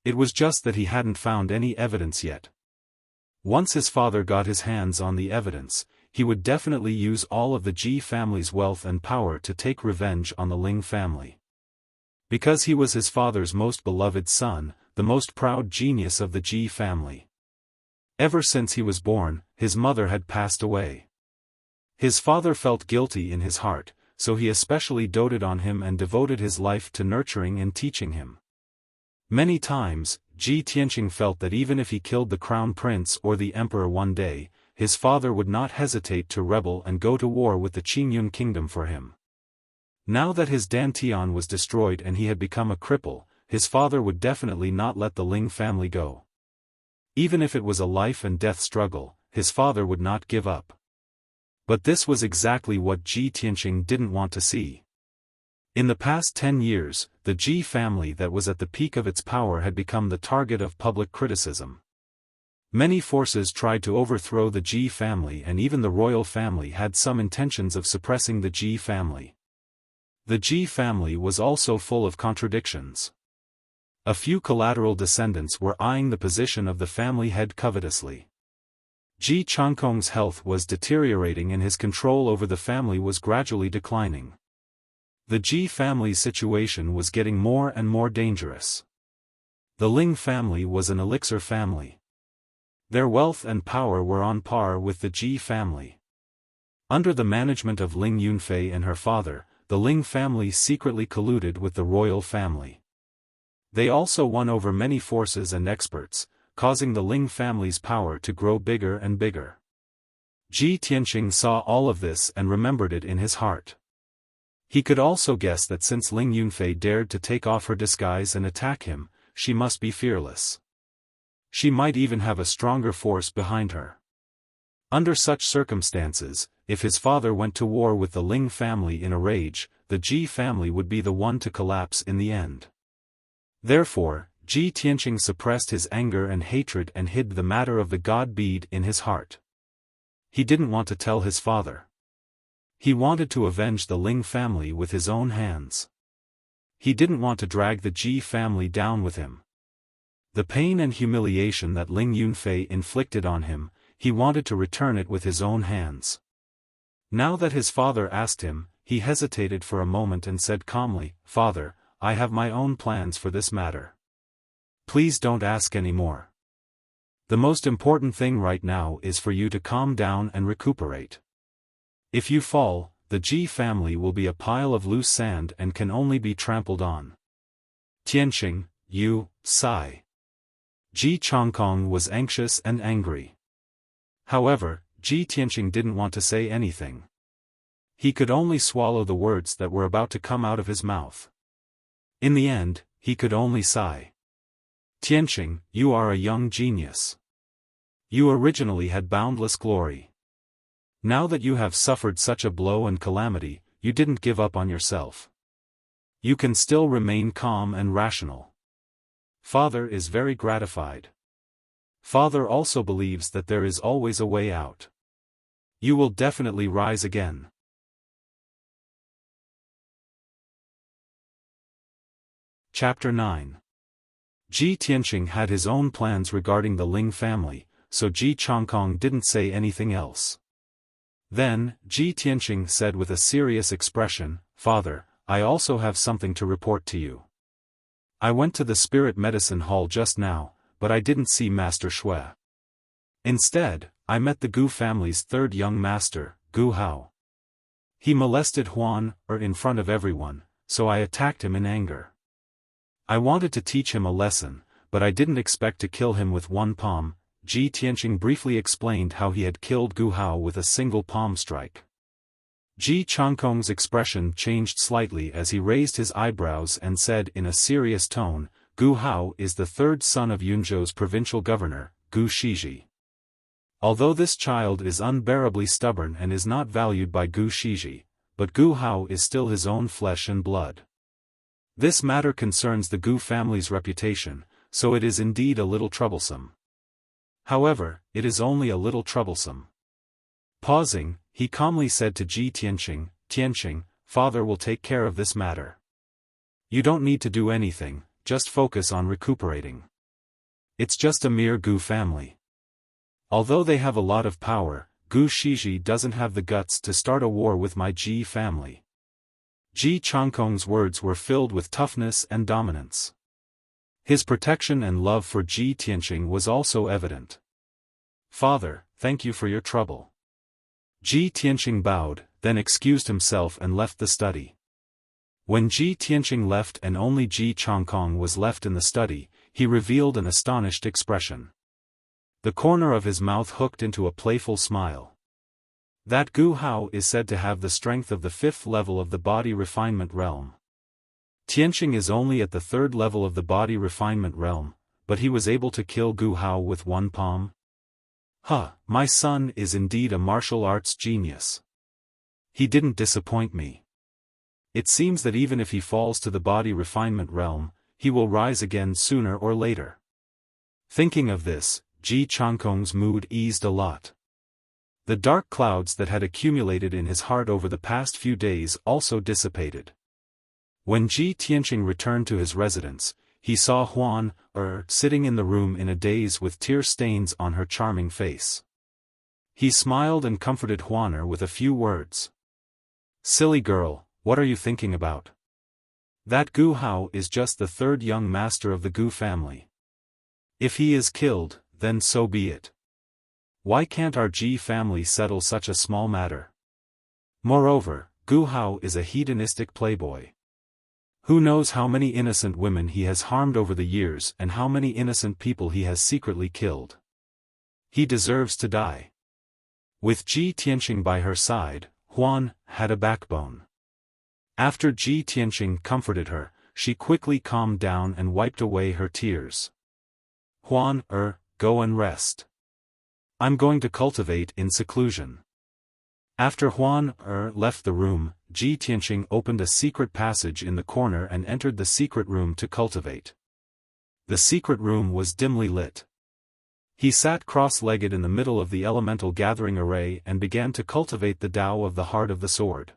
It was just that he hadn't found any evidence yet. Once his father got his hands on the evidence, he would definitely use all of the Ji family's wealth and power to take revenge on the Ling family. Because he was his father's most beloved son, the most proud genius of the Ji family. Ever since he was born, his mother had passed away. His father felt guilty in his heart, so he especially doted on him and devoted his life to nurturing and teaching him. Many times, Ji Tianqing felt that even if he killed the crown prince or the emperor one day, his father would not hesitate to rebel and go to war with the Qingyun kingdom for him. Now that his dantian was destroyed and he had become a cripple, his father would definitely not let the Ling family go. Even if it was a life and death struggle, his father would not give up. But this was exactly what Ji Tianqing didn't want to see. In the past 10 years, the Ji family that was at the peak of its power had become the target of public criticism. Many forces tried to overthrow the Ji family and even the royal family had some intentions of suppressing the Ji family. The Ji family was also full of contradictions. A few collateral descendants were eyeing the position of the family head covetously. Ji Changkong's health was deteriorating and his control over the family was gradually declining. The Ji family's situation was getting more and more dangerous. The Ling family was an elixir family. Their wealth and power were on par with the Ji family. Under the management of Ling Yunfei and her father, the Ling family secretly colluded with the royal family. They also won over many forces and experts, causing the Ling family's power to grow bigger and bigger. Ji Tianqing saw all of this and remembered it in his heart. He could also guess that since Ling Yunfei dared to take off her disguise and attack him, she must be fearless. She might even have a stronger force behind her. Under such circumstances, if his father went to war with the Ling family in a rage, the Ji family would be the one to collapse in the end. Therefore, Ji Tianqing suppressed his anger and hatred and hid the matter of the god bead in his heart. He didn't want to tell his father. He wanted to avenge the Ling family with his own hands. He didn't want to drag the Ji family down with him. The pain and humiliation that Ling Yunfei inflicted on him, he wanted to return it with his own hands. Now that his father asked him, he hesitated for a moment and said calmly, "Father, I have my own plans for this matter. Please don't ask any more. The most important thing right now is for you to calm down and recuperate. If you fall, the Ji family will be a pile of loose sand and can only be trampled on." Tianqing, you, sigh. Ji Changkong was anxious and angry. However, Ji Tianqing didn't want to say anything. He could only swallow the words that were about to come out of his mouth. In the end, he could only sigh. Tianqing, you are a young genius. You originally had boundless glory. Now that you have suffered such a blow and calamity, you didn't give up on yourself. You can still remain calm and rational. Father is very gratified. Father also believes that there is always a way out. You will definitely rise again. Chapter 9. Ji Tianqing had his own plans regarding the Ling family, so Ji Changkong didn't say anything else. Then, Ji Tianqing said with a serious expression, "Father, I also have something to report to you. I went to the spirit medicine hall just now, but I didn't see Master Shui. Instead, I met the Gu family's third young master, Gu Hao. He molested Huan, in front of everyone, so I attacked him in anger. I wanted to teach him a lesson, but I didn't expect to kill him with one palm." Ji Tianqing briefly explained how he had killed Gu Hao with a single palm strike. Ji Changkong's expression changed slightly as he raised his eyebrows and said in a serious tone, "Gu Hao is the third son of Yunzhou's provincial governor, Gu Shiji. Although this child is unbearably stubborn and is not valued by Gu Shiji, but Gu Hao is still his own flesh and blood. This matter concerns the Gu family's reputation, so it is indeed a little troublesome. However, it is only a little troublesome." Pausing, he calmly said to Ji Tianqing, "Tianqing, Father will take care of this matter. You don't need to do anything, just focus on recuperating. It's just a mere Gu family. Although they have a lot of power, Gu Shiji doesn't have the guts to start a war with my Ji family." Ji Changkong's words were filled with toughness and dominance. His protection and love for Ji Tianqing was also evident. "Father, thank you for your trouble." Ji Tianqing bowed, then excused himself and left the study. When Ji Tianqing left and only Ji Changkong was left in the study, he revealed an astonished expression. The corner of his mouth hooked into a playful smile. That Gu Hao is said to have the strength of the 5th level of the body refinement realm. Tianqing is only at the 3rd level of the body refinement realm, but he was able to kill Gu Hao with one palm? My son is indeed a martial arts genius. He didn't disappoint me. It seems that even if he falls to the body refinement realm, he will rise again sooner or later. Thinking of this, Ji Changkong's mood eased a lot. The dark clouds that had accumulated in his heart over the past few days also dissipated. When Ji Tianqing returned to his residence, he saw Huan, sitting in the room in a daze with tear stains on her charming face. He smiled and comforted Huaner with a few words. "Silly girl, what are you thinking about? That Gu Hao is just the 3rd young master of the Gu family. If he is killed, then so be it. Why can't our Ji family settle such a small matter? Moreover, Gu Hao is a hedonistic playboy. Who knows how many innocent women he has harmed over the years and how many innocent people he has secretly killed. He deserves to die. With Ji Tianqing by her side, Huan had a backbone. After Ji Tianqing comforted her, she quickly calmed down and wiped away her tears. Huan, go and rest. I'm going to cultivate in seclusion. After Huan left the room, Ji Tianqing opened a secret passage in the corner and entered the secret room to cultivate. The secret room was dimly lit. He sat cross-legged in the middle of the elemental gathering array and began to cultivate the Tao of the heart of the sword.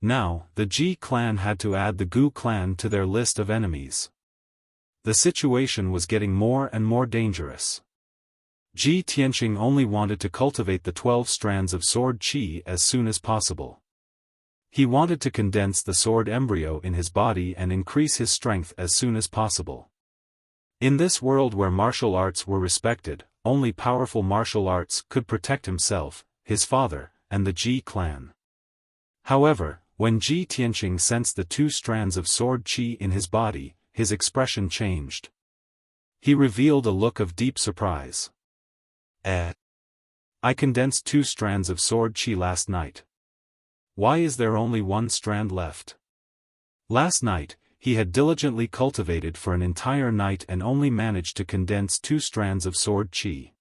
Now, the Ji clan had to add the Gu clan to their list of enemies. The situation was getting more and more dangerous. Ji Tianqing only wanted to cultivate the 12 strands of sword qi as soon as possible. He wanted to condense the sword embryo in his body and increase his strength as soon as possible. In this world where martial arts were respected, only powerful martial arts could protect himself, his father, and the Ji clan. However, when Ji Tianqing sensed the 2 strands of sword qi in his body, his expression changed. He revealed a look of deep surprise. I condensed 2 strands of sword qi last night. Why is there only 1 strand left? Last night, he had diligently cultivated for an entire night and only managed to condense 2 strands of sword qi.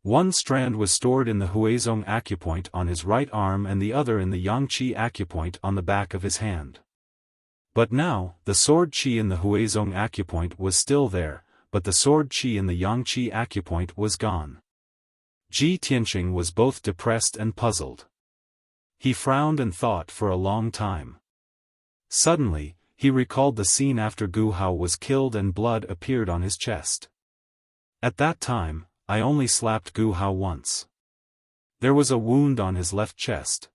1 strand was stored in the Huizong acupoint on his right arm and the other in the Yangqi acupoint on the back of his hand. But now, the sword qi in the Huizong acupoint was still there, but the sword qi in the Yangqi acupoint was gone. Ji Tianqing was both depressed and puzzled. He frowned and thought for a long time. Suddenly, he recalled the scene after Gu Hao was killed and blood appeared on his chest. At that time, I only slapped Gu Hao once. There was a wound on his left chest.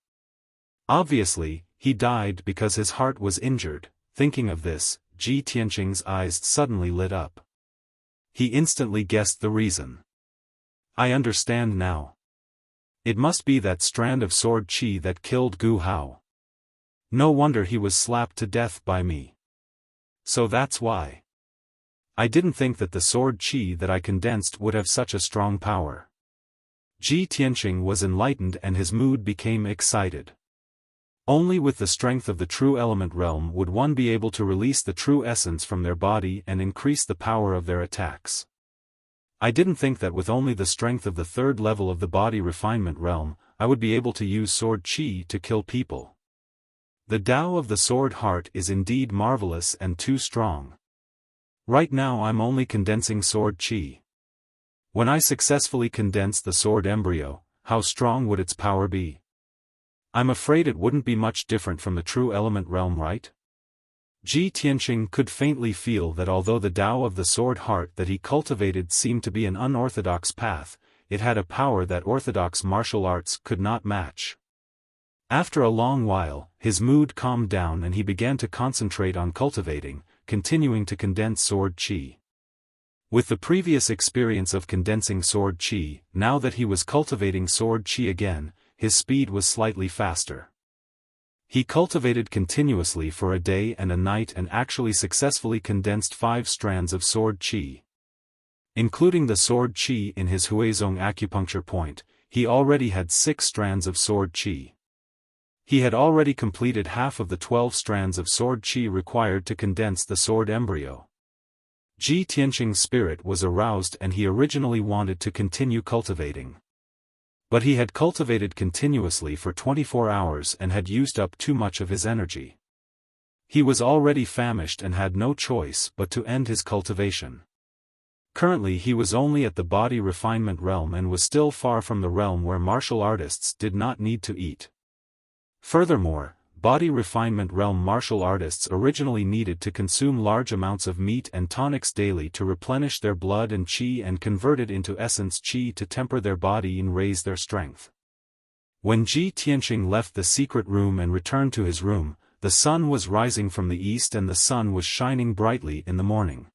Obviously, he died because his heart was injured. Thinking of this, Ji Tianqing's eyes suddenly lit up. He instantly guessed the reason. I understand now. It must be that strand of sword qi that killed Gu Hao. No wonder he was slapped to death by me. So that's why. I didn't think that the sword qi that I condensed would have such a strong power. Ji Tianqing was enlightened and his mood became excited. Only with the strength of the true element realm would one be able to release the true essence from their body and increase the power of their attacks. I didn't think that with only the strength of the 3rd level of the body refinement realm, I would be able to use sword qi to kill people. The Tao of the sword heart is indeed marvelous and too strong. Right now I'm only condensing sword qi. When I successfully condense the sword embryo, how strong would its power be? I'm afraid it wouldn't be much different from the true element realm, right? Ji Tianqing could faintly feel that although the Tao of the sword heart that he cultivated seemed to be an unorthodox path, it had a power that orthodox martial arts could not match. After a long while, his mood calmed down and he began to concentrate on cultivating, continuing to condense sword qi. With the previous experience of condensing sword qi, now that he was cultivating sword qi again, his speed was slightly faster. He cultivated continuously for a day and a night and actually successfully condensed 5 strands of sword qi. Including the sword qi in his Huizong acupuncture point, he already had 6 strands of sword qi. He had already completed half of the 12 strands of sword qi required to condense the sword embryo. Ji Tianqing's spirit was aroused and he originally wanted to continue cultivating. But he had cultivated continuously for 24 hours and had used up too much of his energy. He was already famished and had no choice but to end his cultivation. Currently he was only at the body refinement realm and was still far from the realm where martial artists did not need to eat. Furthermore, body refinement realm martial artists originally needed to consume large amounts of meat and tonics daily to replenish their blood and qi and convert it into essence qi to temper their body and raise their strength. When Ji Tianqing left the secret room and returned to his room, the sun was rising from the east and the sun was shining brightly in the morning.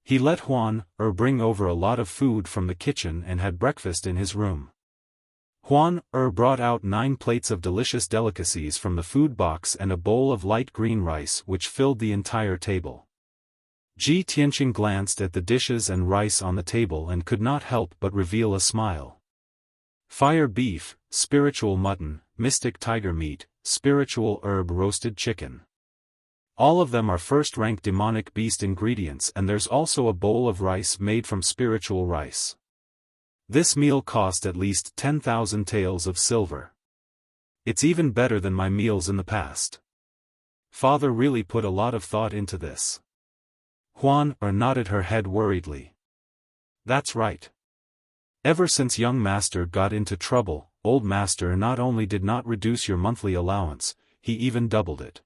He let Huan bring over a lot of food from the kitchen and had breakfast in his room. Huan brought out 9 plates of delicious delicacies from the food box and a bowl of light green rice which filled the entire table. Ji Tianqing glanced at the dishes and rice on the table and could not help but reveal a smile. Fire beef, spiritual mutton, mystic tiger meat, spiritual herb roasted chicken. All of them are first-rank demonic beast ingredients, and there's also a bowl of rice made from spiritual rice. This meal cost at least 10,000 taels of silver. It's even better than my meals in the past. Father really put a lot of thought into this. Huan nodded her head worriedly. That's right. Ever since young master got into trouble, old master not only did not reduce your monthly allowance, he even doubled it.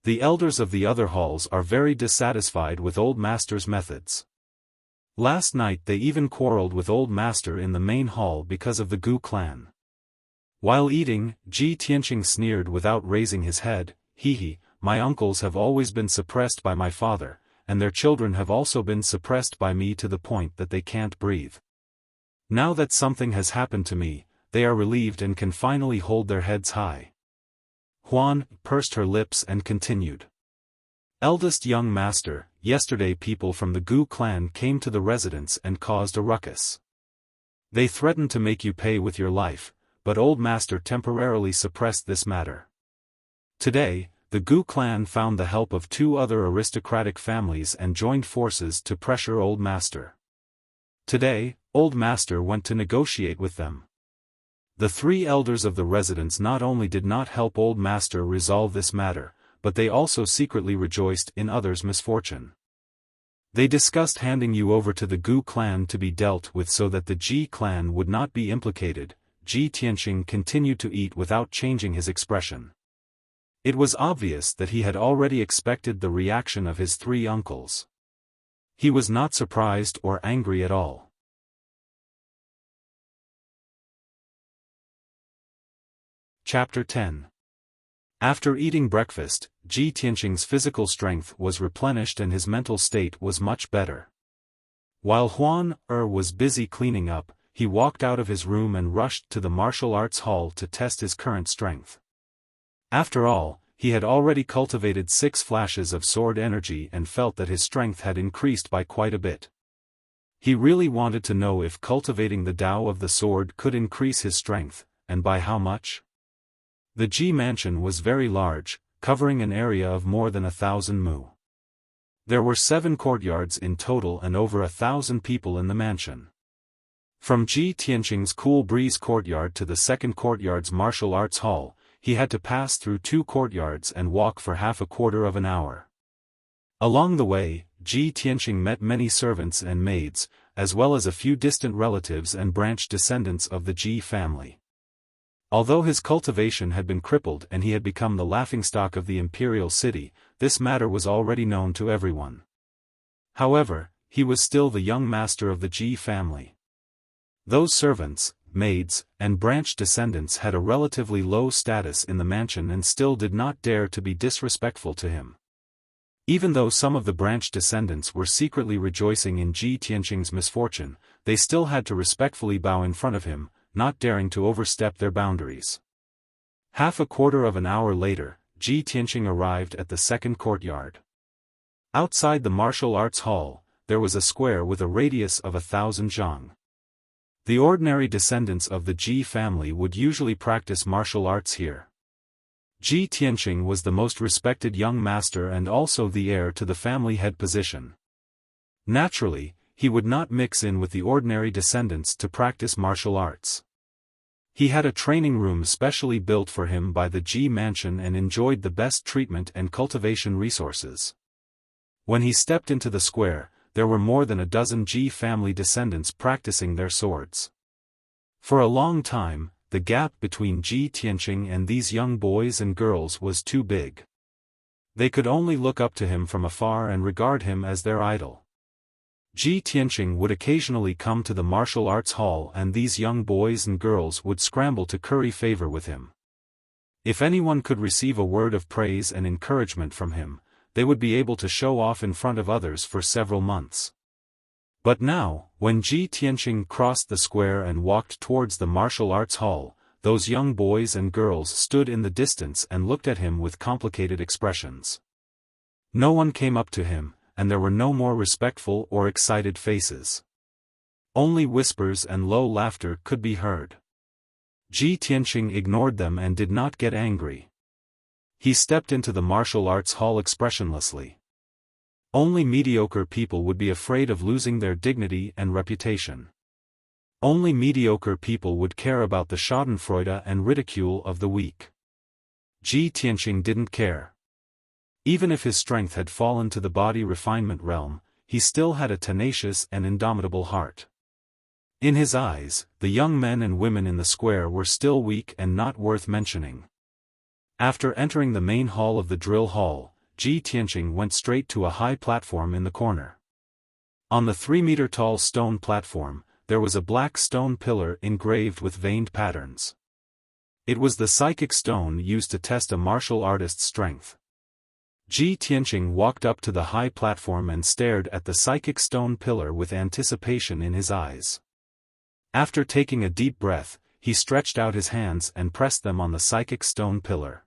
The elders of the other halls are very dissatisfied with old master's methods. Last night they even quarreled with old master in the main hall because of the Gu clan. While eating, Ji Tianqing sneered without raising his head, "Hee, my uncles have always been suppressed by my father, and their children have also been suppressed by me to the point that they can't breathe. Now that something has happened to me, they are relieved and can finally hold their heads high." Huan pursed her lips and continued. Eldest young master, yesterday people from the Gu clan came to the residence and caused a ruckus. They threatened to make you pay with your life, but old master temporarily suppressed this matter. Today, the Gu clan found the help of 2 other aristocratic families and joined forces to pressure old master. Today, old master went to negotiate with them. The 3 elders of the residence not only did not help old master resolve this matter, but they also secretly rejoiced in others' misfortune. They discussed handing you over to the Gu clan to be dealt with so that the Ji clan would not be implicated. Ji Tianqing continued to eat without changing his expression. It was obvious that he had already expected the reaction of his 3 uncles. He was not surprised or angry at all. Chapter 10. After eating breakfast, Ji Tianqing's physical strength was replenished and his mental state was much better. While Huan was busy cleaning up, he walked out of his room and rushed to the martial arts hall to test his current strength. After all, he had already cultivated 6 flashes of sword energy and felt that his strength had increased by quite a bit. He really wanted to know if cultivating the Tao of the sword could increase his strength, and by how much. The Ji mansion was very large, covering an area of more than 1,000 mu. There were 7 courtyards in total and over 1,000 people in the mansion. From Ji Tianqing's cool breeze courtyard to the second courtyard's martial arts hall, he had to pass through 2 courtyards and walk for half a quarter of an hour. Along the way, Ji Tianqing met many servants and maids, as well as a few distant relatives and branch descendants of the Ji family. Although his cultivation had been crippled and he had become the laughingstock of the imperial city, this matter was already known to everyone. However, he was still the young master of the Ji family. Those servants, maids, and branch descendants had a relatively low status in the mansion and still did not dare to be disrespectful to him. Even though some of the branch descendants were secretly rejoicing in Ji Tianqing's misfortune, they still had to respectfully bow in front of him, not daring to overstep their boundaries. Half a quarter of an hour later, Ji Tianqing arrived at the second courtyard. Outside the martial arts hall, there was a square with a radius of 1,000 zhang. The ordinary descendants of the Ji family would usually practice martial arts here. Ji Tianqing was the most respected young master and also the heir to the family head position. Naturally, he would not mix in with the ordinary descendants to practice martial arts. He had a training room specially built for him by the Ji mansion and enjoyed the best treatment and cultivation resources. When he stepped into the square, there were more than a dozen Ji family descendants practicing their swords. For a long time, the gap between Ji Tianqing and these young boys and girls was too big. They could only look up to him from afar and regard him as their idol. Ji Tianqing would occasionally come to the martial arts hall and these young boys and girls would scramble to curry favor with him. If anyone could receive a word of praise and encouragement from him, they would be able to show off in front of others for several months. But now, when Ji Tianqing crossed the square and walked towards the martial arts hall, those young boys and girls stood in the distance and looked at him with complicated expressions. No one came up to him, and there were no more respectful or excited faces. Only whispers and low laughter could be heard. Ji Tianqing ignored them and did not get angry. He stepped into the martial arts hall expressionlessly. Only mediocre people would be afraid of losing their dignity and reputation. Only mediocre people would care about the schadenfreude and ridicule of the weak. Ji Tianqing didn't care. Even if his strength had fallen to the body refinement realm, he still had a tenacious and indomitable heart. In his eyes, the young men and women in the square were still weak and not worth mentioning. After entering the main hall of the drill hall, Ji Tianqing went straight to a high platform in the corner. On the 3-meter-tall stone platform, there was a black stone pillar engraved with veined patterns. It was the psychic stone used to test a martial artist's strength. Ji Tianqing walked up to the high platform and stared at the psychic stone pillar with anticipation in his eyes. After taking a deep breath, he stretched out his hands and pressed them on the psychic stone pillar.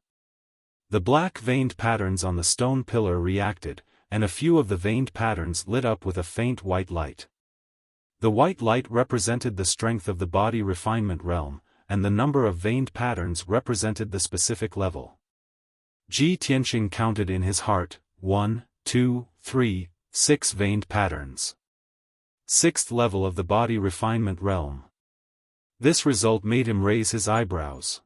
The black veined patterns on the stone pillar reacted, and a few of the veined patterns lit up with a faint white light. The white light represented the strength of the body refinement realm, and the number of veined patterns represented the specific level. Ji Tianqing counted in his heart, 1, 2, 3, 6 veined patterns. 6th level of the body refinement realm. This result made him raise his eyebrows.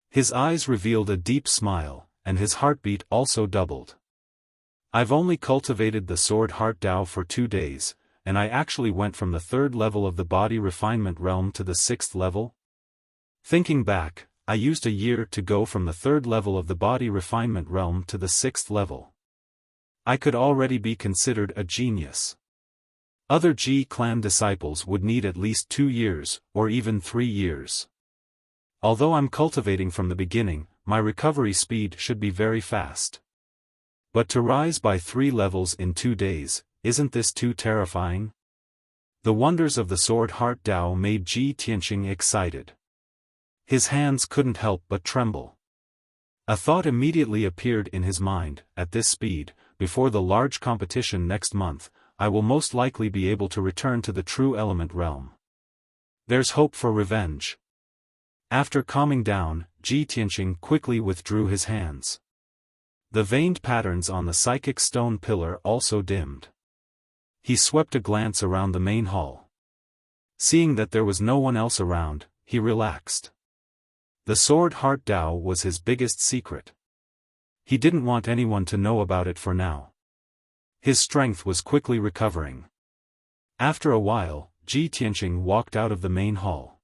His eyes revealed a deep smile, and his heartbeat also doubled. I've only cultivated the sword heart Dao for 2 days, and I actually went from the 3rd level of the body refinement realm to the 6th level? Thinking back, I used a year to go from the 3rd level of the body refinement realm to the 6th level. I could already be considered a genius. Other Ji clan disciples would need at least 2 years, or even 3 years. Although I'm cultivating from the beginning, my recovery speed should be very fast. But to rise by 3 levels in 2 days, isn't this too terrifying? The wonders of the sword heart Dao made Ji Tianqing excited. His hands couldn't help but tremble. A thought immediately appeared in his mind: at this speed, before the large competition next month, I will most likely be able to return to the true element realm. There's hope for revenge. After calming down, Ji Tianqing quickly withdrew his hands. The veined patterns on the psychic stone pillar also dimmed. He swept a glance around the main hall. Seeing that there was no one else around, he relaxed. The sword heart Dao was his biggest secret. He didn't want anyone to know about it for now. His strength was quickly recovering. After a while, Ji Tianqing walked out of the main hall.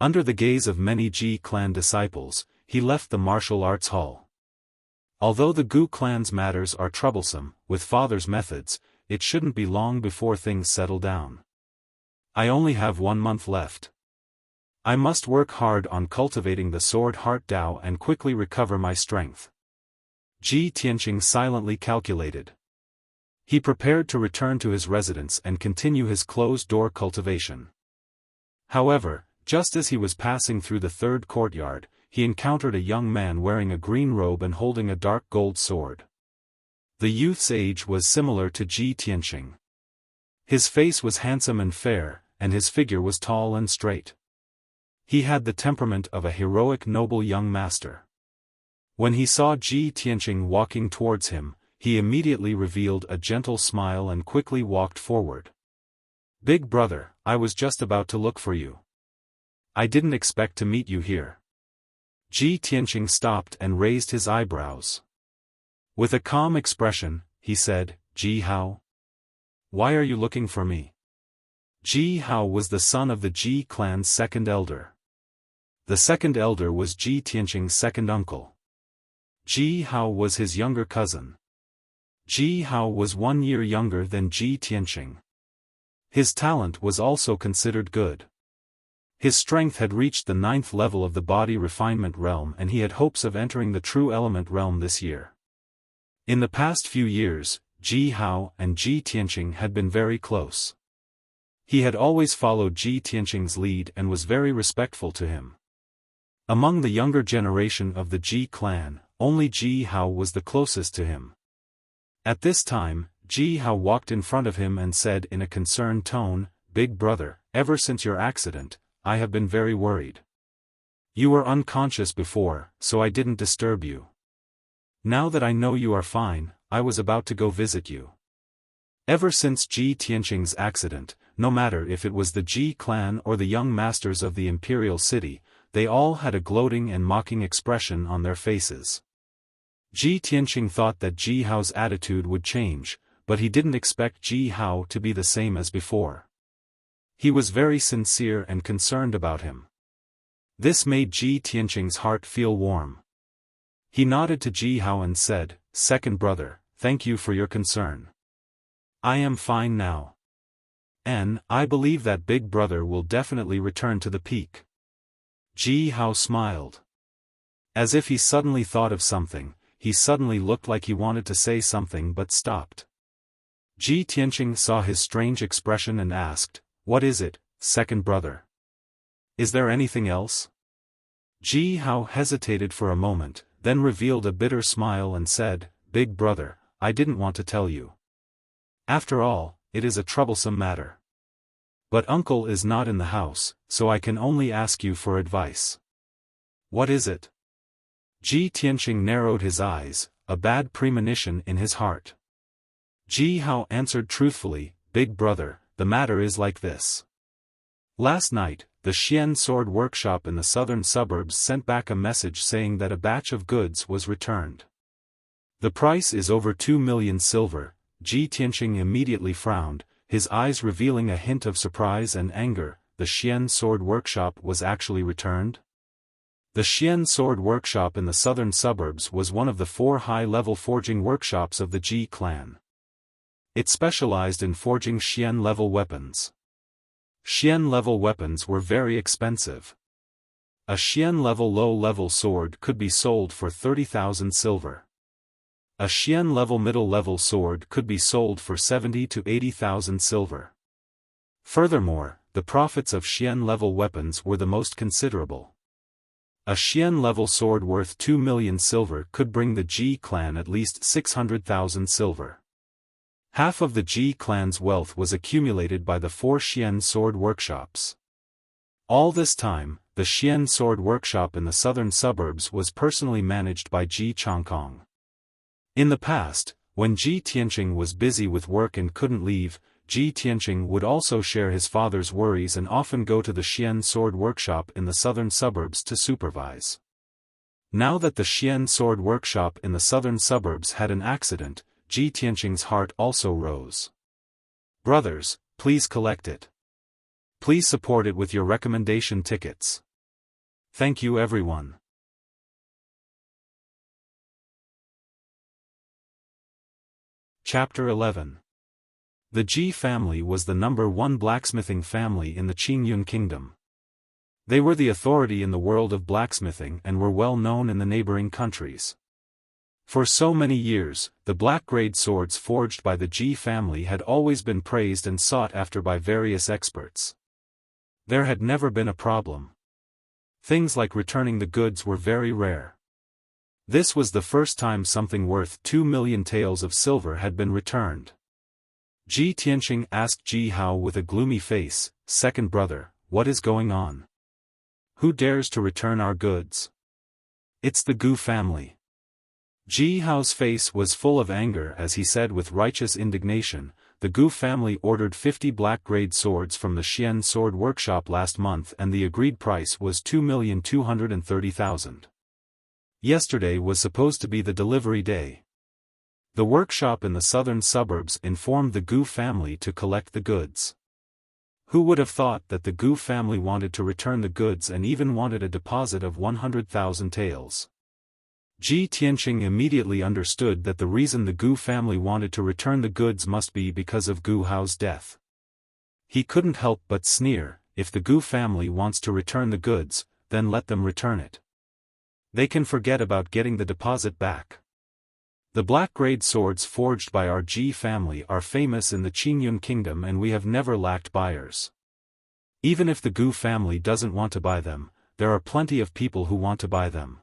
Under the gaze of many Ji clan disciples, he left the martial arts hall. Although the Gu clan's matters are troublesome, with father's methods, it shouldn't be long before things settle down. I only have 1 month left. I must work hard on cultivating the sword heart Dao and quickly recover my strength. Ji Tianqing silently calculated. He prepared to return to his residence and continue his closed-door cultivation. However, just as he was passing through the 3rd courtyard, he encountered a young man wearing a green robe and holding a dark gold sword. The youth's age was similar to Ji Tianqing. His face was handsome and fair, and his figure was tall and straight. He had the temperament of a heroic noble young master. When he saw Ji Tianqing walking towards him, he immediately revealed a gentle smile and quickly walked forward. "Big brother, I was just about to look for you. I didn't expect to meet you here." Ji Tianqing stopped and raised his eyebrows. With a calm expression, he said, "Ji Hao? Why are you looking for me?" Ji Hao was the son of the Ji clan's 2nd elder. The 2nd elder was Ji Tianqing's 2nd uncle. Ji Hao was his younger cousin. Ji Hao was 1 year younger than Ji Tianqing. His talent was also considered good. His strength had reached the 9th level of the body refinement realm and he had hopes of entering the true element realm this year. In the past few years, Ji Hao and Ji Tianqing had been very close. He had always followed Ji Tianqing's lead and was very respectful to him. Among the younger generation of the Ji clan, only Ji Hao was the closest to him. At this time, Ji Hao walked in front of him and said in a concerned tone, "Big brother, ever since your accident, I have been very worried. You were unconscious before, so I didn't disturb you. Now that I know you are fine, I was about to go visit you. Ever since Ji Tianqing's accident, no matter if it was the Ji clan or the young masters of the imperial city, they all had a gloating and mocking expression on their faces. Ji Tianqing thought that Ji Hao's attitude would change, but he didn't expect Ji Hao to be the same as before. He was very sincere and concerned about him. This made Ji Tianqing's heart feel warm. He nodded to Ji Hao and said, "Second brother, thank you for your concern. I am fine now. And I believe that big brother will definitely return to the peak." Ji Hao smiled. As if he suddenly thought of something, he suddenly looked like he wanted to say something but stopped. Ji Tianqing saw his strange expression and asked, "What is it, second brother? Is there anything else?" Ji Hao hesitated for a moment, then revealed a bitter smile and said, "Big brother, I didn't want to tell you. After all, it is a troublesome matter. But uncle is not in the house, so I can only ask you for advice." "What is it?" Ji Tianqing narrowed his eyes, a bad premonition in his heart. Ji Hao answered truthfully, "Big brother, the matter is like this. Last night, the Xian sword workshop in the southern suburbs sent back a message saying that a batch of goods was returned. The price is over 2 million silver." Ji Tianqing immediately frowned, his eyes revealing a hint of surprise and anger. The Xian sword workshop was actually returned? The Xian sword workshop in the southern suburbs was one of the 4 high-level forging workshops of the Ji clan. It specialized in forging Xian-level weapons. Xian-level weapons were very expensive. A Xian-level low-level sword could be sold for 30,000 silver. A Xian-level middle-level sword could be sold for 70 to 80,000 silver. Furthermore, the profits of Xian-level weapons were the most considerable. A Xian-level sword worth 2 million silver could bring the Ji clan at least 600,000 silver. Half of the Ji clan's wealth was accumulated by the 4 Xian sword workshops. All this time, the Xian sword workshop in the southern suburbs was personally managed by Ji Changkong. In the past, when Ji Tianqing was busy with work and couldn't leave, Ji Tianqing would also share his father's worries and often go to the Xian sword workshop in the southern suburbs to supervise. Now that the Xian sword workshop in the southern suburbs had an accident, Ji Tianqing's heart also rose. "Brothers, please collect it. Please support it with your recommendation tickets. Thank you everyone." Chapter 11. The Ji family was the #1 blacksmithing family in the Qingyun kingdom. They were the authority in the world of blacksmithing and were well known in the neighboring countries. For so many years, the black-grade swords forged by the Ji family had always been praised and sought after by various experts. There had never been a problem. Things like returning the goods were very rare. This was the first time something worth 2 million taels of silver had been returned. Ji Tianqing asked Ji Hao with a gloomy face, "Second brother, what is going on? Who dares to return our goods?" "It's the Gu family." Ji Hao's face was full of anger as he said with righteous indignation, "The Gu family ordered 50 black-grade swords from the Xian sword workshop last month and the agreed price was 2,230,000. Yesterday was supposed to be the delivery day. The workshop in the southern suburbs informed the Gu family to collect the goods. Who would have thought that the Gu family wanted to return the goods and even wanted a deposit of 100,000 taels? Ji Tianqing immediately understood that the reason the Gu family wanted to return the goods must be because of Gu Hao's death. He couldn't help but sneer, if the Gu family wants to return the goods, then let them return it. They can forget about getting the deposit back. The black-grade swords forged by our Ji family are famous in the Qingyun kingdom and we have never lacked buyers. Even if the Gu family doesn't want to buy them, there are plenty of people who want to buy them."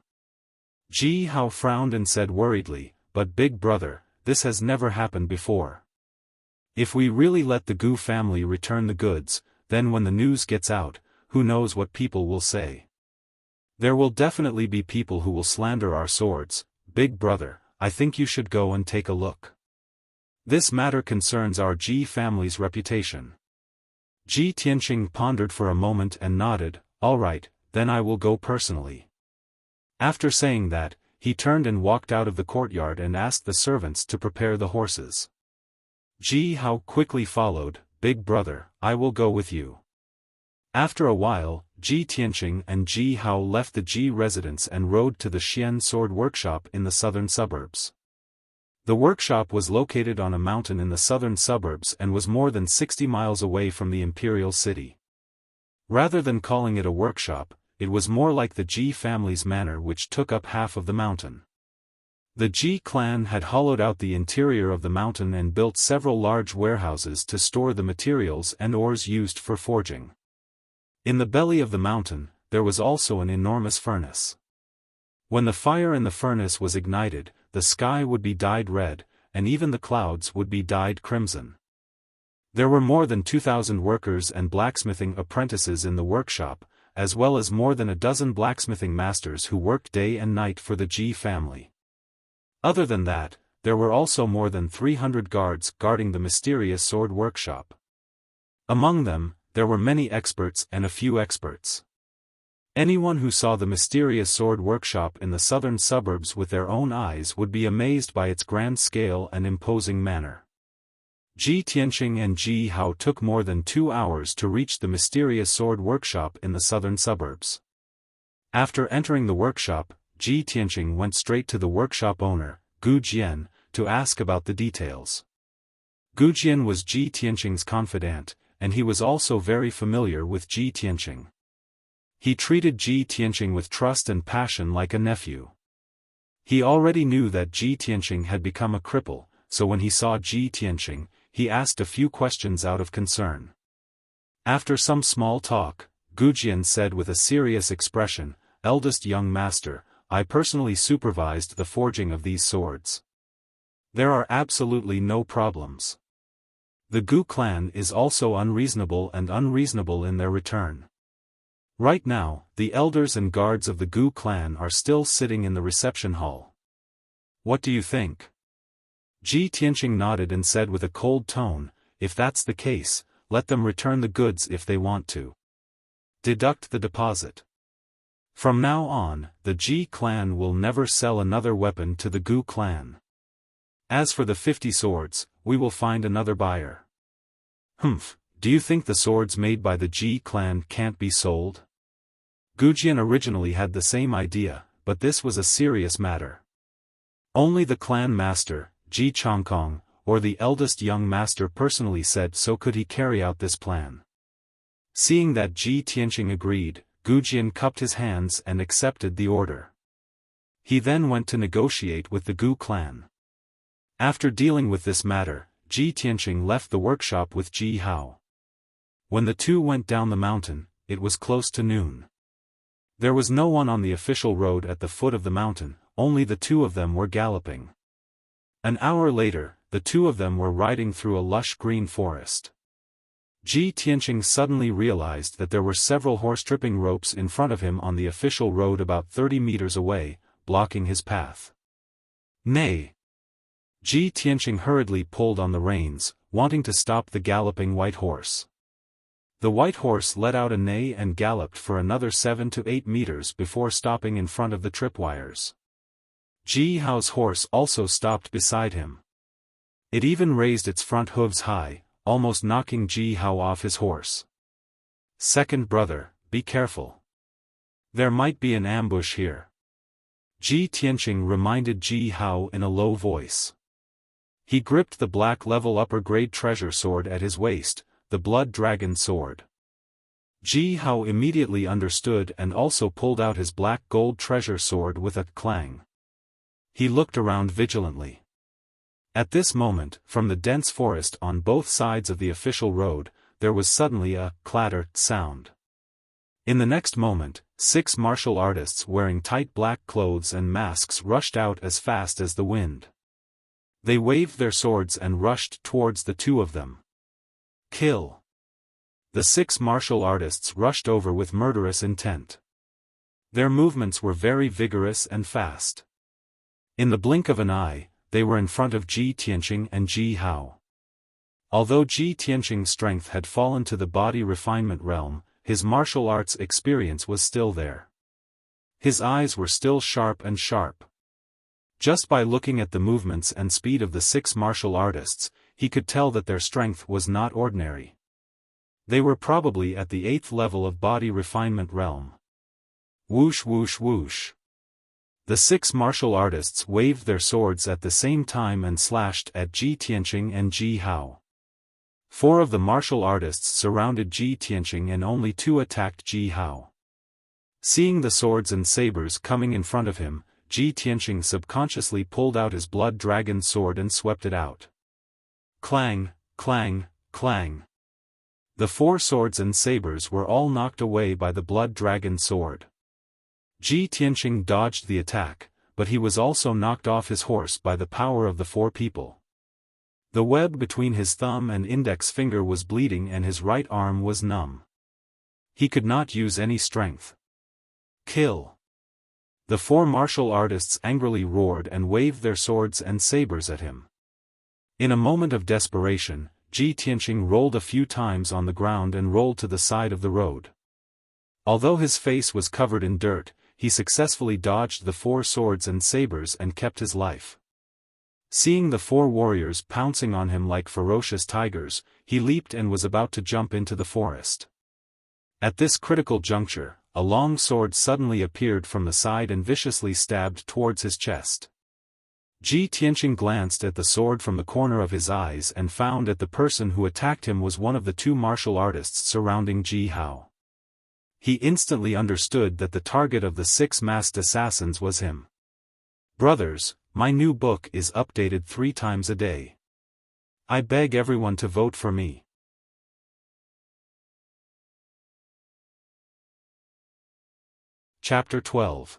Ji Hao frowned and said worriedly, "But big brother, this has never happened before. If we really let the Gu family return the goods, then when the news gets out, who knows what people will say." There will definitely be people who will slander our swords. Big brother, I think you should go and take a look. This matter concerns our Ji family's reputation. Ji Tianqing pondered for a moment and nodded. All right, then I will go personally. After saying that, he turned and walked out of the courtyard and asked the servants to prepare the horses. Ji Hao quickly followed. Big brother, I will go with you. After a while, Ji Tianqing and Ji Hao left the Ji residence and rode to the Xian sword workshop in the southern suburbs. The workshop was located on a mountain in the southern suburbs and was more than 60 miles away from the imperial city. Rather than calling it a workshop, it was more like the Ji family's manor, which took up half of the mountain. The Ji clan had hollowed out the interior of the mountain and built several large warehouses to store the materials and ores used for forging. In the belly of the mountain, there was also an enormous furnace. When the fire in the furnace was ignited, the sky would be dyed red, and even the clouds would be dyed crimson. There were more than 2,000 workers and blacksmithing apprentices in the workshop, as well as more than a dozen blacksmithing masters who worked day and night for the Ji family. Other than that, there were also more than 300 guards guarding the mysterious sword workshop. Among them, there were many experts and a few experts. Anyone who saw the mysterious sword workshop in the southern suburbs with their own eyes would be amazed by its grand scale and imposing manner. Ji Tianqing and Ji Hao took more than 2 hours to reach the mysterious sword workshop in the southern suburbs. After entering the workshop, Ji Tianqing went straight to the workshop owner, Gu Jian, to ask about the details. Gu Jian was Ji Tianqing's confidant, and he was also very familiar with Ji Tianqing. He treated Ji Tianqing with trust and passion like a nephew. He already knew that Ji Tianqing had become a cripple, so when he saw Ji Tianqing, he asked a few questions out of concern. After some small talk, Gu Jian said with a serious expression, "Eldest young master, I personally supervised the forging of these swords. There are absolutely no problems. The Gu clan is also unreasonable in their return. Right now, the elders and guards of the Gu clan are still sitting in the reception hall. What do you think?" Ji Tianqing nodded and said with a cold tone, "If that's the case, let them return the goods if they want to. Deduct the deposit. From now on, the Ji clan will never sell another weapon to the Gu clan. As for the 50 swords, we will find another buyer." "Humph, do you think the swords made by the Ji clan can't be sold?" Gu Jian originally had the same idea, but this was a serious matter. Only the clan master, Ji Chongkong, or the eldest young master personally said so could he carry out this plan. Seeing that Ji Tianqing agreed, Gu Jian cupped his hands and accepted the order. He then went to negotiate with the Gu clan. After dealing with this matter, Ji Tianqing left the workshop with Ji Hao. When the two went down the mountain, it was close to noon. There was no one on the official road at the foot of the mountain, only the two of them were galloping. An hour later, the two of them were riding through a lush green forest. Ji Tianqing suddenly realized that there were several horse-tripping ropes in front of him on the official road about 30 meters away, blocking his path. "Nay!" Ji Tianqing hurriedly pulled on the reins, wanting to stop the galloping white horse. The white horse let out a neigh and galloped for another 7 to 8 meters before stopping in front of the tripwires. Ji Hao's horse also stopped beside him. It even raised its front hooves high, almost knocking Ji Hao off his horse. "Second brother, be careful. There might be an ambush here," Ji Tianqing reminded Ji Hao in a low voice. He gripped the black level upper-grade treasure sword at his waist, the Blood Dragon sword. Ji Hao immediately understood and also pulled out his black gold treasure sword with a clang. He looked around vigilantly. At this moment, from the dense forest on both sides of the official road, there was suddenly a clatter sound. In the next moment, 6 martial artists wearing tight black clothes and masks rushed out as fast as the wind. They waved their swords and rushed towards the two of them. "Kill!" The 6 martial artists rushed over with murderous intent. Their movements were very vigorous and fast. In the blink of an eye, they were in front of Ji Tianqing and Ji Hao. Although Ji Tianqing's strength had fallen to the body refinement realm, his martial arts experience was still there. His eyes were still sharp. Just by looking at the movements and speed of the 6 martial artists, he could tell that their strength was not ordinary. They were probably at the 8th level of body refinement realm. Whoosh whoosh whoosh. The 6 martial artists waved their swords at the same time and slashed at Ji Tianqing and Ji Hao. 4 of the martial artists surrounded Ji Tianqing and only 2 attacked Ji Hao. Seeing the swords and sabers coming in front of him, Ji Tianqing subconsciously pulled out his blood dragon sword and swept it out. Clang, clang, clang. The 4 swords and sabers were all knocked away by the blood dragon sword. Ji Tianqing dodged the attack, but he was also knocked off his horse by the power of the 4 people. The web between his thumb and index finger was bleeding and his right arm was numb. He could not use any strength. Kill! The 4 martial artists angrily roared and waved their swords and sabers at him. In a moment of desperation, Ji Tianqing rolled a few times on the ground and rolled to the side of the road. Although his face was covered in dirt, he successfully dodged the 4 swords and sabers and kept his life. Seeing the 4 warriors pouncing on him like ferocious tigers, he leaped and was about to jump into the forest. At this critical juncture, a long sword suddenly appeared from the side and viciously stabbed towards his chest. Ji Tianqing glanced at the sword from the corner of his eyes and found that the person who attacked him was one of the 2 martial artists surrounding Ji Hao. He instantly understood that the target of the 6 masked assassins was him. Brothers, my new book is updated 3 times a day. I beg everyone to vote for me. Chapter 12.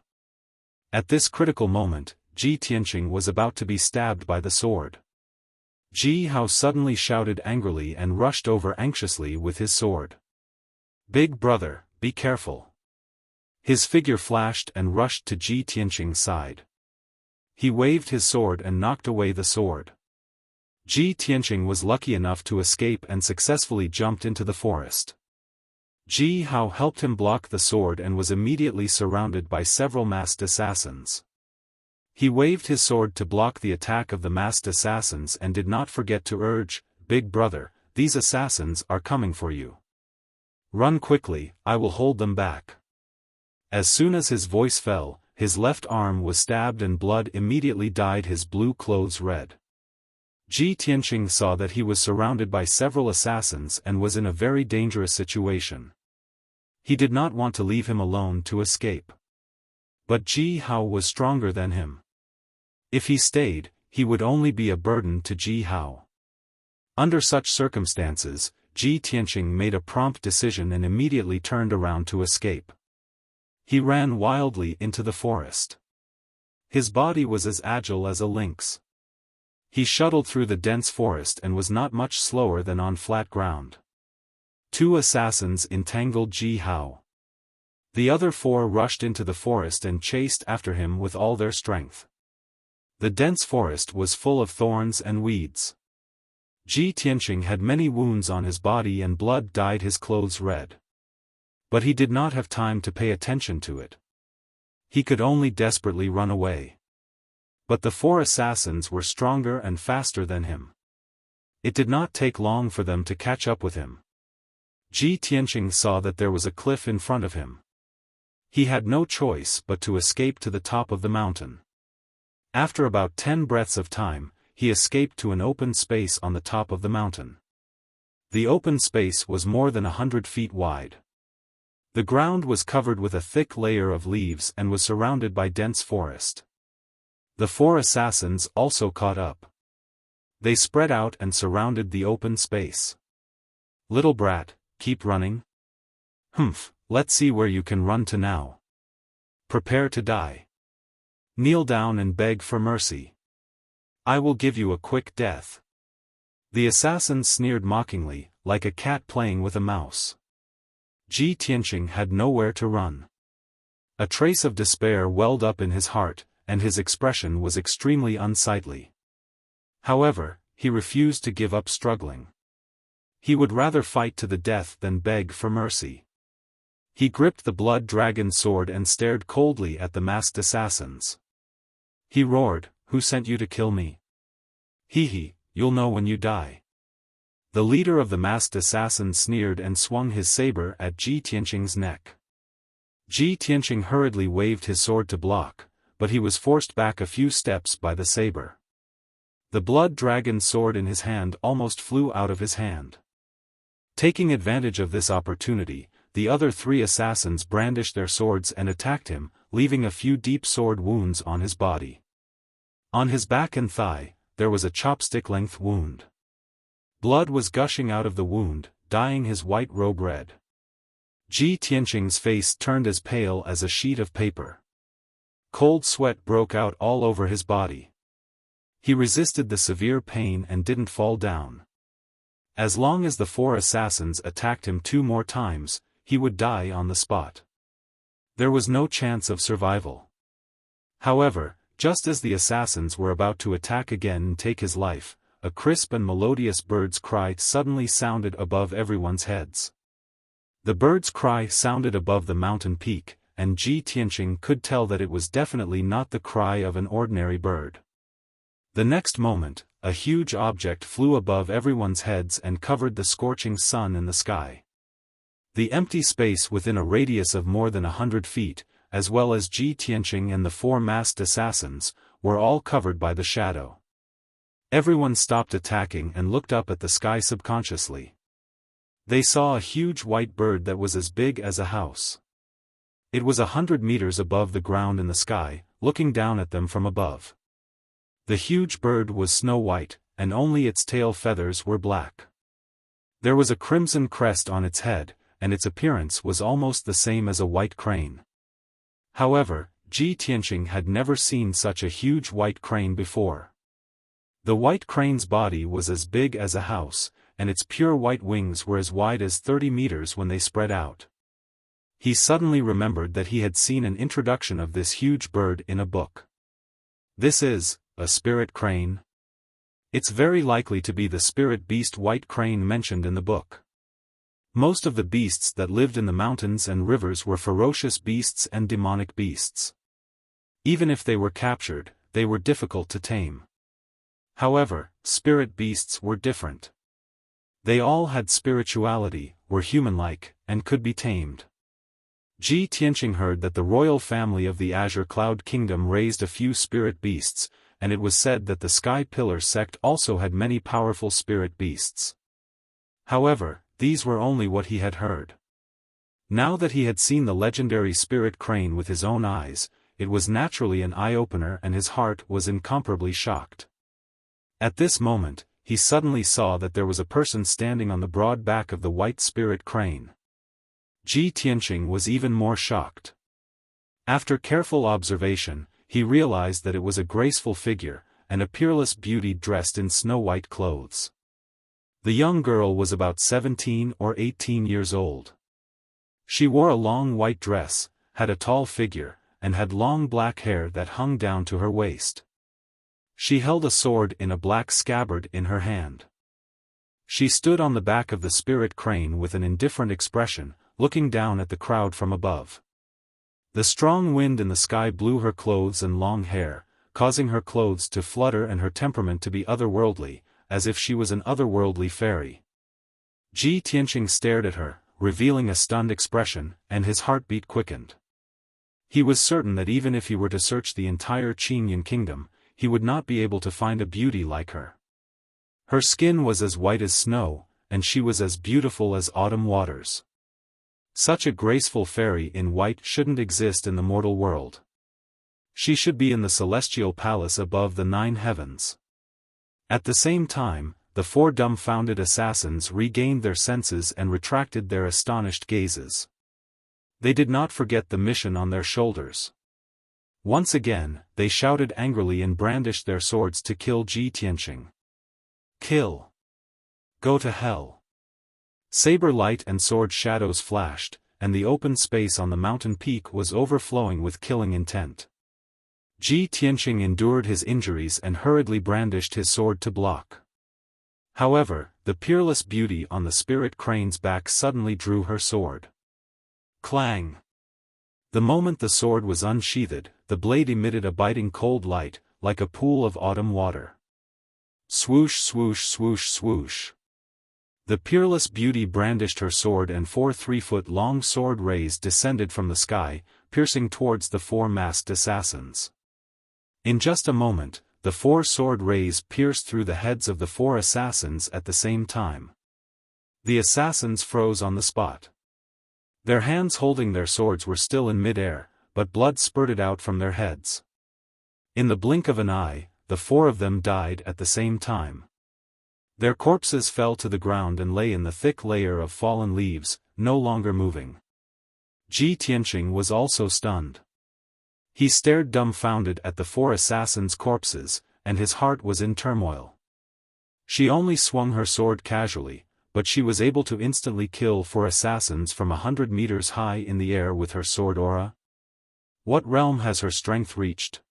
At this critical moment, Ji Tianqing was about to be stabbed by the sword. Ji Hao suddenly shouted angrily and rushed over anxiously with his sword. Big brother, be careful. His figure flashed and rushed to Ji Tianqing's side. He waved his sword and knocked away the sword. Ji Tianqing was lucky enough to escape and successfully jumped into the forest. Ji Hao helped him block the sword and was immediately surrounded by several masked assassins. He waved his sword to block the attack of the masked assassins and did not forget to urge, Big brother, these assassins are coming for you. Run quickly, I will hold them back. As soon as his voice fell, his left arm was stabbed and blood immediately dyed his blue clothes red. Ji Tianqing saw that he was surrounded by several assassins and was in a very dangerous situation. He did not want to leave him alone to escape. But Ji Hao was stronger than him. If he stayed, he would only be a burden to Ji Hao. Under such circumstances, Ji Tianqing made a prompt decision and immediately turned around to escape. He ran wildly into the forest. His body was as agile as a lynx. He shuttled through the dense forest and was not much slower than on flat ground. 2 assassins entangled Ji Hao. The other 4 rushed into the forest and chased after him with all their strength. The dense forest was full of thorns and weeds. Ji Tianqing had many wounds on his body and blood dyed his clothes red. But he did not have time to pay attention to it. He could only desperately run away. But the 4 assassins were stronger and faster than him. It did not take long for them to catch up with him. Ji Tianqing saw that there was a cliff in front of him. He had no choice but to escape to the top of the mountain. After about 10 breaths of time, he escaped to an open space on the top of the mountain. The open space was more than 100 feet wide. The ground was covered with a thick layer of leaves and was surrounded by dense forest. The 4 assassins also caught up. They spread out and surrounded the open space. Little brat, keep running? Humph, let's see where you can run to now. Prepare to die. Kneel down and beg for mercy. I will give you a quick death. The assassins sneered mockingly, like a cat playing with a mouse. Ji Tianqing had nowhere to run. A trace of despair welled up in his heart, and his expression was extremely unsightly. However, he refused to give up struggling. He would rather fight to the death than beg for mercy. He gripped the blood dragon sword and stared coldly at the masked assassins. He roared, "Who sent you to kill me? Hee, you'll know when you die." The leader of the masked assassins sneered and swung his saber at Ji Tianqing's neck. Ji Tianqing hurriedly waved his sword to block, but he was forced back a few steps by the saber. The blood dragon sword in his hand almost flew out of his hand. Taking advantage of this opportunity, the other three assassins brandished their swords and attacked him, leaving a few deep sword wounds on his body. On his back and thigh, there was a chopstick-length wound. Blood was gushing out of the wound, dyeing his white robe red. Ji Tianqing's face turned as pale as a sheet of paper. Cold sweat broke out all over his body. He resisted the severe pain and didn't fall down. As long as the four assassins attacked him 2 more times, he would die on the spot. There was no chance of survival. However, just as the assassins were about to attack again and take his life, a crisp and melodious bird's cry suddenly sounded above everyone's heads. The bird's cry sounded above the mountain peak, and Ji Tianqing could tell that it was definitely not the cry of an ordinary bird. The next moment, a huge object flew above everyone's heads and covered the scorching sun in the sky. The empty space within a radius of more than 100 feet, as well as Ji Tianqing and the 4 masked assassins, were all covered by the shadow. Everyone stopped attacking and looked up at the sky subconsciously. They saw a huge white bird that was as big as a house. It was 100 meters above the ground in the sky, looking down at them from above. The huge bird was snow white, and only its tail feathers were black. There was a crimson crest on its head, and its appearance was almost the same as a white crane. However, Ji Tianqing had never seen such a huge white crane before. The white crane's body was as big as a house, and its pure white wings were as wide as 30 meters when they spread out. He suddenly remembered that he had seen an introduction of this huge bird in a book. This is a spirit crane? It's very likely to be the spirit beast white crane mentioned in the book. Most of the beasts that lived in the mountains and rivers were ferocious beasts and demonic beasts. Even if they were captured, they were difficult to tame. However, spirit beasts were different. They all had spirituality, were human-like, and could be tamed. Ji Tianqing heard that the royal family of the Azure Cloud Kingdom raised a few spirit beasts, and it was said that the Sky Pillar sect also had many powerful spirit beasts. However, these were only what he had heard. Now that he had seen the legendary spirit crane with his own eyes, it was naturally an eye-opener and his heart was incomparably shocked. At this moment, he suddenly saw that there was a person standing on the broad back of the white spirit crane. Ji Tianqing was even more shocked. After careful observation, he realized that it was a graceful figure, and a peerless beauty dressed in snow-white clothes. The young girl was about 17 or 18 years old. She wore a long white dress, had a tall figure, and had long black hair that hung down to her waist. She held a sword in a black scabbard in her hand. She stood on the back of the spirit crane with an indifferent expression, looking down at the crowd from above. The strong wind in the sky blew her clothes and long hair, causing her clothes to flutter and her temperament to be otherworldly, as if she was an otherworldly fairy. Ji Tianqing stared at her, revealing a stunned expression, and his heartbeat quickened. He was certain that even if he were to search the entire Qingyun kingdom, he would not be able to find a beauty like her. Her skin was as white as snow, and she was as beautiful as autumn waters. Such a graceful fairy in white shouldn't exist in the mortal world. She should be in the celestial palace above the 9 heavens. At the same time, the 4 dumbfounded assassins regained their senses and retracted their astonished gazes. They did not forget the mission on their shoulders. Once again, they shouted angrily and brandished their swords to kill Ji Tianqing. Kill! Go to hell! Saber light and sword shadows flashed, and the open space on the mountain peak was overflowing with killing intent. Ji Tianqing endured his injuries and hurriedly brandished his sword to block. However, the peerless beauty on the spirit crane's back suddenly drew her sword. Clang! The moment the sword was unsheathed, the blade emitted a biting cold light, like a pool of autumn water. Swoosh swoosh swoosh swoosh. The peerless beauty brandished her sword and 4 3-foot-long sword rays descended from the sky, piercing towards the 4 masked assassins. In just a moment, the 4 sword rays pierced through the heads of the 4 assassins at the same time. The assassins froze on the spot. Their hands holding their swords were still in mid-air, but blood spurted out from their heads. In the blink of an eye, the 4 of them died at the same time. Their corpses fell to the ground and lay in the thick layer of fallen leaves, no longer moving. Ji Tianqing was also stunned. He stared dumbfounded at the 4 assassins' corpses, and his heart was in turmoil. She only swung her sword casually, but she was able to instantly kill 4 assassins from 100 meters high in the air with her sword aura. What realm has her strength reached?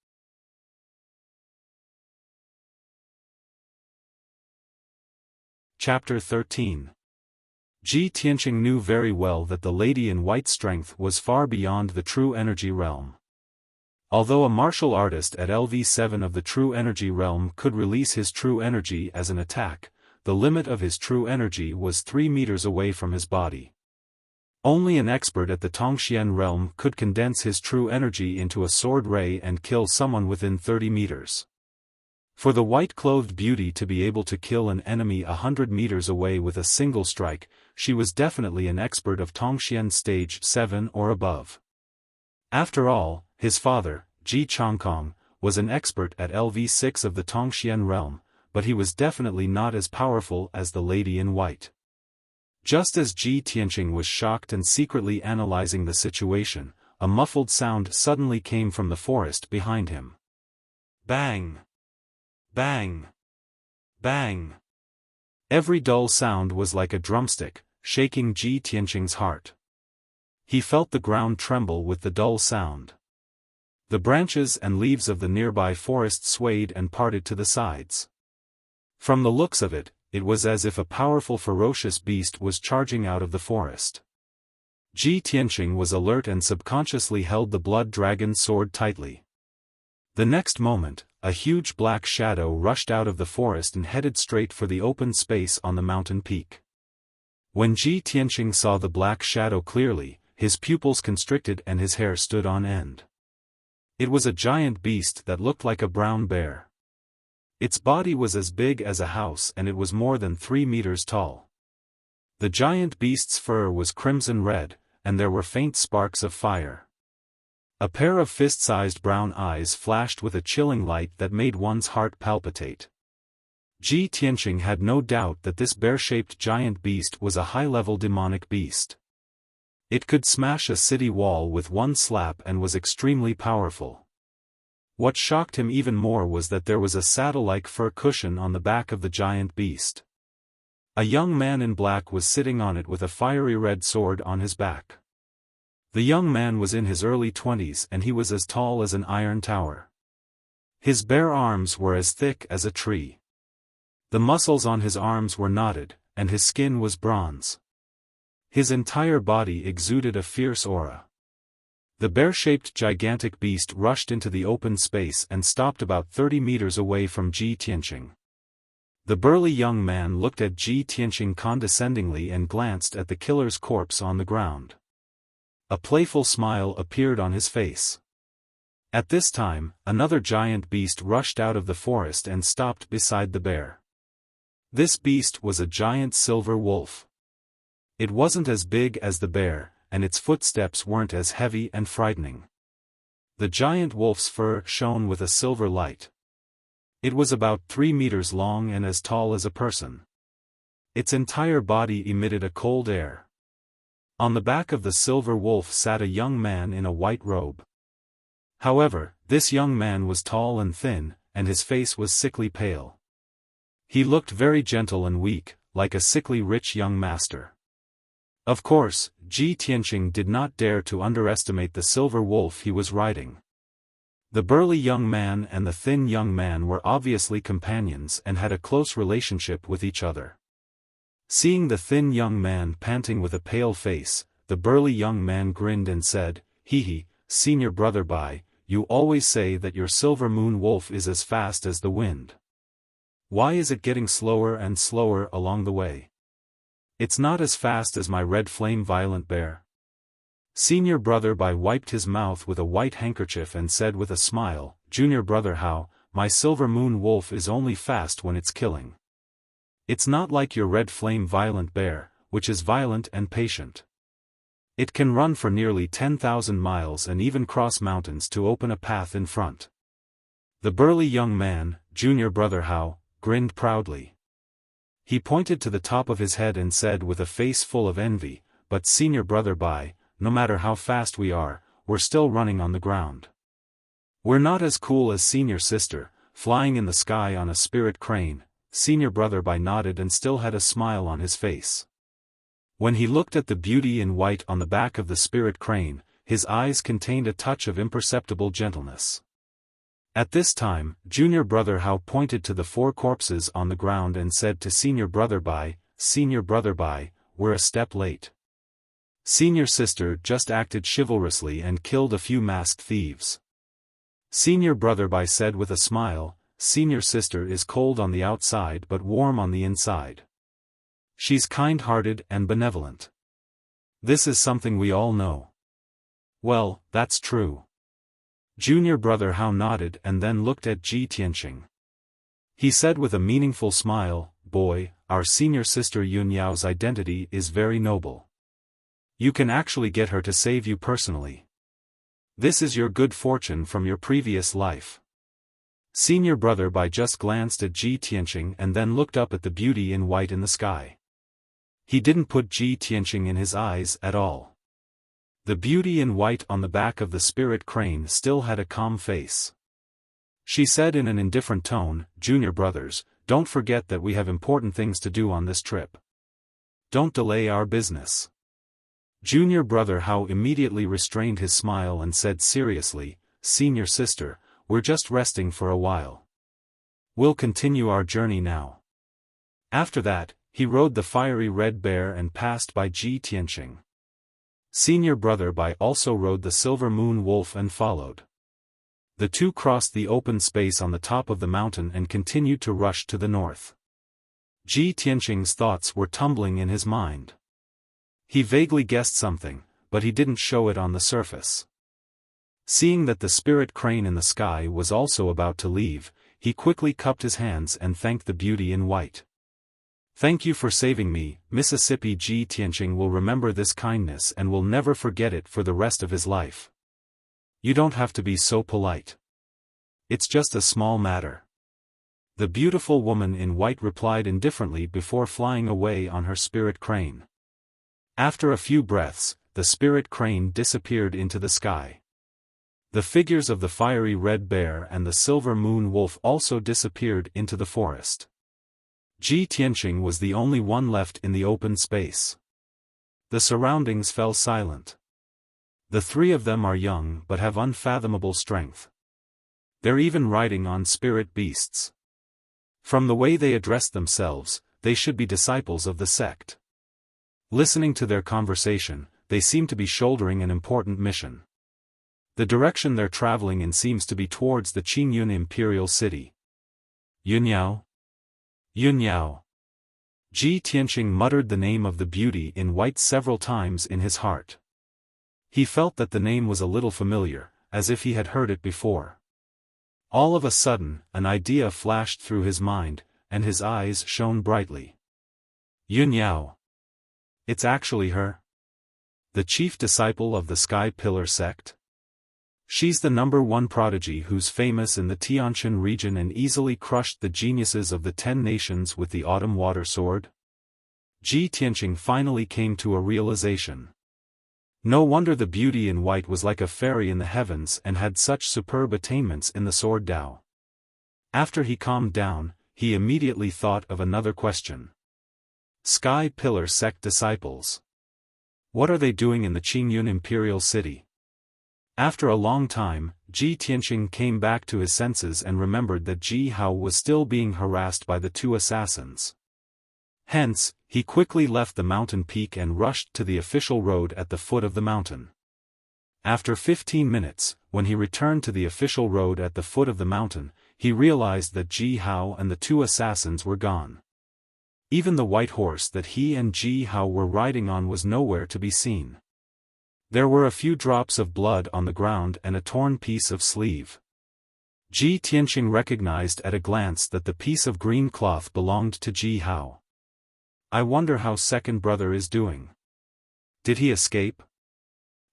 Chapter 13. Ji Tianqing knew very well that the Lady in White's strength was far beyond the true energy realm. Although a martial artist at LV7 of the true energy realm could release his true energy as an attack, the limit of his true energy was 3 meters away from his body. Only an expert at the Tongxian realm could condense his true energy into a sword ray and kill someone within 30 meters. For the white-clothed beauty to be able to kill an enemy 100 meters away with a single strike, she was definitely an expert of Tongxian stage 7 or above. After all, his father, Ji Chongkong, was an expert at LV6 of the Tongxian realm, but he was definitely not as powerful as the Lady in White. Just as Ji Tianqing was shocked and secretly analyzing the situation, a muffled sound suddenly came from the forest behind him. Bang! Bang! Bang! Every dull sound was like a drumstick, shaking Ji Tianqing's heart. He felt the ground tremble with the dull sound. The branches and leaves of the nearby forest swayed and parted to the sides. From the looks of it, it was as if a powerful ferocious beast was charging out of the forest. Ji Tianqing was alert and subconsciously held the blood dragon sword tightly. The next moment, a huge black shadow rushed out of the forest and headed straight for the open space on the mountain peak. When Ji Tianqing saw the black shadow clearly, his pupils constricted and his hair stood on end. It was a giant beast that looked like a brown bear. Its body was as big as a house and it was more than 3 meters tall. The giant beast's fur was crimson red, and there were faint sparks of fire. A pair of fist-sized brown eyes flashed with a chilling light that made one's heart palpitate. Ji Tianqing had no doubt that this bear-shaped giant beast was a high-level demonic beast. It could smash a city wall with one slap and was extremely powerful. What shocked him even more was that there was a saddle-like fur cushion on the back of the giant beast. A young man in black was sitting on it with a fiery red sword on his back. The young man was in his early 20s and he was as tall as an iron tower. His bare arms were as thick as a tree. The muscles on his arms were knotted, and his skin was bronze. His entire body exuded a fierce aura. The bear-shaped gigantic beast rushed into the open space and stopped about 30 meters away from Ji Tianqing. The burly young man looked at Ji Tianqing condescendingly and glanced at the killer's corpse on the ground. A playful smile appeared on his face. At this time, another giant beast rushed out of the forest and stopped beside the bear. This beast was a giant silver wolf. It wasn't as big as the bear, and its footsteps weren't as heavy and frightening. The giant wolf's fur shone with a silver light. It was about 3 meters long and as tall as a person. Its entire body emitted a cold air. On the back of the silver wolf sat a young man in a white robe. However, this young man was tall and thin, and his face was sickly pale. He looked very gentle and weak, like a sickly rich young master. Of course, Ji Tianqing did not dare to underestimate the silver wolf he was riding. The burly young man and the thin young man were obviously companions and had a close relationship with each other. Seeing the thin young man panting with a pale face, the burly young man grinned and said, "Hee hee, senior brother Bai, you always say that your silver moon wolf is as fast as the wind. Why is it getting slower and slower along the way? It's not as fast as my red flame violent bear." Senior brother Bai wiped his mouth with a white handkerchief and said with a smile, "Junior brother Hao, my silver moon wolf is only fast when it's killing. It's not like your red flame violent bear, which is violent and patient. It can run for nearly 10,000 miles and even cross mountains to open a path in front." The burly young man, Junior brother Hao, grinned proudly. He pointed to the top of his head and said with a face full of envy, "But senior brother Bai, no matter how fast we are, we're still running on the ground. We're not as cool as senior sister, flying in the sky on a spirit crane." Senior brother Bai nodded and still had a smile on his face. When he looked at the beauty in white on the back of the spirit crane, his eyes contained a touch of imperceptible gentleness. At this time, Junior brother Hao pointed to the 4 corpses on the ground and said to Senior brother Bai, "Senior brother Bai, we're a step late. Senior sister just acted chivalrously and killed a few masked thieves." Senior brother Bai said with a smile, "Senior sister is cold on the outside but warm on the inside. She's kind-hearted and benevolent. This is something we all know." "Well, that's true." Junior brother Hao nodded and then looked at Ji Tianqing. He said with a meaningful smile, "Boy, our senior sister Yunyao's identity is very noble. You can actually get her to save you personally. This is your good fortune from your previous life." Senior brother Bai just glanced at Ji Tianqing and then looked up at the beauty in white in the sky. He didn't put Ji Tianqing in his eyes at all. The beauty in white on the back of the spirit crane still had a calm face. She said in an indifferent tone, "Junior brothers, don't forget that we have important things to do on this trip. Don't delay our business." Junior brother Hao immediately restrained his smile and said seriously, "Senior sister, we're just resting for a while. We'll continue our journey now." After that, he rode the fiery red bear and passed by Ji Tianqing. Senior brother Bai also rode the silver moon wolf and followed. The two crossed the open space on the top of the mountain and continued to rush to the north. Ji Tianqing's thoughts were tumbling in his mind. He vaguely guessed something, but he didn't show it on the surface. Seeing that the spirit crane in the sky was also about to leave, he quickly cupped his hands and thanked the beauty in white. "Thank you for saving me, Mississippi." Ji Tianqing will remember this kindness and will never forget it for the rest of his life. "You don't have to be so polite. It's just a small matter." The beautiful woman in white replied indifferently before flying away on her spirit crane. After a few breaths, the spirit crane disappeared into the sky. The figures of the fiery red bear and the silver moon wolf also disappeared into the forest. Ji Tianqing was the only one left in the open space. The surroundings fell silent. The 3 of them are young but have unfathomable strength. They're even riding on spirit beasts. From the way they address themselves, they should be disciples of the sect. Listening to their conversation, they seem to be shouldering an important mission. The direction they're traveling in seems to be towards the Qingyun imperial city. "Yunyao? Yunyao." Ji Tianqing muttered the name of the beauty in white several times in his heart. He felt that the name was a little familiar, as if he had heard it before. All of a sudden, an idea flashed through his mind, and his eyes shone brightly. "Yunyao. It's actually her? The chief disciple of the Sky Pillar sect? She's the #1 prodigy who's famous in the Tianshan region and easily crushed the geniuses of the 10 nations with the autumn water sword." Ji Tianqing finally came to a realization. No wonder the beauty in white was like a fairy in the heavens and had such superb attainments in the sword Dao. After he calmed down, he immediately thought of another question. Sky Pillar sect disciples. What are they doing in the Qingyun Imperial City? After a long time, Ji Tianqing came back to his senses and remembered that Ji Hao was still being harassed by the two assassins. Hence, he quickly left the mountain peak and rushed to the official road at the foot of the mountain. After 15 minutes, when he returned to the official road at the foot of the mountain, he realized that Ji Hao and the two assassins were gone. Even the white horse that he and Ji Hao were riding on was nowhere to be seen. There were a few drops of blood on the ground and a torn piece of sleeve. Ji Tianqing recognized at a glance that the piece of green cloth belonged to Ji Hao. I wonder how second brother is doing. Did he escape?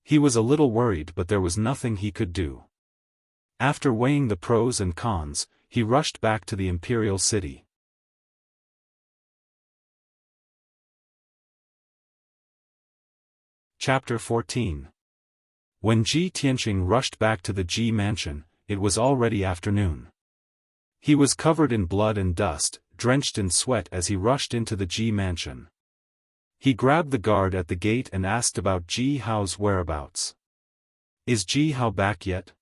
He was a little worried, but there was nothing he could do. After weighing the pros and cons, he rushed back to the imperial city. Chapter 14. When Ji Tianqing rushed back to the Ji mansion, it was already afternoon. He was covered in blood and dust, drenched in sweat as he rushed into the Ji mansion. He grabbed the guard at the gate and asked about Ji Hao's whereabouts. Is Ji Hao back yet?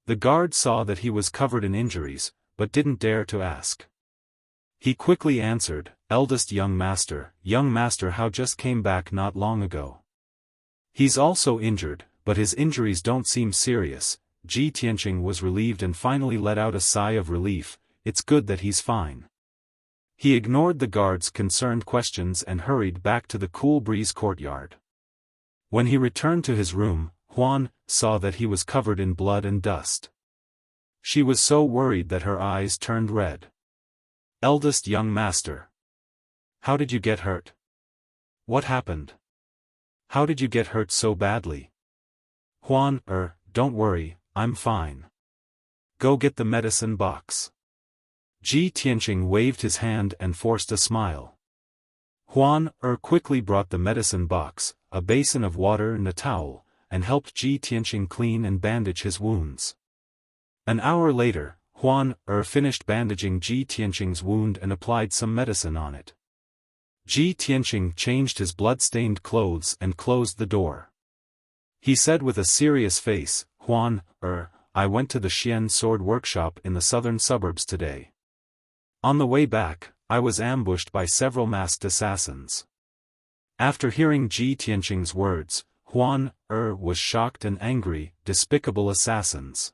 The guard saw that he was covered in injuries, but didn't dare to ask. He quickly answered, Eldest young master Hao just came back not long ago. He's also injured, but his injuries don't seem serious. Ji Tianqing was relieved and finally let out a sigh of relief. It's good that he's fine. He ignored the guard's concerned questions and hurried back to the cool breeze courtyard. When he returned to his room, Huan saw that he was covered in blood and dust. She was so worried that her eyes turned red. Eldest young master. How did you get hurt? What happened? How did you get hurt so badly? Huan, don't worry, I'm fine. Go get the medicine box. Ji Tianqing waved his hand and forced a smile. Huan quickly brought the medicine box, a basin of water and a towel, and helped Ji Tianqing clean and bandage his wounds. An hour later, Huan finished bandaging Ji Tianqing's wound and applied some medicine on it. Ji Tianqing changed his blood-stained clothes and closed the door. He said with a serious face, Huan, I went to the Xian sword workshop in the southern suburbs today. On the way back, I was ambushed by several masked assassins. After hearing Ji Tianqing's words, Huan was shocked and angry. Despicable assassins.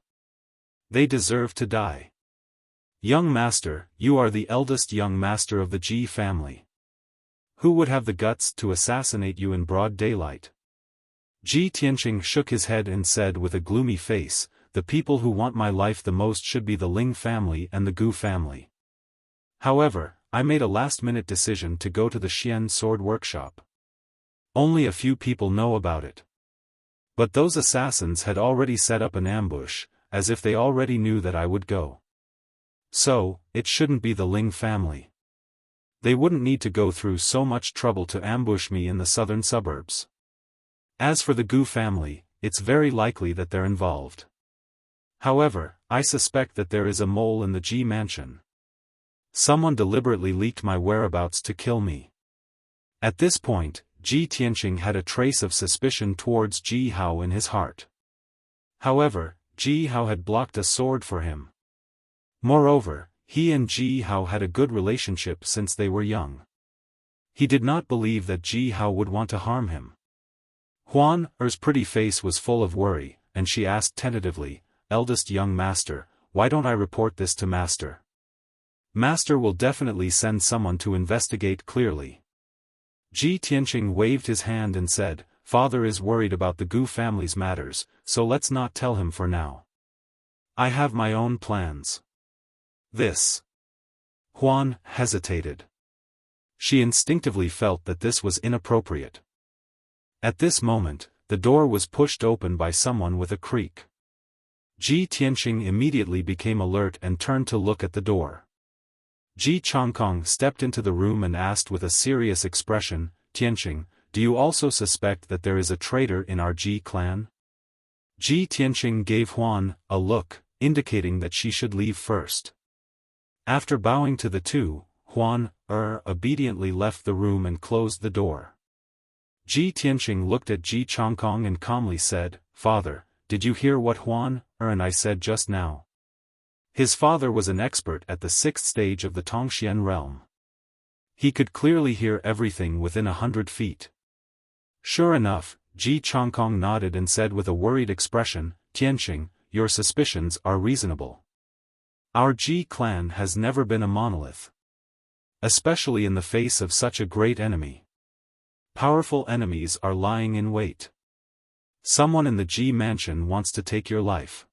They deserve to die. Young master, you are the eldest young master of the Ji family. Who would have the guts to assassinate you in broad daylight? Ji Tianqing shook his head and said with a gloomy face, the people who want my life the most should be the Ling family and the Gu family. However, I made a last-minute decision to go to the Xian sword workshop. Only a few people know about it. But those assassins had already set up an ambush, as if they already knew that I would go. So, it shouldn't be the Ling family. They wouldn't need to go through so much trouble to ambush me in the southern suburbs. As for the Gu family, it's very likely that they're involved. However, I suspect that there is a mole in the Ji mansion. Someone deliberately leaked my whereabouts to kill me. At this point, Ji Tianqing had a trace of suspicion towards Ji Hao in his heart. However, Ji Hao had blocked a sword for him. Moreover, he and Ji Hao had a good relationship since they were young. He did not believe that Ji Hao would want to harm him. Huan's pretty face was full of worry, and she asked tentatively, Eldest young master, why don't I report this to master? Master will definitely send someone to investigate clearly. Ji Tianqing waved his hand and said, Father is worried about the Gu family's matters, so let's not tell him for now. I have my own plans. This. Huan hesitated. She instinctively felt that this was inappropriate. At this moment, the door was pushed open by someone with a creak. Ji Tianqing immediately became alert and turned to look at the door. Ji Changkong stepped into the room and asked with a serious expression, Tianqing, do you also suspect that there is a traitor in our Ji clan? Ji Tianqing gave Huan a look, indicating that she should leave first. After bowing to the two, Huan obediently left the room and closed the door. Ji Tianqing looked at Ji Changkong and calmly said, "Father, did you hear what Huan and I said just now?" His father was an expert at the 6th stage of the Tongxian realm. He could clearly hear everything within 100 feet. Sure enough, Ji Changkong nodded and said with a worried expression, "Tianqing, your suspicions are reasonable. Our Ji clan has never been a monolith. Especially in the face of such a great enemy. Powerful enemies are lying in wait. Someone in the Ji mansion wants to take your life.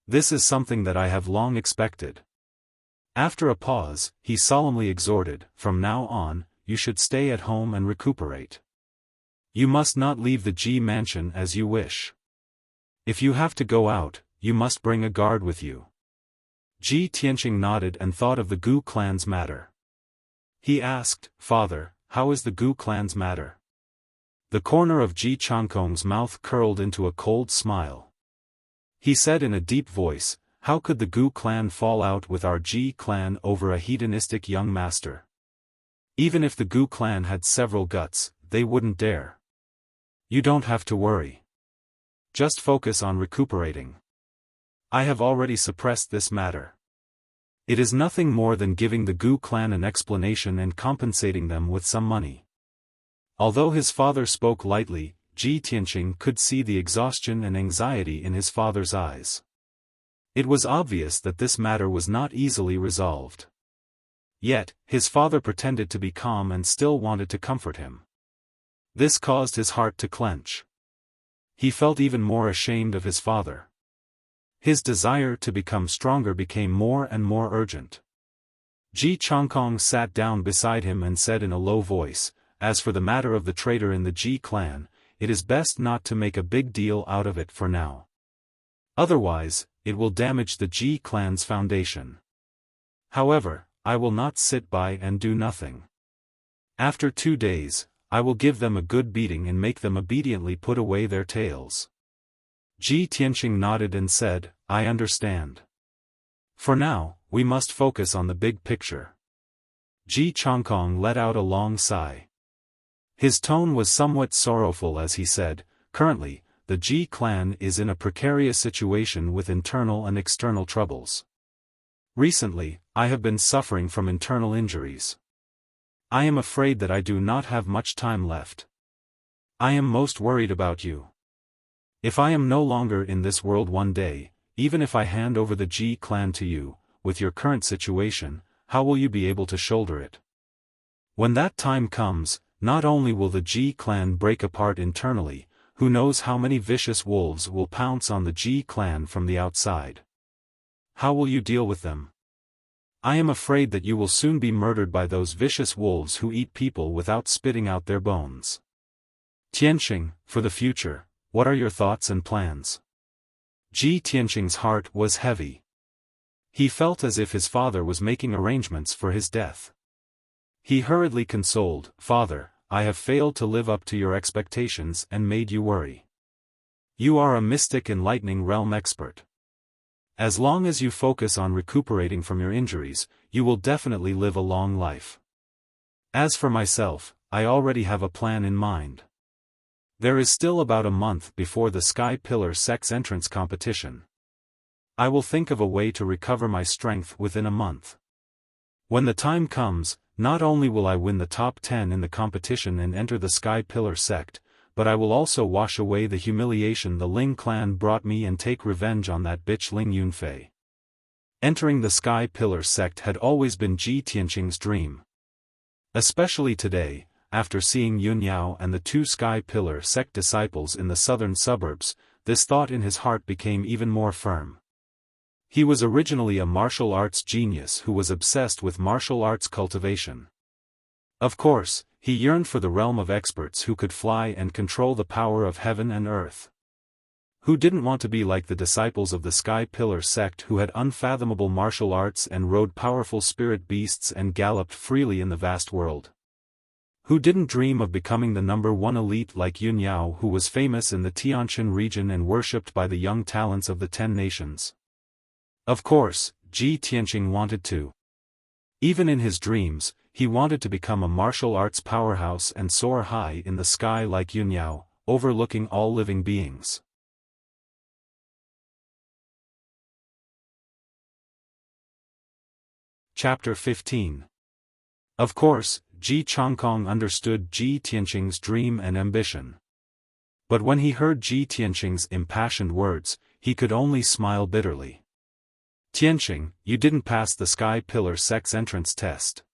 This is something that I have long expected." After a pause, he solemnly exhorted, "From now on, you should stay at home and recuperate. You must not leave the Ji mansion as you wish. If you have to go out, you must bring a guard with you." Ji Tianqing nodded and thought of the Gu clan's matter. He asked, "Father, how is the Gu clan's matter?" The corner of Ji Changkong's mouth curled into a cold smile. He said in a deep voice, "How could the Gu clan fall out with our Ji clan over a hedonistic young master? Even if the Gu clan had several guts, they wouldn't dare. You don't have to worry. Just focus on recuperating. I have already suppressed this matter. It is nothing more than giving the Gu clan an explanation and compensating them with some money." Although his father spoke lightly, Ji Tianqing could see the exhaustion and anxiety in his father's eyes. It was obvious that this matter was not easily resolved. Yet, his father pretended to be calm and still wanted to comfort him. This caused his heart to clench. He felt even more ashamed of his father. His desire to become stronger became more and more urgent. Ji Changkong sat down beside him and said in a low voice, "As for the matter of the traitor in the Ji clan, it is best not to make a big deal out of it for now. Otherwise, it will damage the Ji clan's foundation. However, I will not sit by and do nothing. After 2 days, I will give them a good beating and make them obediently put away their tails." Ji Tianqing nodded and said, "I understand. For now, we must focus on the big picture." Ji Changkong let out a long sigh. His tone was somewhat sorrowful as he said, "Currently, the Ji clan is in a precarious situation with internal and external troubles. Recently, I have been suffering from internal injuries. I am afraid that I do not have much time left. I am most worried about you. If I am no longer in this world one day, even if I hand over the Ji clan to you, with your current situation, how will you be able to shoulder it? When that time comes, not only will the Ji clan break apart internally, who knows how many vicious wolves will pounce on the Ji clan from the outside. How will you deal with them? I am afraid that you will soon be murdered by those vicious wolves who eat people without spitting out their bones. Tianqing, for the future, what are your thoughts and plans?" Ji Tianqing's heart was heavy. He felt as if his father was making arrangements for his death. He hurriedly consoled, "Father, I have failed to live up to your expectations and made you worry. You are a mystic enlightening realm expert. As long as you focus on recuperating from your injuries, you will definitely live a long life. As for myself, I already have a plan in mind. There is still about a month before the Sky Pillar Sect's entrance competition. I will think of a way to recover my strength within a month. When the time comes, not only will I win the top 10 in the competition and enter the Sky Pillar Sect, but I will also wash away the humiliation the Ling clan brought me and take revenge on that bitch Ling Yunfei." Entering the Sky Pillar Sect had always been Ji Tianqing's dream. Especially today, after seeing Yun Yao and the 2 Sky Pillar Sect disciples in the southern suburbs, this thought in his heart became even more firm. He was originally a martial arts genius who was obsessed with martial arts cultivation. Of course, he yearned for the realm of experts who could fly and control the power of heaven and earth. Who didn't want to be like the disciples of the Sky Pillar Sect who had unfathomable martial arts and rode powerful spirit beasts and galloped freely in the vast world? Who didn't dream of becoming the #1 elite like Yun Yao, who was famous in the Tianshan region and worshipped by the young talents of the 10 nations? Of course, Ji Tianqing wanted to. Even in his dreams, he wanted to become a martial arts powerhouse and soar high in the sky like Yunyao, overlooking all living beings. Chapter 15. Of course, Ji Changkong understood Ji Tianqing's dream and ambition. But when he heard Ji Tianqing's impassioned words, he could only smile bitterly. Tianqing, you didn't pass the Sky Pillar Sect's entrance test.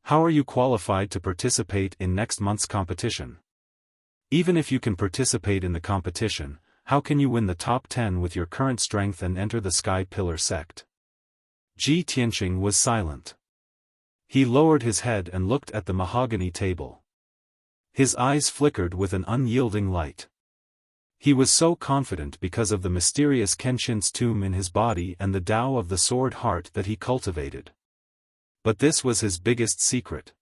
How are you qualified to participate in next month's competition? Even if you can participate in the competition, how can you win the top 10 with your current strength and enter the Sky Pillar Sect? Ji Tianqing was silent. He lowered his head and looked at the mahogany table. His eyes flickered with an unyielding light. He was so confident because of the mysterious Kenshin's tomb in his body and the Tao of the sword heart that he cultivated. But this was his biggest secret.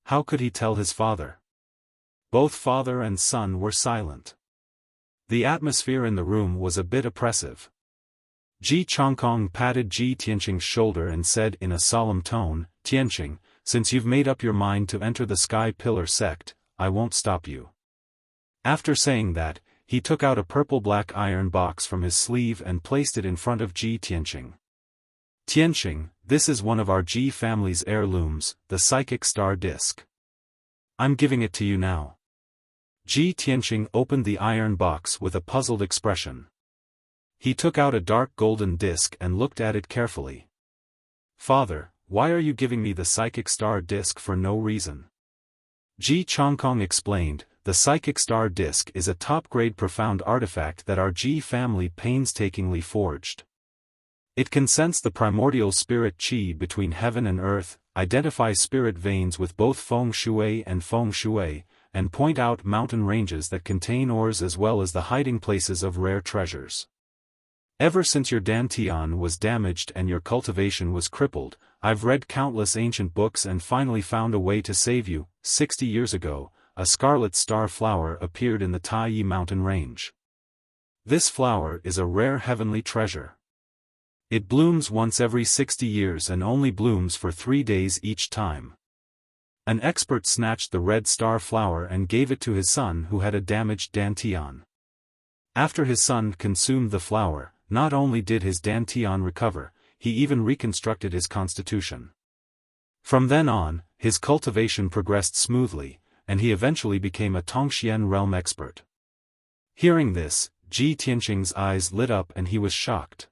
How could he tell his father? Both father and son were silent. The atmosphere in the room was a bit oppressive. Ji Changkong patted Ji Tianqing's shoulder and said in a solemn tone, Tianqing, since you've made up your mind to enter the Sky Pillar Sect, I won't stop you. After saying that, he took out a purple-black iron box from his sleeve and placed it in front of Ji Tianqing. Tianqing, this is one of our Ji family's heirlooms, the Psychic Star Disc. I'm giving it to you now. Ji Tianqing opened the iron box with a puzzled expression. He took out a dark golden disc and looked at it carefully. Father, why are you giving me the Psychic Star Disc for no reason? Ji Changkong explained, the Psychic Star Disc is a top-grade profound artifact that our Ji family painstakingly forged. It can sense the primordial spirit qi between heaven and earth, identify spirit veins with both feng shui and feng shui, and point out mountain ranges that contain ores as well as the hiding places of rare treasures. Ever since your dantian was damaged and your cultivation was crippled, I've read countless ancient books and finally found a way to save you. 60 years ago, a scarlet star flower appeared in the Taiyi mountain range. This flower is a rare heavenly treasure. It blooms once every 60 years and only blooms for 3 days each time. An expert snatched the red star flower and gave it to his son who had a damaged dantian. After his son consumed the flower, not only did his dantian recover, he even reconstructed his constitution. From then on, his cultivation progressed smoothly, and he eventually became a Tongxian realm expert. Hearing this, Ji Tianqing's eyes lit up and he was shocked.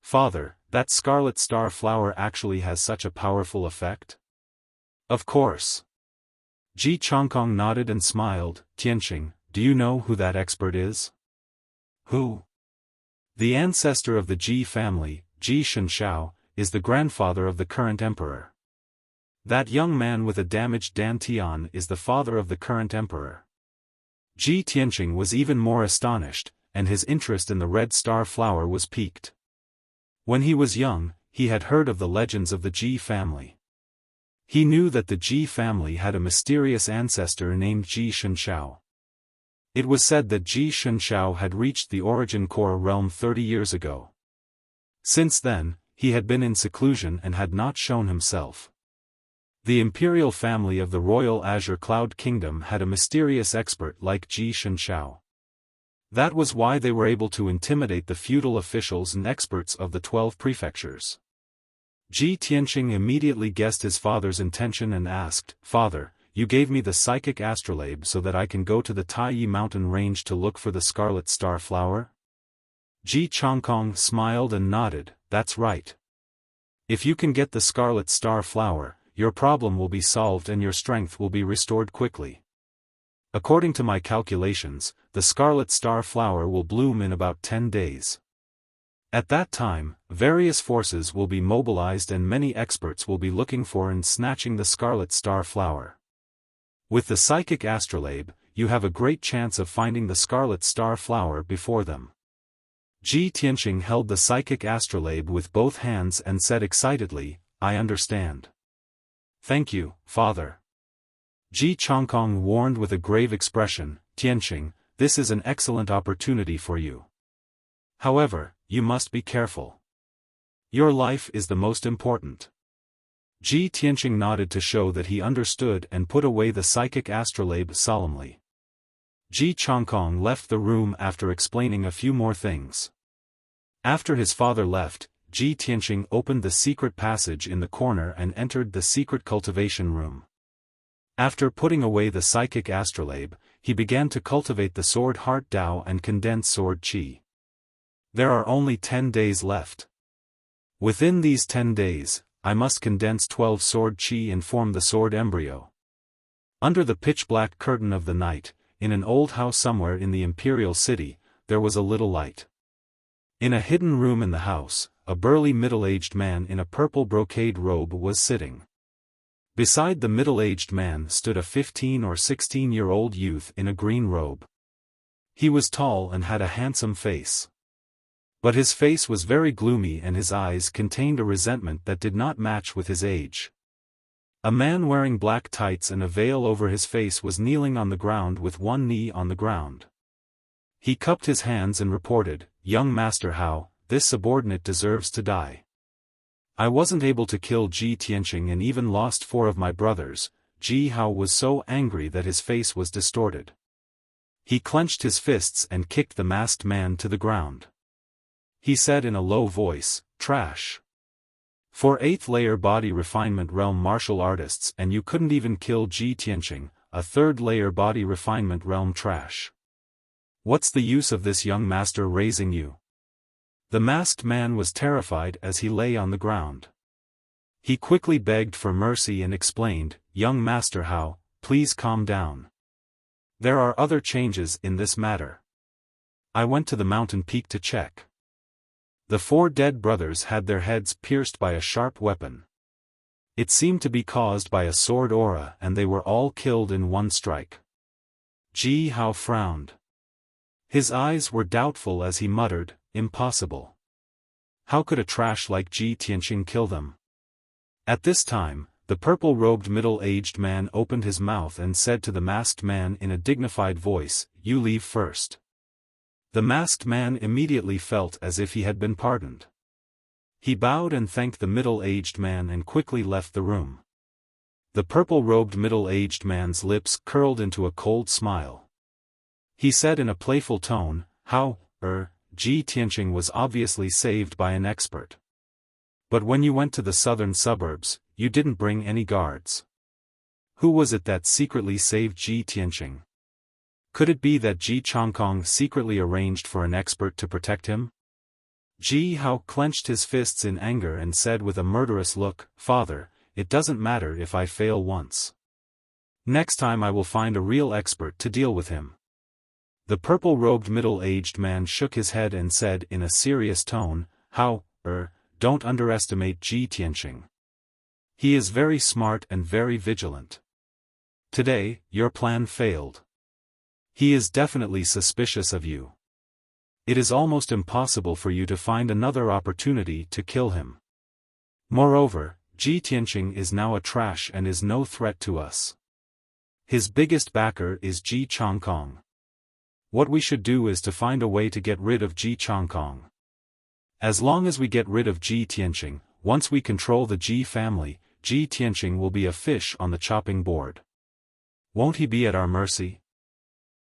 Father, that scarlet star flower actually has such a powerful effect? Of course. Ji Changkong nodded and smiled. Tianqing, do you know who that expert is? Who? The ancestor of the Ji family, Ji Shenshao, is the grandfather of the current emperor. That young man with a damaged dantian is the father of the current emperor. Ji Tianqing was even more astonished, and his interest in the red star flower was piqued. When he was young, he had heard of the legends of the Ji family. He knew that the Ji family had a mysterious ancestor named Ji Shenshao. It was said that Ji Shenshao had reached the origin core realm 30 years ago. Since then, he had been in seclusion and had not shown himself. The imperial family of the Royal Azure Cloud Kingdom had a mysterious expert like Ji Shenshao. That was why they were able to intimidate the feudal officials and experts of the 12 prefectures. Ji Tianqing immediately guessed his father's intention and asked, Father, you gave me the psychic astrolabe so that I can go to the Taiyi mountain range to look for the scarlet star flower? Ji Changkong smiled and nodded, that's right. If you can get the scarlet star flower, your problem will be solved and your strength will be restored quickly. According to my calculations, the scarlet star flower will bloom in about 10 days. At that time, various forces will be mobilized and many experts will be looking for and snatching the scarlet star flower. With the psychic astrolabe, you have a great chance of finding the scarlet star flower before them. Ji Tianqing held the psychic astrolabe with both hands and said excitedly, I understand. Thank you, Father. Ji Changkong warned with a grave expression, Tianqing, this is an excellent opportunity for you. However, you must be careful. Your life is the most important. Ji Tianqing nodded to show that he understood and put away the psychic astrolabe solemnly. Ji Changkong left the room after explaining a few more things. After his father left, Ji Tianqing opened the secret passage in the corner and entered the secret cultivation room. After putting away the psychic astrolabe, he began to cultivate the sword heart Dao and condense sword Qi. There are only 10 days left. Within these 10 days, I must condense 12 sword Qi and form the sword embryo. Under the pitch-black curtain of the night, in an old house somewhere in the imperial city, there was a little light. In a hidden room in the house, a burly middle-aged man in a purple brocade robe was sitting. Beside the middle-aged man stood a 15 or 16-year-old youth in a green robe. He was tall and had a handsome face. But his face was very gloomy and his eyes contained a resentment that did not match with his age. A man wearing black tights and a veil over his face was kneeling on the ground with one knee on the ground. He cupped his hands and reported, "Young Master Hao, this subordinate deserves to die. I wasn't able to kill Ji Tianqing and even lost 4 of my brothers." Ji Hao was so angry that his face was distorted. He clenched his fists and kicked the masked man to the ground. He said in a low voice, "Trash. For 8th layer body refinement realm martial artists and you couldn't even kill Ji Tianqing, a 3rd layer body refinement realm trash. What's the use of this young master raising you?" The masked man was terrified as he lay on the ground. He quickly begged for mercy and explained, "Young Master Hao, please calm down. There are other changes in this matter. I went to the mountain peak to check. The 4 dead brothers had their heads pierced by a sharp weapon. It seemed to be caused by a sword aura and they were all killed in one strike." Ji Hao frowned. His eyes were doubtful as he muttered, "Impossible. How could a trash like Ji Tianqing kill them?" At this time, the purple-robed middle-aged man opened his mouth and said to the masked man in a dignified voice, "You leave first." The masked man immediately felt as if he had been pardoned. He bowed and thanked the middle-aged man and quickly left the room. The purple-robed middle-aged man's lips curled into a cold smile. He said in a playful tone, Ji Tianqing was obviously saved by an expert. But when you went to the southern suburbs, you didn't bring any guards. Who was it that secretly saved Ji Tianqing? Could it be that Ji Changkong secretly arranged for an expert to protect him?" Ji Hao clenched his fists in anger and said with a murderous look, "Father, it doesn't matter if I fail once. Next time I will find a real expert to deal with him." The purple-robed middle-aged man shook his head and said in a serious tone, Don't underestimate Ji Tianqing. He is very smart and very vigilant. Today, your plan failed. He is definitely suspicious of you. It is almost impossible for you to find another opportunity to kill him. Moreover, Ji Tianqing is now a trash and is no threat to us. His biggest backer is Ji Changkong. What we should do is to find a way to get rid of Ji Changkong. As long as we get rid of Ji Tianqing, once we control the Ji family, Ji Tianqing will be a fish on the chopping board. Won't he be at our mercy?"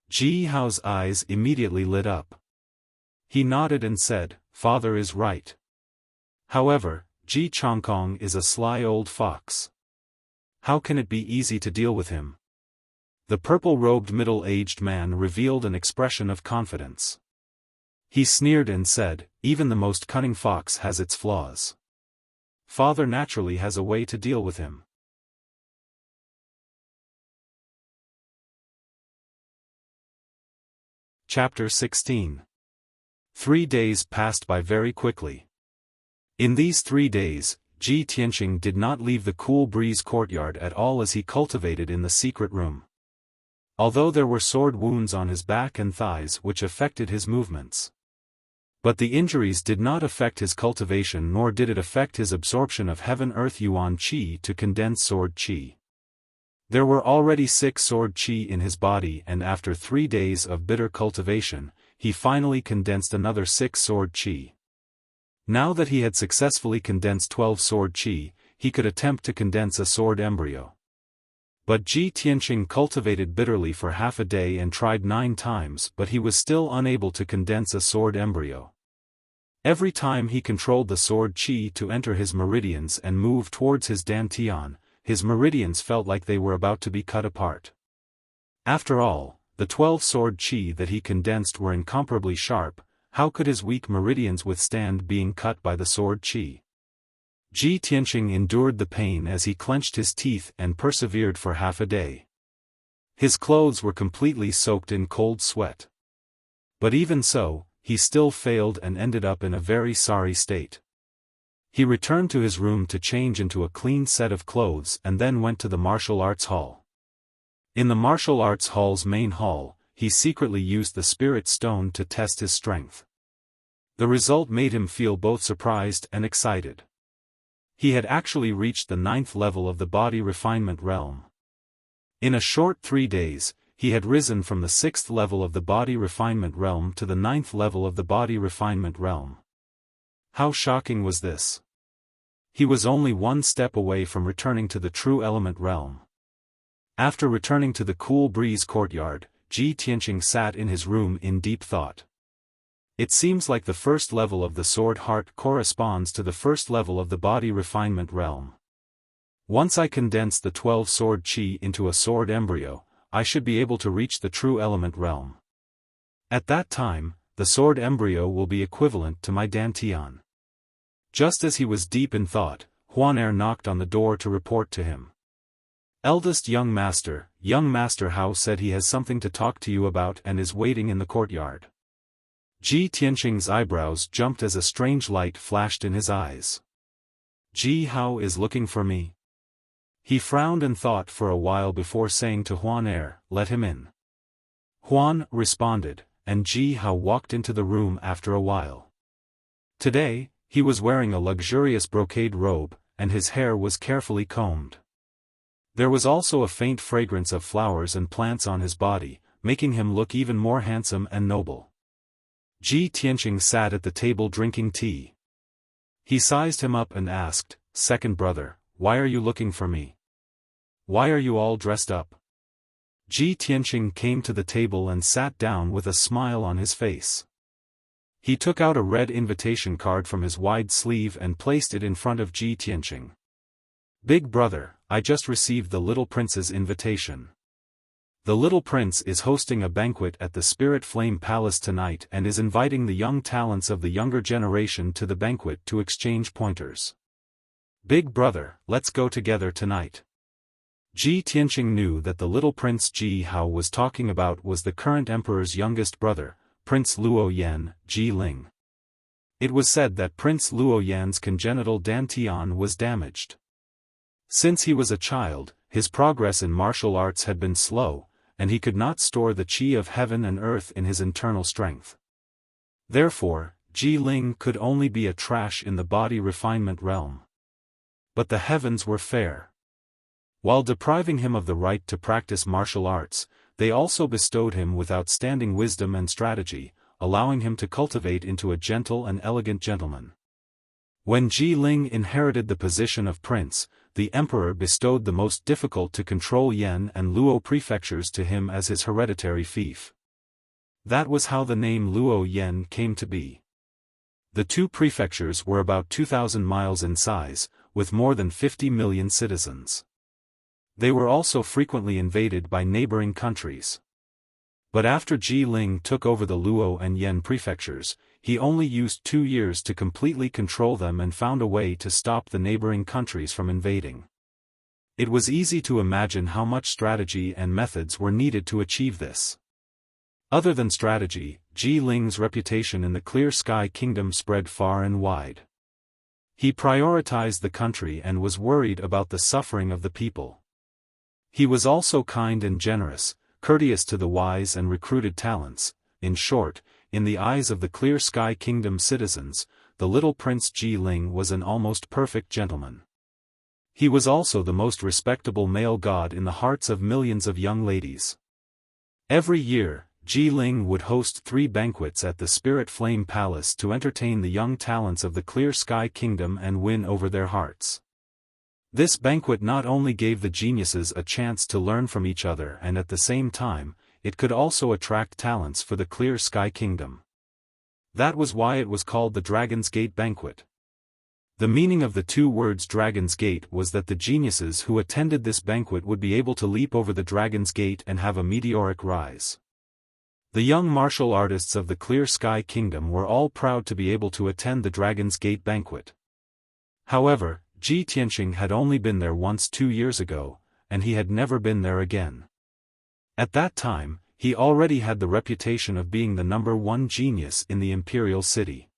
Ji Hao's eyes immediately lit up. He nodded and said, "Father is right. However, Ji Changkong is a sly old fox. How can it be easy to deal with him?" The purple-robed middle-aged man revealed an expression of confidence. He sneered and said, "Even the most cunning fox has its flaws. Father naturally has a way to deal with him." Chapter 16. 3 days passed by very quickly. In these 3 days, Ji Tianqing did not leave the cool breeze courtyard at all as he cultivated in the secret room. Although there were sword wounds on his back and thighs which affected his movements. But the injuries did not affect his cultivation nor did it affect his absorption of heaven-earth yuan qi to condense sword qi. There were already 6 sword qi in his body and after 3 days of bitter cultivation, he finally condensed another 6 sword qi. Now that he had successfully condensed 12 sword qi, he could attempt to condense a sword embryo. But Ji Tianqing cultivated bitterly for half a day and tried 9 times, but he was still unable to condense a sword embryo. Every time he controlled the sword qi to enter his meridians and move towards his dantian, his meridians felt like they were about to be cut apart. After all, the 12 sword qi that he condensed were incomparably sharp. How could his weak meridians withstand being cut by the sword qi? Ji Tianqing endured the pain as he clenched his teeth and persevered for half a day. His clothes were completely soaked in cold sweat. But even so, he still failed and ended up in a very sorry state. He returned to his room to change into a clean set of clothes and then went to the martial arts hall. In the martial arts hall's main hall, he secretly used the spirit stone to test his strength. The result made him feel both surprised and excited. He had actually reached the 9th level of the body refinement realm. In a short 3 days, he had risen from the 6th level of the body refinement realm to the 9th level of the body refinement realm. How shocking was this? He was only 1 step away from returning to the true element realm. After returning to the cool breeze courtyard, Ji Tianqing sat in his room in deep thought. It seems like the first level of the sword heart corresponds to the first level of the body refinement realm. Once I condense the 12 sword qi into a sword embryo, I should be able to reach the true element realm. At that time, the sword embryo will be equivalent to my dantian. Just as he was deep in thought, Huanaer knocked on the door to report to him. Eldest young master Hao said he has something to talk to you about and is waiting in the courtyard. Ji Tianqing's eyebrows jumped as a strange light flashed in his eyes. Ji Hao is looking for me. He frowned and thought for a while before saying to Huanaer, "Let him in." Huan responded, and Ji Hao walked into the room after a while. Today, he was wearing a luxurious brocade robe, and his hair was carefully combed. There was also a faint fragrance of flowers and plants on his body, making him look even more handsome and noble. Ji Tianqing sat at the table drinking tea. He sized him up and asked, "Second brother, why are you looking for me? Why are you all dressed up?" Ji Tianqing came to the table and sat down with a smile on his face. He took out a red invitation card from his wide sleeve and placed it in front of Ji Tianqing. "Big brother, I just received the little prince's invitation. The little prince is hosting a banquet at the Spirit Flame Palace tonight and is inviting the young talents of the younger generation to the banquet to exchange pointers. Big brother, let's go together tonight." Ji Tianqing knew that the little prince Ji Hao was talking about was the current emperor's youngest brother, Prince Luo Yan, Ji Ling. It was said that Prince Luo Yan's congenital dantian was damaged. Since he was a child, his progress in martial arts had been slow, and he could not store the qi of heaven and earth in his internal strength. Therefore, Ji Ling could only be a trash in the body refinement realm. But the heavens were fair. While depriving him of the right to practice martial arts, they also bestowed him with outstanding wisdom and strategy, allowing him to cultivate into a gentle and elegant gentleman. When Ji Ling inherited the position of prince, the emperor bestowed the most difficult to control Yan and Luo prefectures to him as his hereditary fief. That was how the name Luo Yan came to be. The 2 prefectures were about 2,000 miles in size, with more than 50 million citizens. They were also frequently invaded by neighboring countries. But after Ji Ling took over the Luo and Yan prefectures, he only used 2 years to completely control them and found a way to stop the neighboring countries from invading. It was easy to imagine how much strategy and methods were needed to achieve this. Other than strategy, Ji Ling's reputation in the Clear Sky Kingdom spread far and wide. He prioritized the country and was worried about the suffering of the people. He was also kind and generous, courteous to the wise and recruited talents. In short, in the eyes of the Clear Sky Kingdom citizens, the little Prince Ji Ling was an almost perfect gentleman. He was also the most respectable male god in the hearts of millions of young ladies. Every year, Ji Ling would host 3 banquets at the Spirit Flame Palace to entertain the young talents of the Clear Sky Kingdom and win over their hearts. This banquet not only gave the geniuses a chance to learn from each other and at the same time, it could also attract talents for the Clear Sky Kingdom. That was why it was called the Dragon's Gate Banquet. The meaning of the two words Dragon's Gate was that the geniuses who attended this banquet would be able to leap over the Dragon's Gate and have a meteoric rise. The young martial artists of the Clear Sky Kingdom were all proud to be able to attend the Dragon's Gate Banquet. However, Ji Tianqing had only been there once 2 years ago, and he had never been there again. At that time, he already had the reputation of being the #1 genius in the imperial city.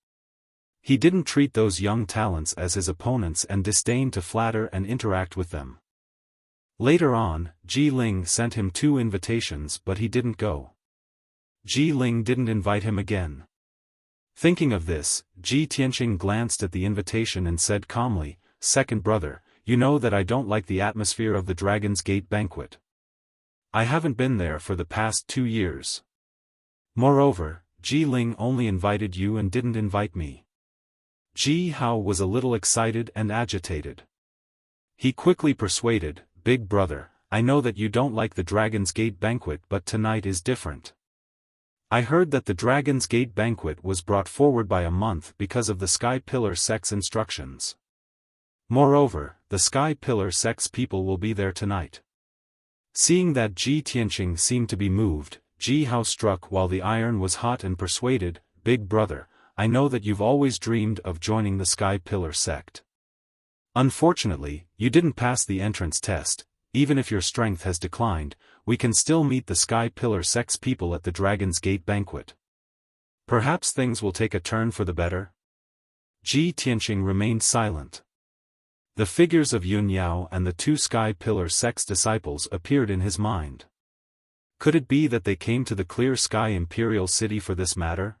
He didn't treat those young talents as his opponents and disdained to flatter and interact with them. Later on, Ji Ling sent him 2 invitations but he didn't go. Ji Ling didn't invite him again. Thinking of this, Ji Tianqing glanced at the invitation and said calmly, "Second brother, you know that I don't like the atmosphere of the Dragon's Gate Banquet. I haven't been there for the past 2 years. Moreover, Ji Ling only invited you and didn't invite me." Ji Hao was a little excited and agitated. He quickly persuaded, "Big brother, I know that you don't like the Dragon's Gate Banquet but tonight is different. I heard that the Dragon's Gate Banquet was brought forward by a month because of the Sky Pillar sect's instructions. Moreover, the Sky Pillar sect's people will be there tonight." Seeing that Ji Tianqing seemed to be moved, Ji Hao struck while the iron was hot and persuaded, "Big brother, I know that you've always dreamed of joining the Sky Pillar sect. Unfortunately, you didn't pass the entrance test. Even if your strength has declined, we can still meet the Sky Pillar sect's people at the Dragon's Gate Banquet. Perhaps things will take a turn for the better." Ji Tianqing remained silent. The figures of Yun Yao and the 2 Sky Pillar sect's disciples appeared in his mind. Could it be that they came to the Clear Sky Imperial City for this matter?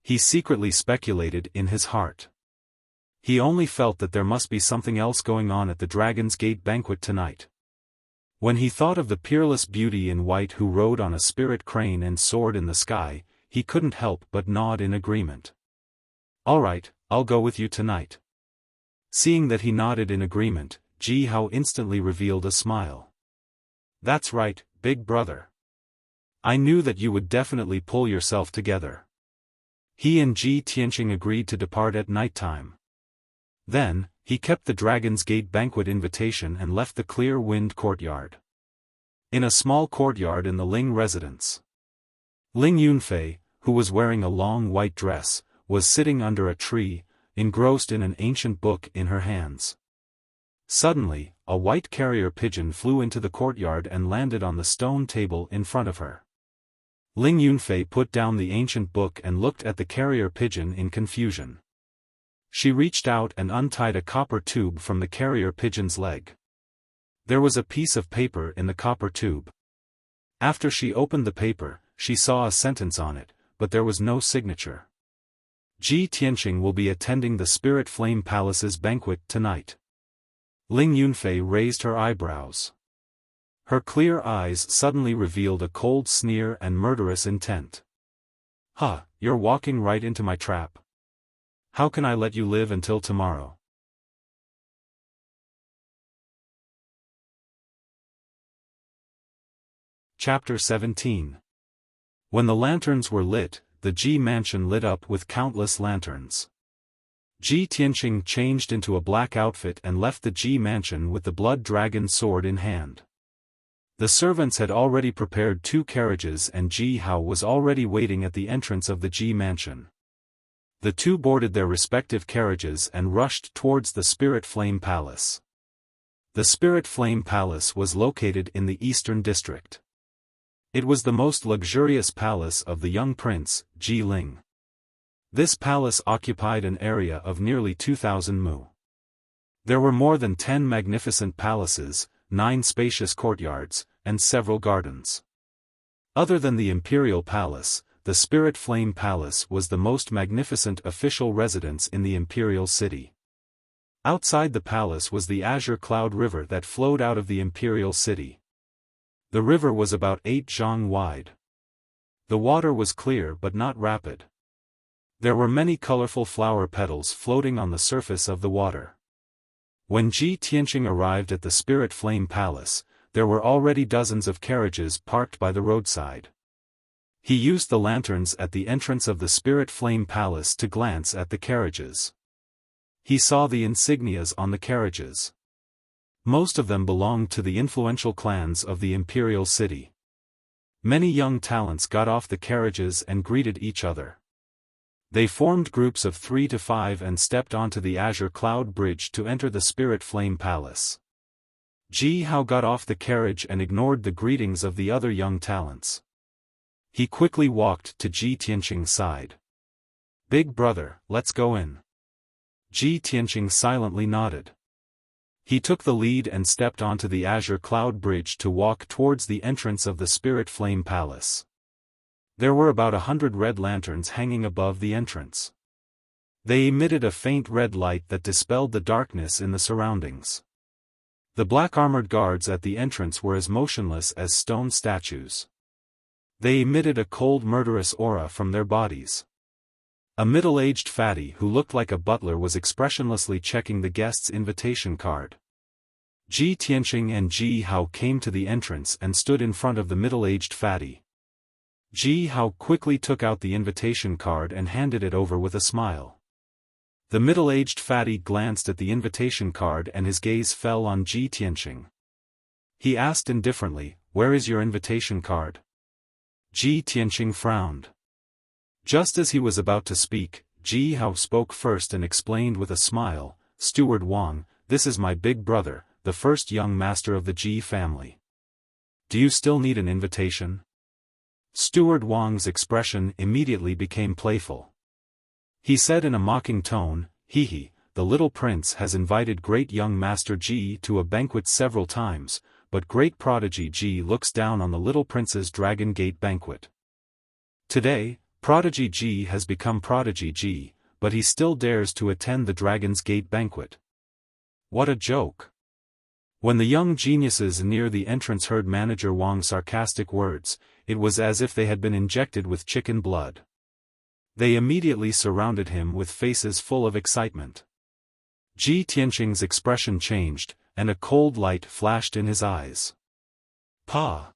He secretly speculated in his heart. He only felt that there must be something else going on at the Dragon's Gate Banquet tonight. When he thought of the peerless beauty in white who rode on a spirit crane and soared in the sky, he couldn't help but nod in agreement. "All right, I'll go with you tonight." Seeing that he nodded in agreement, Ji Hao instantly revealed a smile. "That's right, big brother. I knew that you would definitely pull yourself together." He and Ji Tianqing agreed to depart at night time. Then, he kept the Dragon's Gate Banquet invitation and left the Clear Wind Courtyard. In a small courtyard in the Ling residence, Ling Yunfei, who was wearing a long white dress, was sitting under a tree, engrossed in an ancient book in her hands. Suddenly, a white carrier pigeon flew into the courtyard and landed on the stone table in front of her. Ling Yunfei put down the ancient book and looked at the carrier pigeon in confusion. She reached out and untied a copper tube from the carrier pigeon's leg. There was a piece of paper in the copper tube. After she opened the paper, she saw a sentence on it, but there was no signature. Ji Tianqing will be attending the Spirit Flame Palace's banquet tonight. Ling Yunfei raised her eyebrows. Her clear eyes suddenly revealed a cold sneer and murderous intent. "Huh, you're walking right into my trap. How can I let you live until tomorrow?" Chapter 17. When the lanterns were lit, the Ji mansion lit up with countless lanterns. Ji Tianqing changed into a black outfit and left the Ji mansion with the blood dragon sword in hand. The servants had already prepared 2 carriages and Ji Hao was already waiting at the entrance of the Ji mansion. The 2 boarded their respective carriages and rushed towards the Spirit Flame Palace. The Spirit Flame Palace was located in the Eastern District. It was the most luxurious palace of the young prince, Ji Ling. This palace occupied an area of nearly 2,000 mu. There were more than 10 magnificent palaces, 9 spacious courtyards, and several gardens. Other than the Imperial Palace, the Spirit Flame Palace was the most magnificent official residence in the Imperial City. Outside the palace was the Azure Cloud River that flowed out of the Imperial City. The river was about 8 zhang wide. The water was clear but not rapid. There were many colorful flower petals floating on the surface of the water. When Ji Tianqing arrived at the Spirit Flame Palace, there were already dozens of carriages parked by the roadside. He used the lanterns at the entrance of the Spirit Flame Palace to glance at the carriages. He saw the insignias on the carriages. Most of them belonged to the influential clans of the imperial city. Many young talents got off the carriages and greeted each other. They formed groups of 3 to 5 and stepped onto the Azure Cloud Bridge to enter the Spirit Flame Palace. Ji Hao got off the carriage and ignored the greetings of the other young talents. He quickly walked to Ji Tianqing's side. "Big brother, let's go in." Ji Tianqing silently nodded. He took the lead and stepped onto the Azure Cloud Bridge to walk towards the entrance of the Spirit Flame Palace. There were about 100 red lanterns hanging above the entrance. They emitted a faint red light that dispelled the darkness in the surroundings. The black-armored guards at the entrance were as motionless as stone statues. They emitted a cold murderous aura from their bodies. A middle-aged fatty who looked like a butler was expressionlessly checking the guest's invitation card. Ji Tianqing and Ji Hao came to the entrance and stood in front of the middle-aged fatty. Ji Hao quickly took out the invitation card and handed it over with a smile. The middle-aged fatty glanced at the invitation card and his gaze fell on Ji Tianqing. He asked indifferently, "Where is your invitation card?" Ji Tianqing frowned. Just as he was about to speak, Ji Hao spoke first and explained with a smile, "Steward Wang, this is my big brother, the first young master of the Ji family. Do you still need an invitation?" Steward Wang's expression immediately became playful. He said in a mocking tone, "Hee, the little prince has invited great young master Ji to a banquet several times, but great prodigy Ji looks down on the little prince's Dragon Gate banquet. Today, prodigy Ji has become prodigy Ji, but he still dares to attend the Dragon's Gate banquet. What a joke." When the young geniuses near the entrance heard Manager Wang's sarcastic words, it was as if they had been injected with chicken blood. They immediately surrounded him with faces full of excitement. Ji Tianqing's expression changed, and a cold light flashed in his eyes. "Pa!"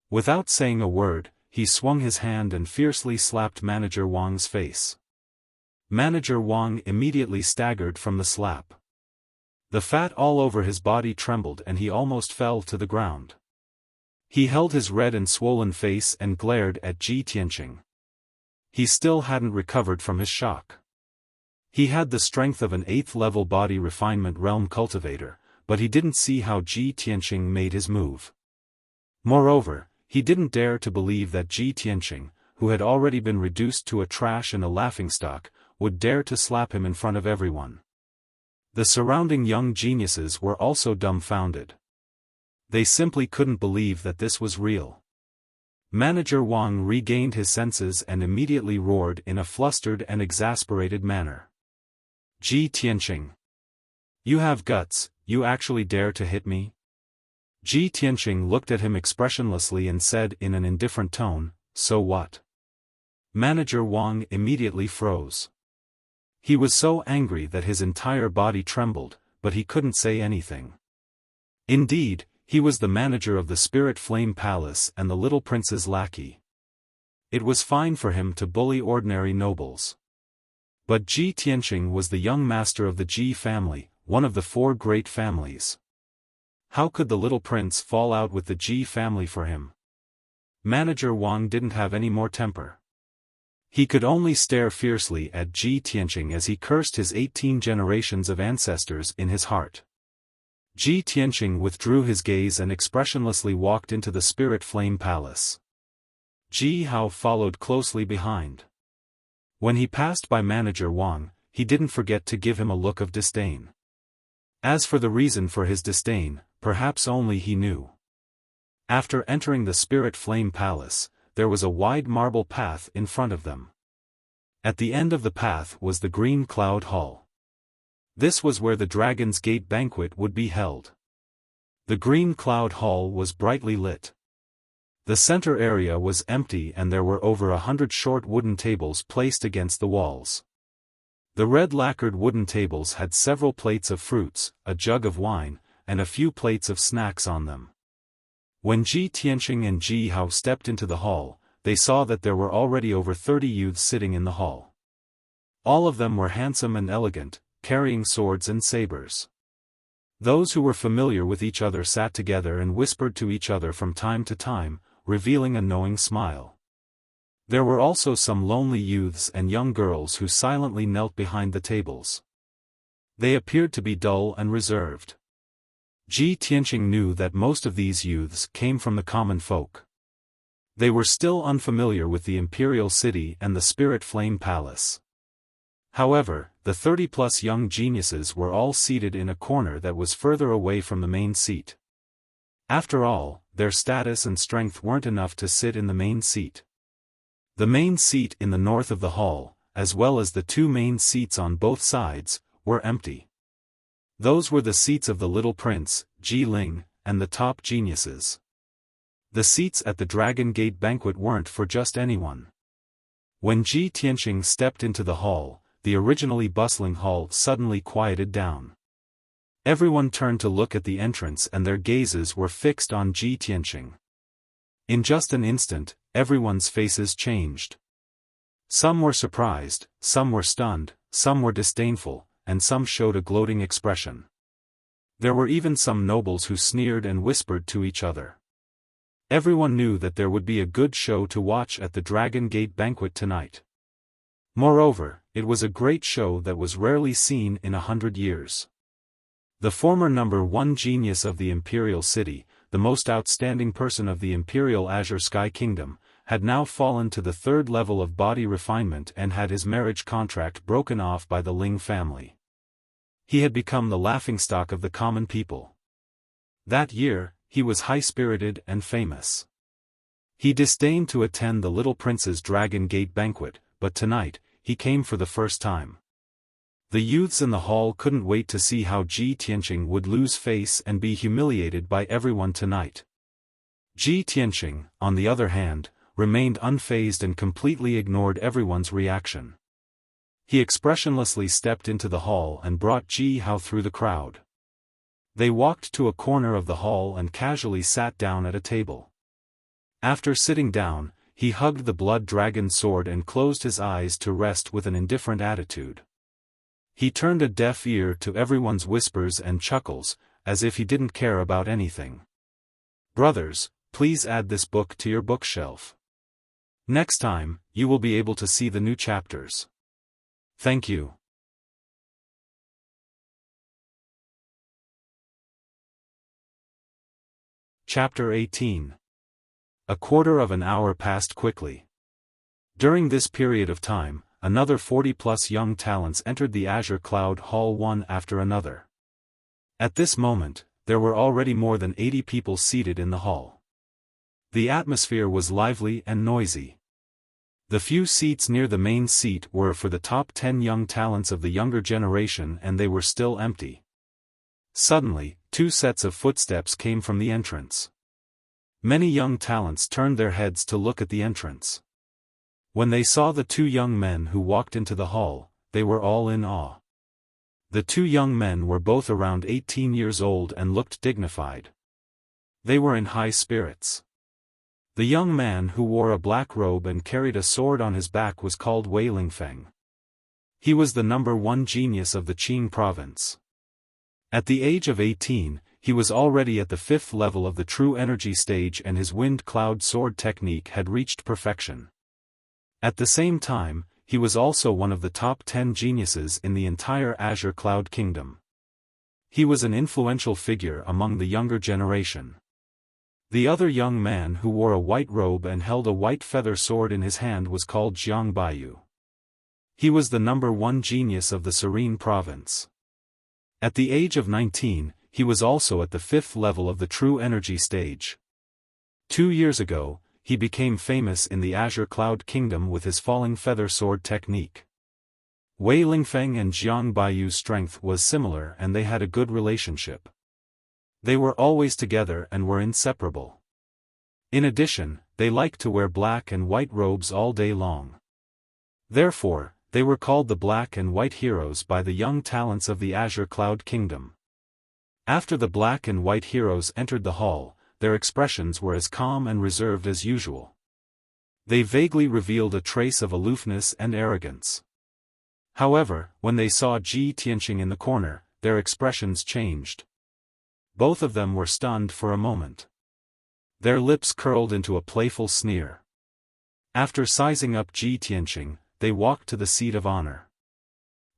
Without saying a word, he swung his hand and fiercely slapped Manager Wang's face. Manager Wang immediately staggered from the slap. The fat all over his body trembled and he almost fell to the ground. He held his red and swollen face and glared at Ji Tianqing. He still hadn't recovered from his shock. He had the strength of an 8th-level body refinement realm cultivator, but he didn't see how Ji Tianqing made his move. Moreover, he didn't dare to believe that Ji Tianqing, who had already been reduced to a trash and a laughingstock, would dare to slap him in front of everyone. The surrounding young geniuses were also dumbfounded. They simply couldn't believe that this was real. Manager Wang regained his senses and immediately roared in a flustered and exasperated manner. "Ji Tianqing! You have guts, you actually dare to hit me?" Ji Tianqing looked at him expressionlessly and said in an indifferent tone, "So what?" Manager Wang immediately froze. He was so angry that his entire body trembled, but he couldn't say anything. Indeed, he was the manager of the Spirit Flame Palace and the little prince's lackey. It was fine for him to bully ordinary nobles. But Ji Tianqing was the young master of the Ji family, one of the 4 great families. How could the little prince fall out with the Ji family for him? Manager Wang didn't have any more temper. He could only stare fiercely at Ji Tianqing as he cursed his 18 generations of ancestors in his heart. Ji Tianqing withdrew his gaze and expressionlessly walked into the Spirit Flame Palace. Ji Hao followed closely behind. When he passed by Manager Wang, he didn't forget to give him a look of disdain. As for the reason for his disdain, perhaps only he knew. After entering the Spirit Flame Palace, there was a wide marble path in front of them. At the end of the path was the Green Cloud Hall. This was where the Dragon's Gate banquet would be held. The Green Cloud Hall was brightly lit. The center area was empty and there were over 100 short wooden tables placed against the walls. The red lacquered wooden tables had several plates of fruits, a jug of wine, and a few plates of snacks on them. When Ji Tianqing and Ji Hao stepped into the hall, they saw that there were already over 30 youths sitting in the hall. All of them were handsome and elegant, carrying swords and sabers. Those who were familiar with each other sat together and whispered to each other from time to time, revealing a knowing smile. There were also some lonely youths and young girls who silently knelt behind the tables. They appeared to be dull and reserved. Ji Tianqing knew that most of these youths came from the common folk. They were still unfamiliar with the imperial city and the Spirit Flame Palace. However, the 30-plus young geniuses were all seated in a corner that was further away from the main seat. After all, their status and strength weren't enough to sit in the main seat. The main seat in the north of the hall, as well as the two main seats on both sides, were empty. Those were the seats of the little prince, Ji Ling, and the top geniuses. The seats at the Dragon Gate banquet weren't for just anyone. When Ji Tianqing stepped into the hall, the originally bustling hall suddenly quieted down. Everyone turned to look at the entrance and their gazes were fixed on Ji Tianqing. In just an instant, everyone's faces changed. Some were surprised, some were stunned, some were disdainful, and some showed a gloating expression. There were even some nobles who sneered and whispered to each other. Everyone knew that there would be a good show to watch at the Dragon Gate banquet tonight. Moreover, it was a great show that was rarely seen in 100 years. The former number one genius of the imperial city, the most outstanding person of the imperial Azure Sky Kingdom, had now fallen to the third level of body refinement and had his marriage contract broken off by the Ling family. He had become the laughingstock of the common people. That year, he was high-spirited and famous. He disdained to attend the little prince's Dragon Gate banquet, but tonight, he came for the first time. The youths in the hall couldn't wait to see how Ji Tianqing would lose face and be humiliated by everyone tonight. Ji Tianqing, on the other hand, remained unfazed and completely ignored everyone's reaction. He expressionlessly stepped into the hall and brought Ji Hao through the crowd. They walked to a corner of the hall and casually sat down at a table. After sitting down, he hugged the blood dragon sword and closed his eyes to rest with an indifferent attitude. He turned a deaf ear to everyone's whispers and chuckles, as if he didn't care about anything. Brothers, please add this book to your bookshelf. Next time, you will be able to see the new chapters. Thank you. Chapter 18. A quarter of an hour passed quickly. During this period of time, another 40-plus young talents entered the Azure Cloud Hall one after another. At this moment, there were already more than 80 people seated in the hall. The atmosphere was lively and noisy. The few seats near the main seat were for the top 10 young talents of the younger generation and they were still empty. Suddenly, two sets of footsteps came from the entrance. Many young talents turned their heads to look at the entrance. When they saw the two young men who walked into the hall, they were all in awe. The two young men were both around 18 years old and looked dignified. They were in high spirits. The young man who wore a black robe and carried a sword on his back was called Wei Lingfeng. He was the number one genius of the Qing province. At the age of 18, he was already at the 5th level of the true energy stage and his wind cloud sword technique had reached perfection. At the same time, he was also one of the top 10 geniuses in the entire Azure Cloud Kingdom. He was an influential figure among the younger generation. The other young man who wore a white robe and held a white feather sword in his hand was called Jiang Baiyu. He was the number one genius of the Serene province. At the age of 19, he was also at the 5th level of the true energy stage. 2 years ago, he became famous in the Azure Cloud Kingdom with his falling feather sword technique. Wei Lingfeng and Jiang Baiyu's strength was similar and they had a good relationship. They were always together and were inseparable. In addition, they liked to wear black and white robes all day long. Therefore, They were called the Black and White Heroes by the young talents of the Azure Cloud Kingdom. After the Black and White Heroes entered the hall, their expressions were as calm and reserved as usual. They vaguely revealed a trace of aloofness and arrogance. However, when they saw Ji Tianqing in the corner, their expressions changed. Both of them were stunned for a moment. Their lips curled into a playful sneer. After sizing up Ji Tianqing, they walked to the seat of honor.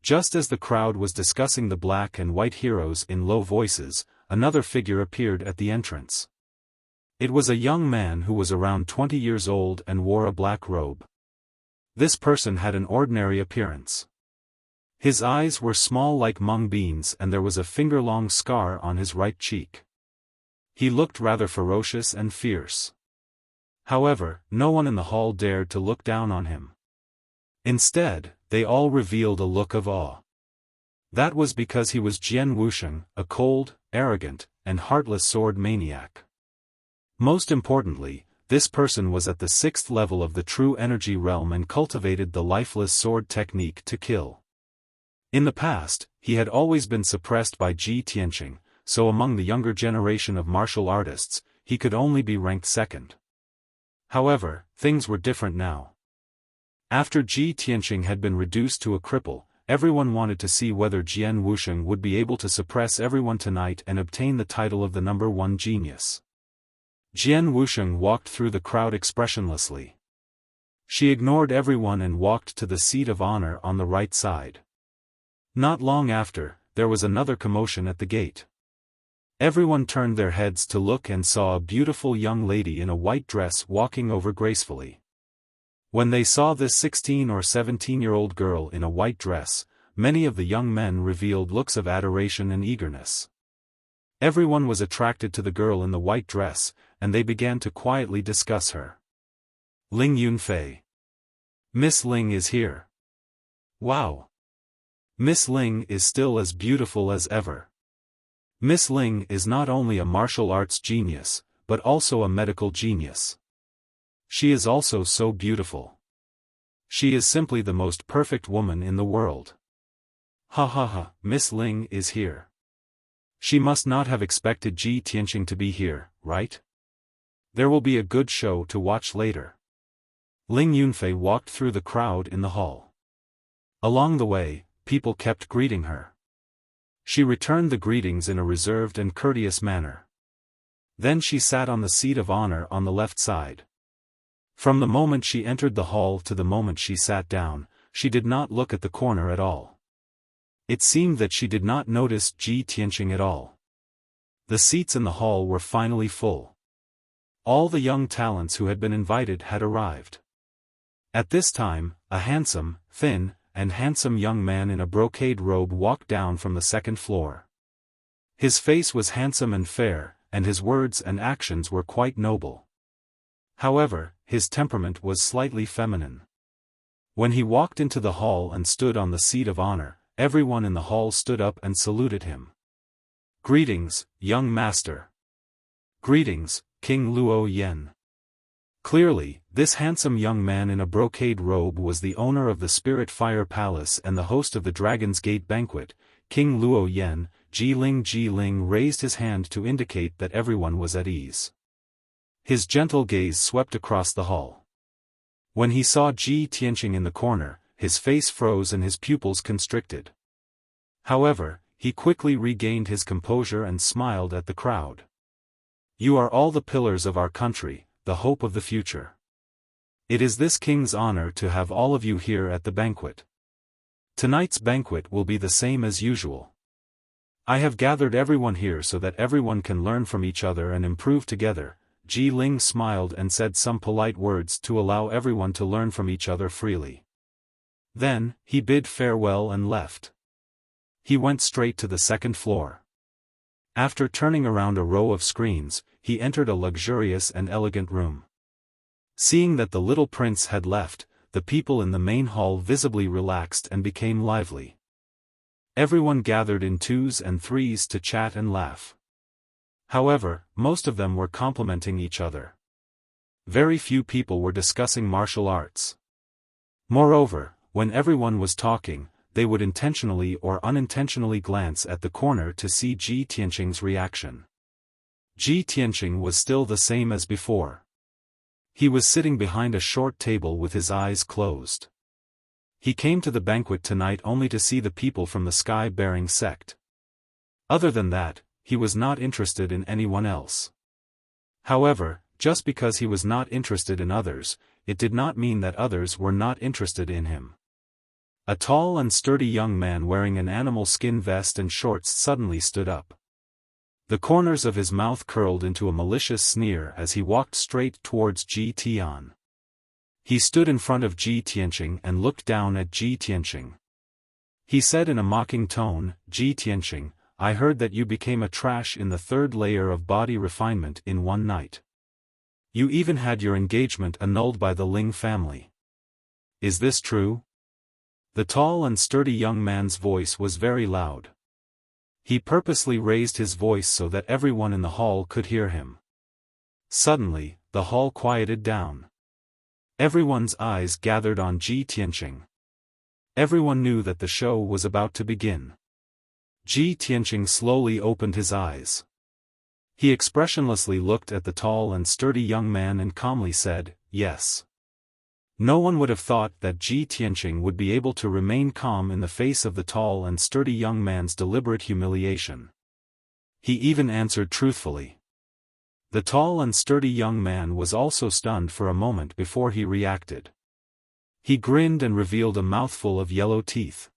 Just as the crowd was discussing the Black and White Heroes in low voices, another figure appeared at the entrance. It was a young man who was around 20 years old and wore a black robe. This person had an ordinary appearance. His eyes were small like mung beans and there was a finger-long scar on his right cheek. He looked rather ferocious and fierce. However, no one in the hall dared to look down on him. Instead, they all revealed a look of awe. That was because he was Jian Wuxiang, a cold, arrogant, and heartless sword maniac. Most importantly, this person was at the 6th level of the true energy realm and cultivated the lifeless sword technique to kill. In the past, he had always been suppressed by Ji Tianqing, so among the younger generation of martial artists, he could only be ranked 2nd. However, things were different now. After Ji Tianqing had been reduced to a cripple, everyone wanted to see whether Jian Wuxiang would be able to suppress everyone tonight and obtain the title of the number 1 genius. Jian Wuxiang walked through the crowd expressionlessly. She ignored everyone and walked to the seat of honor on the right side. Not long after, there was another commotion at the gate. Everyone turned their heads to look and saw a beautiful young lady in a white dress walking over gracefully. When they saw this 16 or 17-year-old girl in a white dress, many of the young men revealed looks of adoration and eagerness. Everyone was attracted to the girl in the white dress, and they began to quietly discuss her. Ling Yunfei. Miss Ling is here. Wow! Miss Ling is still as beautiful as ever. Miss Ling is not only a martial arts genius, but also a medical genius. She is also so beautiful. She is simply the most perfect woman in the world. Ha ha ha, Miss Ling is here. She must not have expected Ji Tianqing to be here, right? There will be a good show to watch later. Ling Yunfei walked through the crowd in the hall. Along the way, people kept greeting her. She returned the greetings in a reserved and courteous manner. Then she sat on the seat of honor on the left side. From the moment she entered the hall to the moment she sat down, she did not look at the corner at all. It seemed that she did not notice Ji Tianqing at all. The seats in the hall were finally full. All the young talents who had been invited had arrived. At this time, a handsome, thin, and handsome young man in a brocade robe walked down from the 2nd floor. His face was handsome and fair, and his words and actions were quite noble. However, his temperament was slightly feminine. When he walked into the hall and stood on the seat of honor, everyone in the hall stood up and saluted him. Greetings, young master. Greetings, King Luo Yen. Clearly, this handsome young man in a brocade robe was the owner of the Spirit Fire Palace and the host of the Dragon's Gate banquet. King Luo Yen. Ji Ling raised his hand to indicate that everyone was at ease. His gentle gaze swept across the hall. When he saw Ji Tianqing in the corner, his face froze and his pupils constricted. However, he quickly regained his composure and smiled at the crowd. You are all the pillars of our country, the hope of the future. It is this king's honor to have all of you here at the banquet. Tonight's banquet will be the same as usual. I have gathered everyone here so that everyone can learn from each other and improve together. Ji Ling smiled and said some polite words to allow everyone to learn from each other freely. Then, he bid farewell and left. He went straight to the 2nd floor. After turning around a row of screens, he entered a luxurious and elegant room. Seeing that the little prince had left, the people in the main hall visibly relaxed and became lively. Everyone gathered in 2s and 3s to chat and laugh. However, most of them were complimenting each other. Very few people were discussing martial arts. Moreover, when everyone was talking, they would intentionally or unintentionally glance at the corner to see Ji Tianqing's reaction. Ji Tianqing was still the same as before. He was sitting behind a short table with his eyes closed. He came to the banquet tonight only to see the people from the sky-bearing sect. Other than that, he was not interested in anyone else. However, just because he was not interested in others, it did not mean that others were not interested in him. A tall and sturdy young man wearing an animal skin vest and shorts suddenly stood up. The corners of his mouth curled into a malicious sneer as he walked straight towards Ji Tian. He stood in front of Ji Tianqing and looked down at Ji Tianqing. He said in a mocking tone, "Ji Tianqing, I heard that you became a trash in the third layer of body refinement in one night. You even had your engagement annulled by the Ling family. Is this true?" The tall and sturdy young man's voice was very loud. He purposely raised his voice so that everyone in the hall could hear him. Suddenly, the hall quieted down. Everyone's eyes gathered on Ji Tianqing. Everyone knew that the show was about to begin. Ji Tianqing slowly opened his eyes. He expressionlessly looked at the tall and sturdy young man and calmly said, "Yes." No one would have thought that Ji Tianqing would be able to remain calm in the face of the tall and sturdy young man's deliberate humiliation. He even answered truthfully. The tall and sturdy young man was also stunned for a moment before he reacted. He grinned and revealed a mouthful of yellow teeth.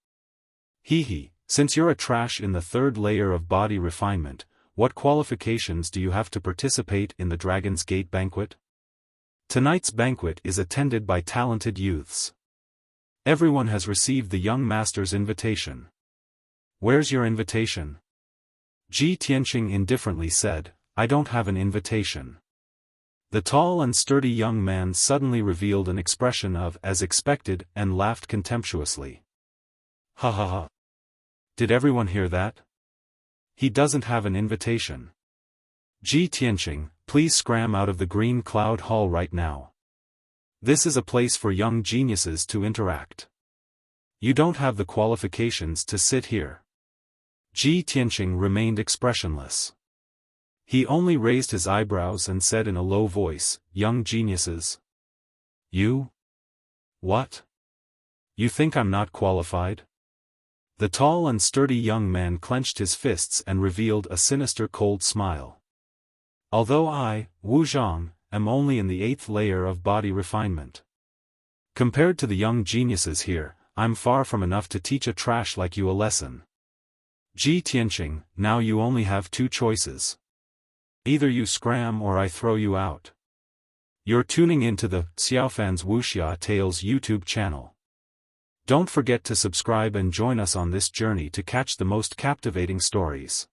"Hee, since you're a trash in the third layer of body refinement, what qualifications do you have to participate in the Dragon's Gate banquet? Tonight's banquet is attended by talented youths. Everyone has received the young master's invitation. Where's your invitation?" Ji Tianqing indifferently said, "I don't have an invitation." The tall and sturdy young man suddenly revealed an expression of "as expected" and laughed contemptuously. "Ha ha ha. Did everyone hear that? He doesn't have an invitation. Ji Tianqing, please scram out of the Green Cloud Hall right now. This is a place for young geniuses to interact. You don't have the qualifications to sit here." Ji Tianqing remained expressionless. He only raised his eyebrows and said in a low voice, "Young geniuses? You? What? You think I'm not qualified?" The tall and sturdy young man clenched his fists and revealed a sinister cold smile. "Although I, Wu Zhang, am only in the 8th layer of body refinement. Compared to the young geniuses here, I'm far from enough to teach a trash like you a lesson. Ji Tianqing, now you only have two choices. Either you scram or I throw you out." You're tuning into the Xiaofan's Wuxia Tales YouTube channel. Don't forget to subscribe and join us on this journey to catch the most captivating stories.